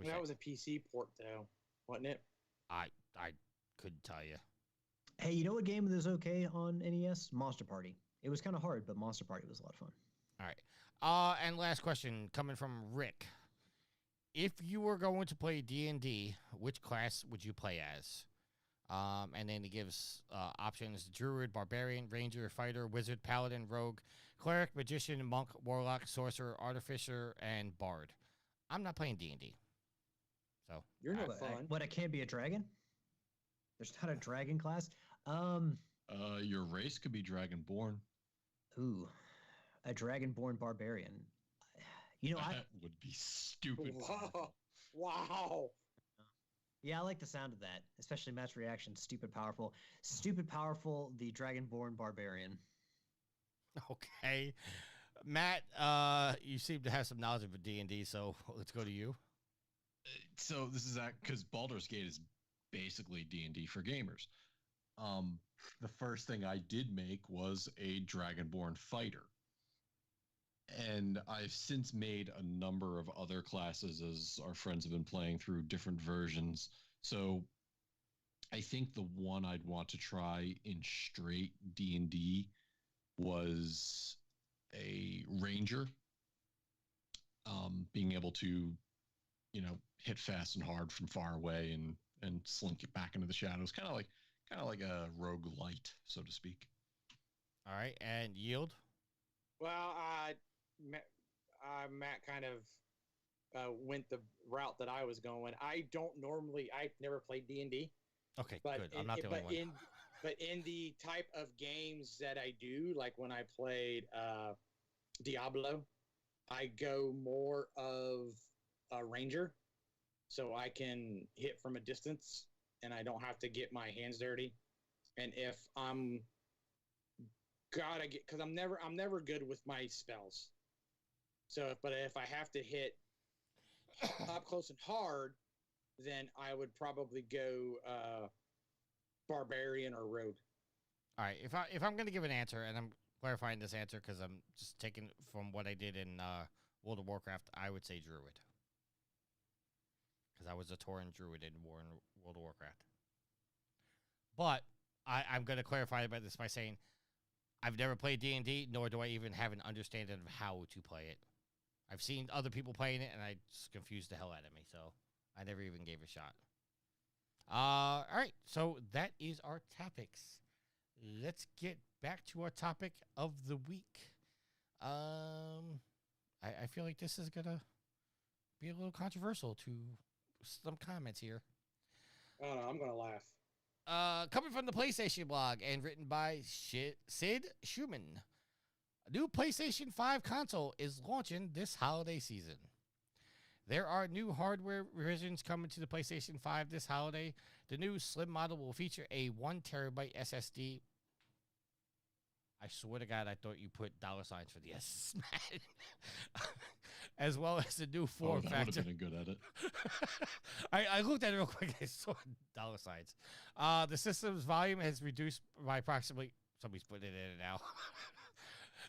That was a PC port, though, wasn't it? I couldn't tell you. Hey, you know what game was okay on NES? Monster Party. It was kind of hard, but Monster Party was a lot of fun. All right. And last question coming from Rick. If you were going to play D&D, which class would you play as? And then he gives options: Druid, Barbarian, Ranger, Fighter, Wizard, Paladin, Rogue, Cleric, Magician, Monk, Warlock, Sorcerer, Artificer, and Bard. I'm not playing D&D. So You're no What, fun. I can't be a dragon? There's not a dragon class? Your race could be Dragonborn. Ooh, a dragonborn barbarian. You know, That would be stupid. Wow. Wow. yeah, I like the sound of that, especially Matt's reaction. Stupid powerful. Stupid powerful, the dragonborn barbarian. okay, Matt, you seem to have some knowledge of D&D, so let's go to you. So this is because Baldur's Gate is basically D&D for gamers. The first thing I did make was a Dragonborn fighter. And I've since made a number of other classes as our friends have been playing through different versions. So I think the one I'd want to try in straight D&D was a ranger. Being able to, hit fast and hard from far away and slink it back into the shadows, kind of like a rogue light, so to speak. All right, and Yield. Well, Matt kind of went the route that I was going. I've never played D&D. Okay, But good. I'm not the only one. But in the type of games that I do, like when I played Diablo, I go more of a ranger, so I can hit from a distance, and I don't have to get my hands dirty. And if because I'm never good with my spells. So, but if I have to hit up close and hard, then I would probably go barbarian or rogue. All right, if I'm going to give an answer, and I'm clarifying this answer because I'm just taking from what I did in World of Warcraft, I would say Druid. Because I was a Tauren Druid in World of Warcraft. But I'm going to clarify about this by saying I've never played D&D, nor do I even have an understanding of how to play it. I've seen other people playing it, and I just confused the hell out of me, so I never even gave it a shot. All right, so that is our topics. Let's get back to our topic of the week. I feel like this is going to be a little controversial to some comments here. Oh, no, I'm going to laugh. Coming from the PlayStation blog and written by Sid Schumann. A new PlayStation 5 console is launching this holiday season. There are new hardware revisions coming to the PlayStation 5 this holiday. The new slim model will feature a 1 terabyte SSD. I swear to God, I thought you put $ signs for the S, man. As well as the new form that factor. would have been a good edit. I looked at it real quick. I saw $ signs. The system's volume has reduced by approximately. Somebody's putting it in now.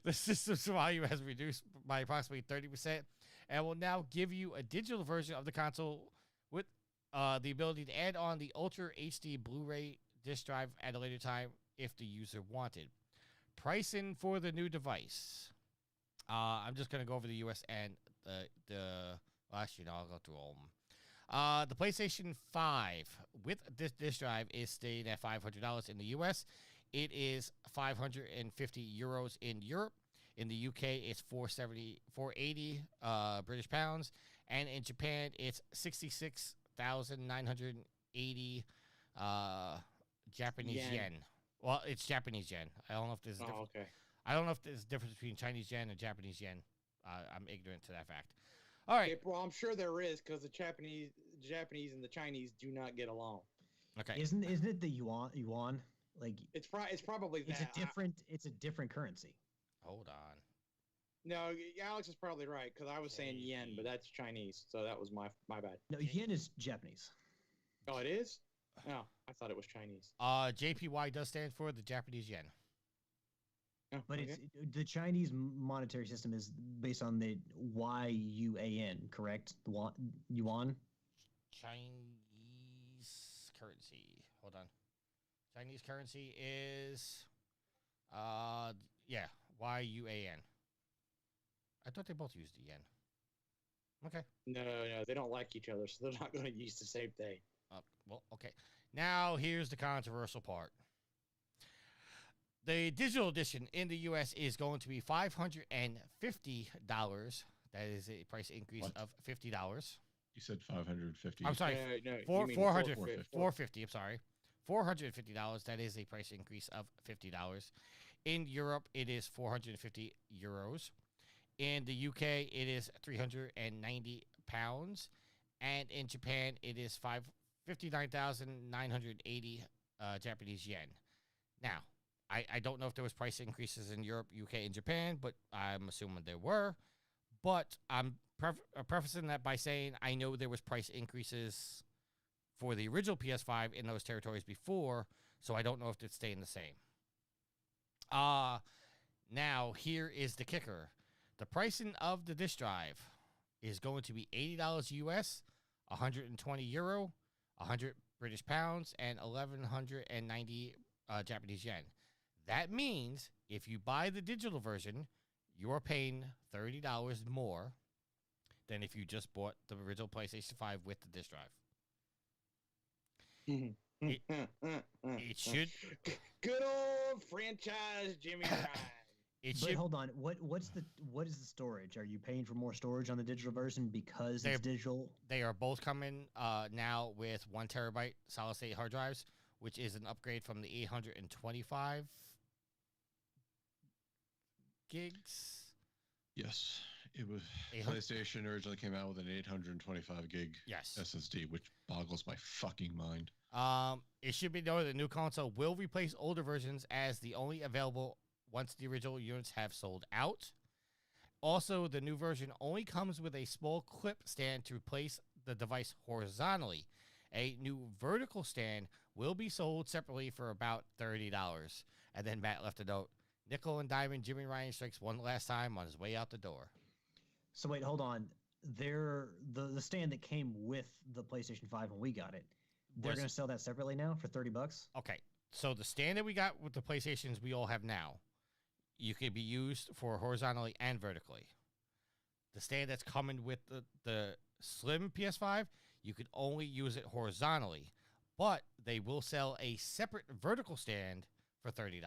The system's volume has reduced by approximately 30%, and will now give you a digital version of the console with the ability to add on the Ultra HD Blu-ray disc drive at a later time if the user wanted. Pricing for the new device. I'm just going to go over the US and actually, no, I'll go through all of them. The PlayStation 5 with this disc drive is staying at $500 in the US. It is 550 euros in Europe. In the UK, it's 480 British pounds. And in Japan, it's 66,980 Japanese yen. Well, it's Japanese yen. I don't know if there's a difference. Okay. I don't know if there's a difference between Chinese yen and Japanese yen. I'm ignorant to that fact. All right. Okay, well, I'm sure there is because the Japanese and the Chinese do not get along. Okay. Isn't it the yuan? Like It's probably that. It's a different currency. Hold on. No, Alex is probably right because I was saying yen, but that's Chinese, so that was my bad. No, yen is Japanese. Oh, it is? No, I thought it was Chinese. JPY does stand for the Japanese yen. Oh, But okay. it's the Chinese monetary system is based on the yuan, correct? The yuan. Chinese currency. Hold on. Chinese currency is yuan. I thought they both used the yen. Okay. No, they don't like each other, so they're not going to use the same thing. Well, okay. Now here's the controversial part. The digital edition in the U.S. is going to be $550. That is a price increase of $50. You said 550. I'm sorry. No, Four, you mean 450. 450. I'm sorry. $450. That is a price increase of $50. In Europe, it is 450 euros. In the UK, it is 390 pounds. And in Japan, it is 59,980 Japanese yen. Now, I don't know if there was price increases in Europe, UK, and Japan, but I'm assuming there were. But I'm prefacing that by saying I know there was price increases for the original PS5 in those territories before, so I don't know if it's staying the same. Now, here is the kicker. The pricing of the disk drive is going to be $80 US, 120 euro, 100 British pounds, and 1,190 Japanese yen. That means if you buy the digital version, you're paying $30 more than if you just bought the original PlayStation 5 with the disk drive. It should. Good old franchise Jimmy Ryan. It But should. hold on, what is the storage? Are you paying for more storage on the digital version because it's digital? They are both coming now with 1 terabyte solid state hard drives, which is an upgrade from the 825 gigs. Yes, it was. 800 PlayStation originally came out with an 825 gig Yes. SSD, which boggles my fucking mind. It should be noted the new console will replace older versions as the only available once the original units have sold out. Also, the new version only comes with a small clip stand to replace the device horizontally. A new vertical stand will be sold separately for about $30. And then Matt left a note. Nickel and diamond Jimmy Ryan strikes one last time on his way out the door. So wait, hold on. The stand that came with the PlayStation 5 when we got it, they're going to sell that separately now for $30? Okay, so the stand that we got with the PlayStations we all have now, you can be used for horizontally and vertically. The stand that's coming with the slim PS5, you could only use it horizontally, but they will sell a separate vertical stand for $30.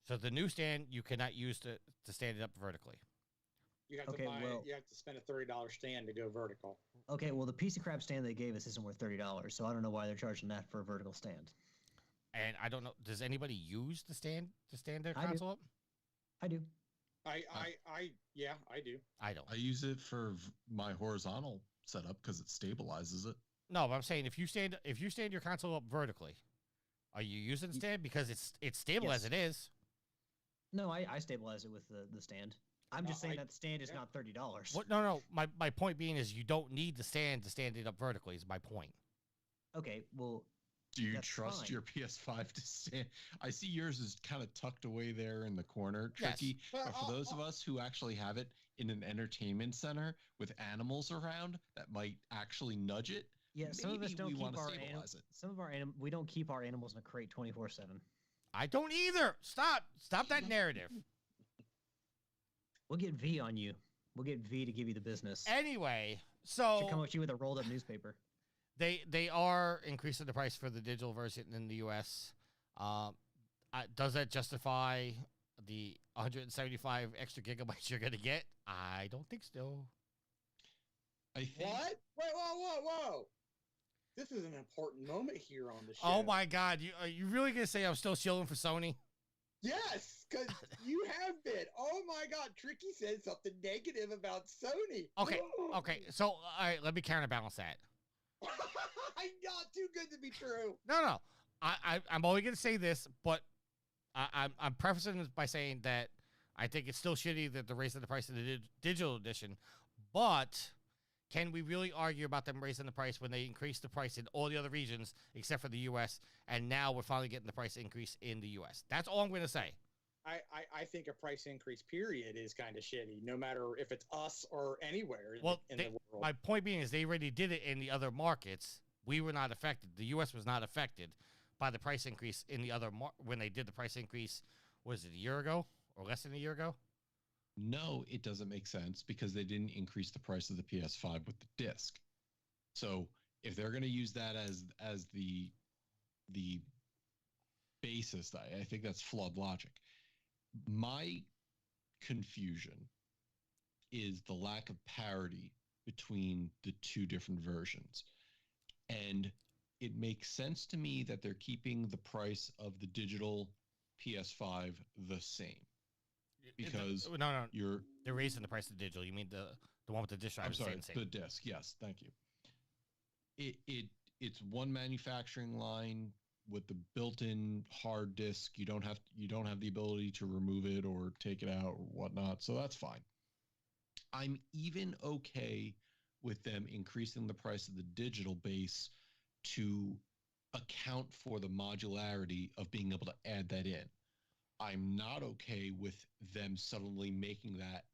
So the new stand you cannot use to stand it up vertically. You have to you have to spend a $30 stand to go vertical. Okay, well the piece of crap stand they gave us isn't worth $30, so I don't know why they're charging that for a vertical stand. And I don't know, does anybody use the stand to stand their console up? I do. I do. I don't. I use it for my horizontal setup because it stabilizes it. No, but I'm saying if you stand your console up vertically, are you using the stand because it's stable as it is? No, I stabilize it with the stand. I'm just saying that the stand is not $30. What? No. My point being is you don't need the stand to stand it up vertically. Is my point. Okay, well. Do you trust your PS5 to stand? I see yours is kind of tucked away there in the corner, tricky. Yes. But for those of us who actually have it in an entertainment center with animals around that might actually nudge it, yeah, some of us don't keep our stabilize it. Some of our we don't keep our animals in a crate 24/7. I don't either. Stop that narrative. We'll get V on you. We'll get V to give you the business. Anyway, so should come at you with a rolled up newspaper. They are increasing the price for the digital version in the U.S. Does that justify the 175 extra gigabytes you're going to get? I don't think so. What? Wait, whoa. This is an important moment here on the show. Oh, my God. Are you really going to say I'm still shilling for Sony? Yes, because you have been. Oh my God, Tricky said something negative about Sony. Okay. So, all right, let me counterbalance that. Not too good to be true. No. I'm only going to say this, but I'm prefacing this by saying that I think it's still shitty that they're raising the price of the digital edition, but can we really argue about them raising the price when they increased the price in all the other regions except for the U.S., and now we're finally getting the price increase in the U.S.? That's all I'm going to say. I think a price increase period is kind of shitty, no matter if it's us or anywhere in the world. My point being is they already did it in the other markets. We were not affected. The U.S. was not affected by the price increase in the other when they did the price increase. Was it a year ago or less than a year ago? No, it doesn't make sense because they didn't increase the price of the PS5 with the disc. So if they're going to use that as the basis, I think that's flawed logic. My confusion is the lack of parity between the two different versions. And it makes sense to me that they're keeping the price of the digital PS5 the same. Because no, they're raising the price of the digital. You mean the one with the disc drive? I'm sorry, the disc. Yes, thank you. It's one manufacturing line with the built-in hard disk. You don't have the ability to remove it or take it out or whatnot. So that's fine. I'm even okay with them increasing the price of the digital base to account for the modularity of being able to add that in. I'm not okay with them suddenly making that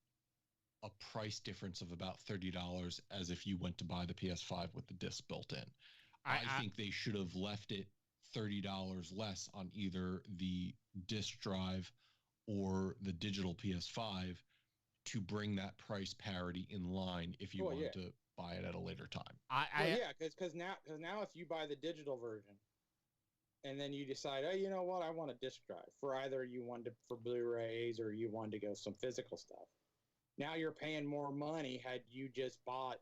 a price difference of about $30 as if you went to buy the PS5 with the disc built in. I think they should have left it $30 less on either the disc drive or the digital PS5 to bring that price parity in line if you wanted to buy it at a later time. Because now if you buy the digital version, and then you decide, oh, you know what? I want a disc drive for either you wanted for Blu-rays or you wanted to go some physical stuff. Now you're paying more money had you just bought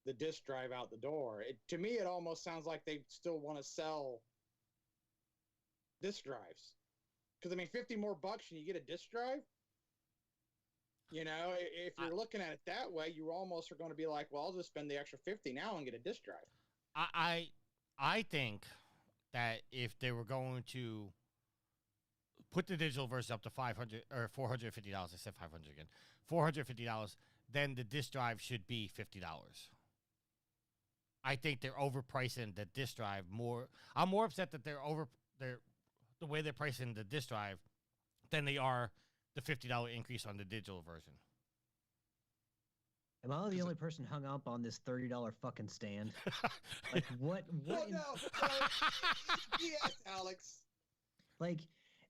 the disc drive out the door. To me, it almost sounds like they still want to sell disc drives. Because, I mean, $50 more and you get a disc drive? You know, if you're looking at it that way, you almost are going to be like, well, I'll just spend the extra $50 now and get a disc drive. I think that if they were going to put the digital version up to $500 or $450, I said $500 again, $450, then the disc drive should be $50. I think they're overpricing the disc drive more. I'm more upset that the way they're pricing the disc drive than they are the $50 increase on the digital version. Am I the only person hung up on this $30 fucking stand? Like, what? Oh, no. Yes, Alex. Like,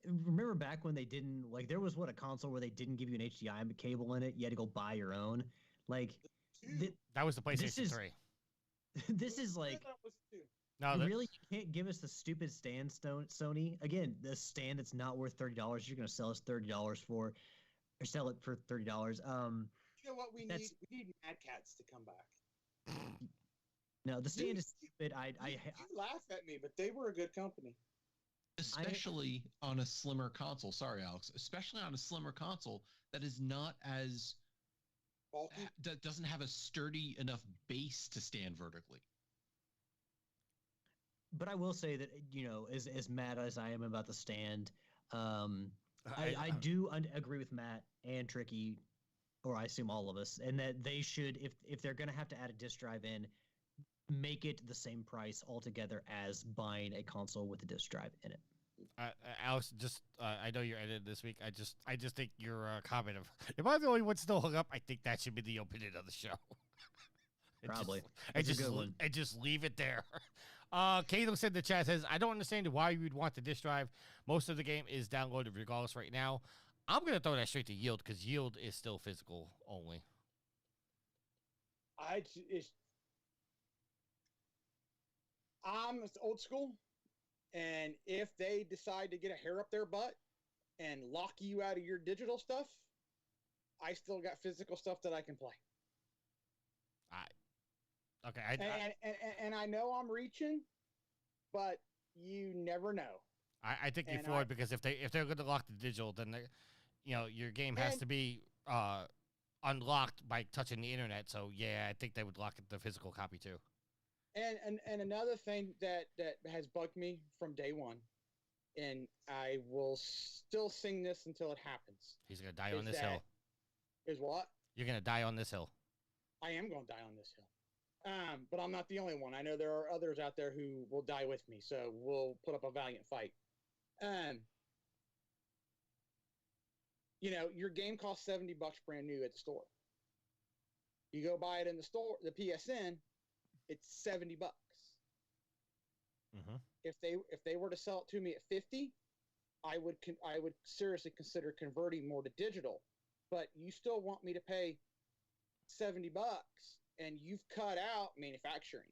remember back when they didn't, like, there was, a console where they didn't give you an HDMI cable in it? You had to go buy your own? Like, that was the PlayStation 3. This is like, no, really, you can't give us the stupid stand, Sony? Again, the stand that's not worth $30, you're going to sell us $30 for, or sell it for $30. You know what we need? We need Mad Cats to come back. No, the stand is stupid. You laugh at me, but they were a good company. Especially on a slimmer console. Sorry, Alex. Especially on a slimmer console that is not as bulky. That doesn't have a sturdy enough base to stand vertically. But I will say that, you know, as mad as I am about the stand, I do agree with Matt and Tricky, or I assume all of us, and that they should, if they're going to have to add a disc drive in, make it the same price altogether as buying a console with a disc drive in it. Alex, just I know you're edited this week. I just think your comment of, am I the only one still hung up? I think that should be the opening of the show. Probably. And just leave it there. Caleb said in the chat, says, I don't understand why you would want the disc drive. Most of the game is downloaded regardless right now. I'm going to throw that straight to Yield because Yield is still physical only. I'm old school, and if they decide to get a hair up their butt and lock you out of your digital stuff, I still got physical stuff that I can play. Okay. And I know I'm reaching, but you never know. I think you're And for it because if they're going to lock the digital, then your game has to be unlocked by touching the internet. So yeah, I think they would lock the physical copy too. And another thing that has bugged me from day one, and I will still sing this until it happens. He's gonna die on this hill. Is what? You're gonna die on this hill. I am going to die on this hill. But I'm not the only one. I know there are others out there who will die with me, so we'll put up a valiant fight. Your game costs $70 brand new at the store. You go buy it in the store, the PSN, it's $70. Mm-hmm. If they were to sell it to me at 50, I would seriously consider converting more to digital. But you still want me to pay $70, and you've cut out manufacturing.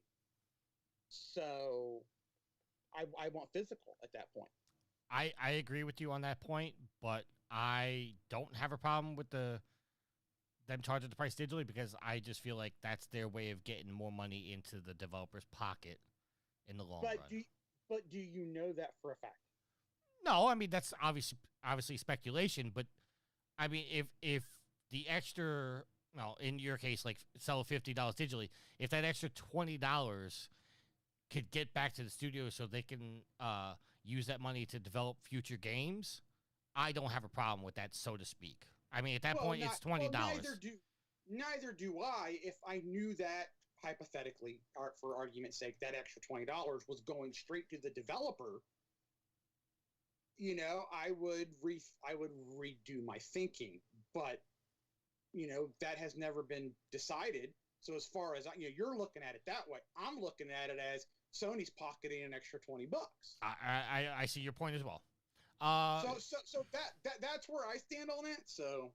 So I want physical at that point. I agree with you on that point, but I don't have a problem with them charging the price digitally because I just feel like that's their way of getting more money into the developer's pocket in the long run. But do you know that for a fact? No, I mean that's obviously speculation, but I mean if the extra, well, in your case, like sell $50 digitally, if that extra $20 could get back to the studio so they can use that money to develop future games, I don't have a problem with that, so to speak. I mean, at that point, it's $20. Neither do I. If I knew that, hypothetically, for argument's sake, that extra $20 was going straight to the developer, I would redo my thinking. But that has never been decided. So as far as you're looking at it that way, I'm looking at it as Sony's pocketing an extra $20. I see your point as well. So that's where I stand on it. So,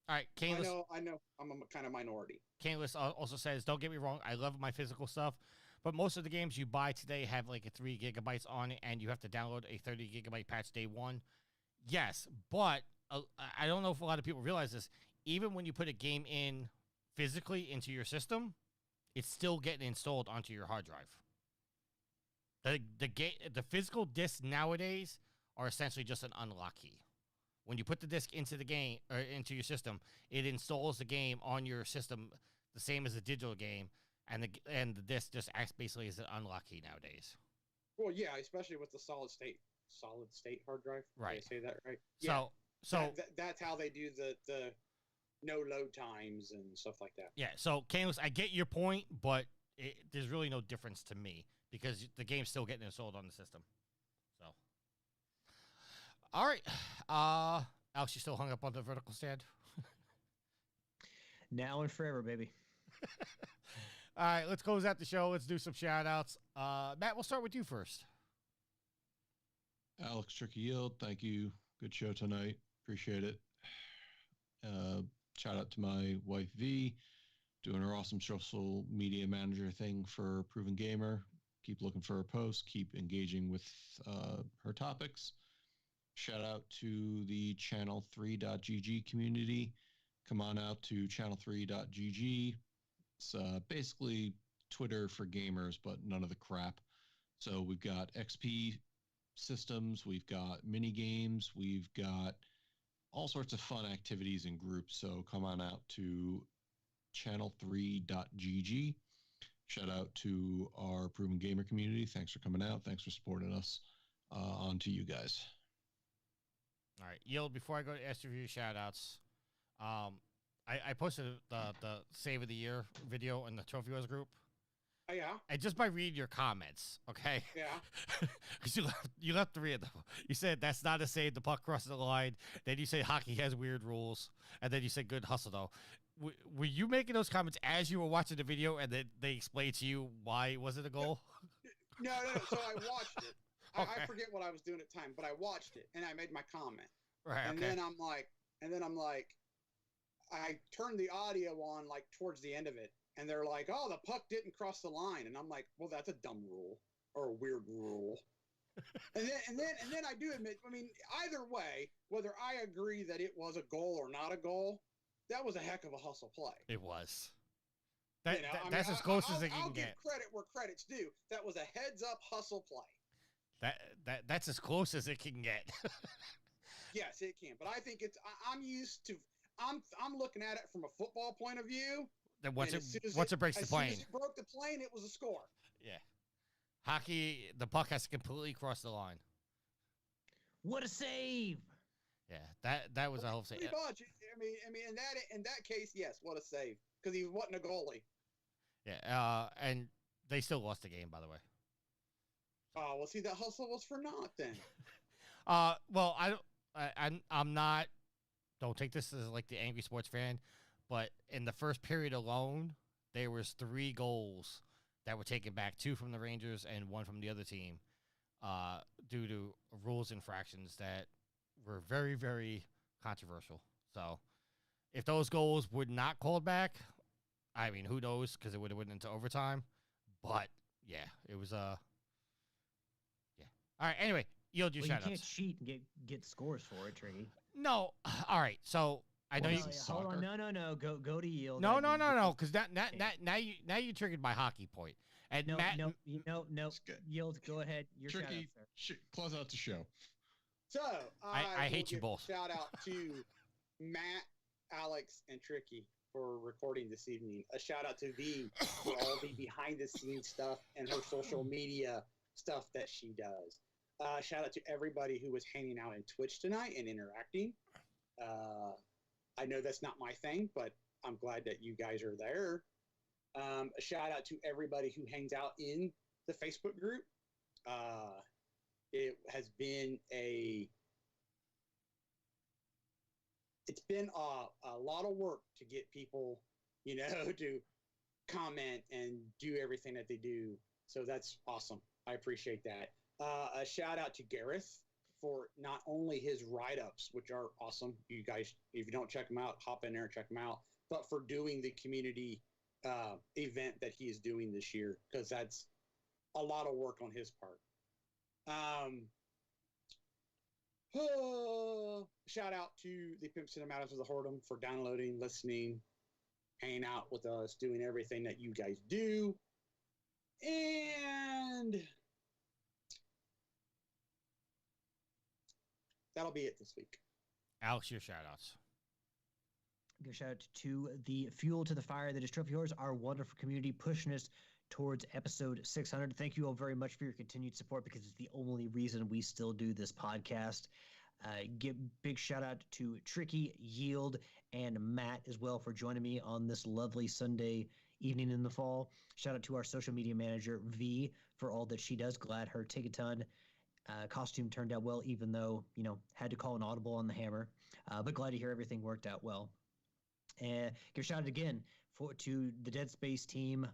all right, Caneless, I know, I'm a kind of minority. Caneless also says, "Don't get me wrong, I love my physical stuff, but most of the games you buy today have like a 3 gigabytes on it, and you have to download a 30 gigabyte patch day one." Yes, but I don't know if a lot of people realize this. Even when you put a game in physically into your system, it's still getting installed onto your hard drive. The physical discs nowadays are essentially just an unlock key. When you put the disc into the game or into your system, it installs the game on your system the same as a digital game, and the disc just acts basically as an unlock key nowadays. Well, yeah, especially with the solid state hard drive. Right. Did I say that right? Yeah. So that's how they do the no load times and stuff like that. Yeah. So, Caneless, I get your point, but there's really no difference to me because the game's still getting installed on the system. So, all right. Alex, you still hung up on the vertical stand? Now and forever, baby. All right, let's close out the show. Let's do some shout-outs. Matt, we'll start with you first. Alex Riccitiello, thank you. Good show tonight. Appreciate it. Shout out to my wife, V, doing her awesome social media manager thing for Proven Gamer. Keep looking for her posts. Keep engaging with her topics. Shout out to the channel3.gg community. Come on out to channel3.gg. It's basically Twitter for gamers, but none of the crap. So we've got XP systems, we've got mini games, we've got all sorts of fun activities and groups. So come on out to channel3.gg. Shout out to our Proven Gamer community. Thanks for coming out. Thanks for supporting us. On to you guys. All right, Yield, before I go to ask you for your shout-outs, I posted the Save of the Year video in the Trophy Wars group. Oh, yeah? And just by reading your comments, okay? Yeah. Because you left 3 of them. You said, that's not a save, the puck crosses the line. Then you say hockey has weird rules. And then you said good hustle, though. Were you making those comments as you were watching the video and then they explained to you why it wasn't a goal? No. So I watched it. Okay. I forget what I was doing at the time, but I watched it and I made my comment. Right, and then I'm like, I turned the audio on like towards the end of it, and they're like, "Oh, the puck didn't cross the line," and I'm like, "Well, that's a dumb rule or a weird rule." and then I do admit, I mean, either way, whether I agree that it was a goal or not a goal, that was a heck of a hustle play. It was. That's as close as they can I'll get. give credit where credit's due. That was a heads-up hustle play. That's as close as it can get. Yes, it can. But I think I'm used to. I'm looking at it from a football point of view. Then Once it breaks the plane. As soon as it broke the plane, it was a score. Yeah. Hockey, the puck has to completely cross the line. What a save! Yeah, that was a whole save. Pretty much. I mean, in that case, yes, what a save, because he wasn't a goalie. Yeah, and they still lost the game, by the way. Oh, well, see, that hustle was for naught then. Well, I'm not. Don't take this as like the angry sports fan, but in the first period alone, there was 3 goals that were taken back, 2 from the Rangers and 1 from the other team, due to rules infractions that were very, very controversial. So, if those goals would not called back, I mean, who knows? Because it would have went into overtime. But yeah, it was yeah. All right. Anyway, yield your You shout-outs. can't cheat and get scores for it, Tricky. No. All right. So I know Well, you. Hold on. No. Go to yield. No. Because now you triggered my hockey point. And No, Matt, no. It's good. Yield. Go ahead. Your Tricky, shout-out, sir. close out the show. So I will hate you give both. a shout out to Matt, Alex, and Tricky for recording this evening. A shout out to V for all the behind the scenes stuff and her social media stuff that she does. Shout out to everybody who was hanging out in Twitch tonight and interacting. I know that's not my thing, but I'm glad that you guys are there. A shout out to everybody who hangs out in the Facebook group. It has been it's been a lot of work to get people, to comment and do everything that they do. So that's awesome. I appreciate that. A shout out to Gareth for not only his write-ups, which are awesome. You guys, if you don't check them out, hop in there and check them out, but for doing the community event that he is doing this year, because that's a lot of work on his part. Shout out to the Pimps and the Matters of the Whoredom for downloading, listening, hanging out with us, doing everything that you guys do. And that'll be it this week. Alex, your shout-outs. Give a shout out to the fuel to the fire that is Trophy Horrors, our wonderful community pushing us towards episode 600. Thank you all very much for your continued support, because it's the only reason we still do this podcast. Give big shout out to Tricky, Yield, and Matt as well for joining me on this lovely Sunday evening in the fall. Shout out to our social media manager, V, for all that she does. Glad her Take-A-Ton costume turned out well, even though, had to call an audible on the hammer. But glad to hear everything worked out well. And give a shout out again to the Dead Space team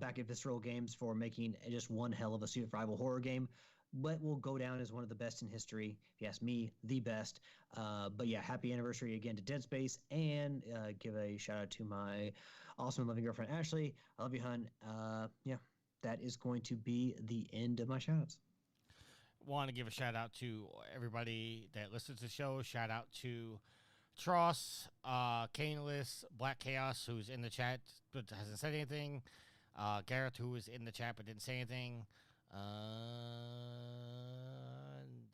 back at Visceral Games for making just one hell of a survival horror game, but will go down as one of the best in history. If you ask me, the best. But yeah, happy anniversary again to Dead Space, and give a shout out to my awesome and loving girlfriend Ashley. I love you, hun. Yeah, that is going to be the end of my shout outs. Want to give a shout out to everybody that listens to the show. Shout out to Tross, Caneless, Black Chaos, who's in the chat but hasn't said anything. Gareth, who was in the chat but didn't say anything.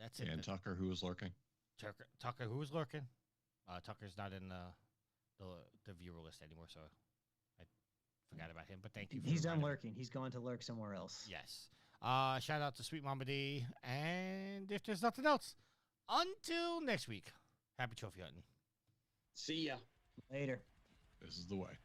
That's it. And Tucker, who was lurking. Tucker, who was lurking. Tucker's not in the viewer list anymore, so I forgot about him. But thank you. He's done lurking. He's gone to lurk somewhere else. Yes. Shout out to Sweet Mama D. And if there's nothing else, until next week, happy trophy hunting. See ya. Later. This is the way.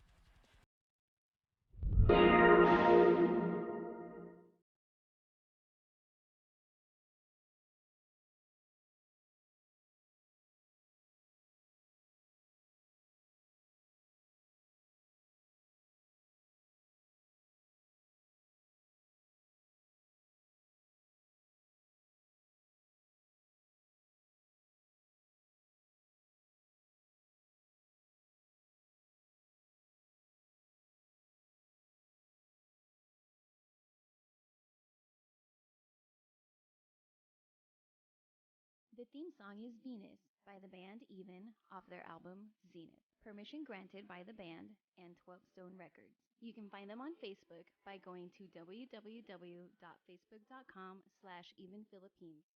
The theme song is Venus by the band Even off their album Zenith. Permission granted by the band and 12 Stone Records. You can find them on Facebook by going to www.facebook.com/evenphilippines.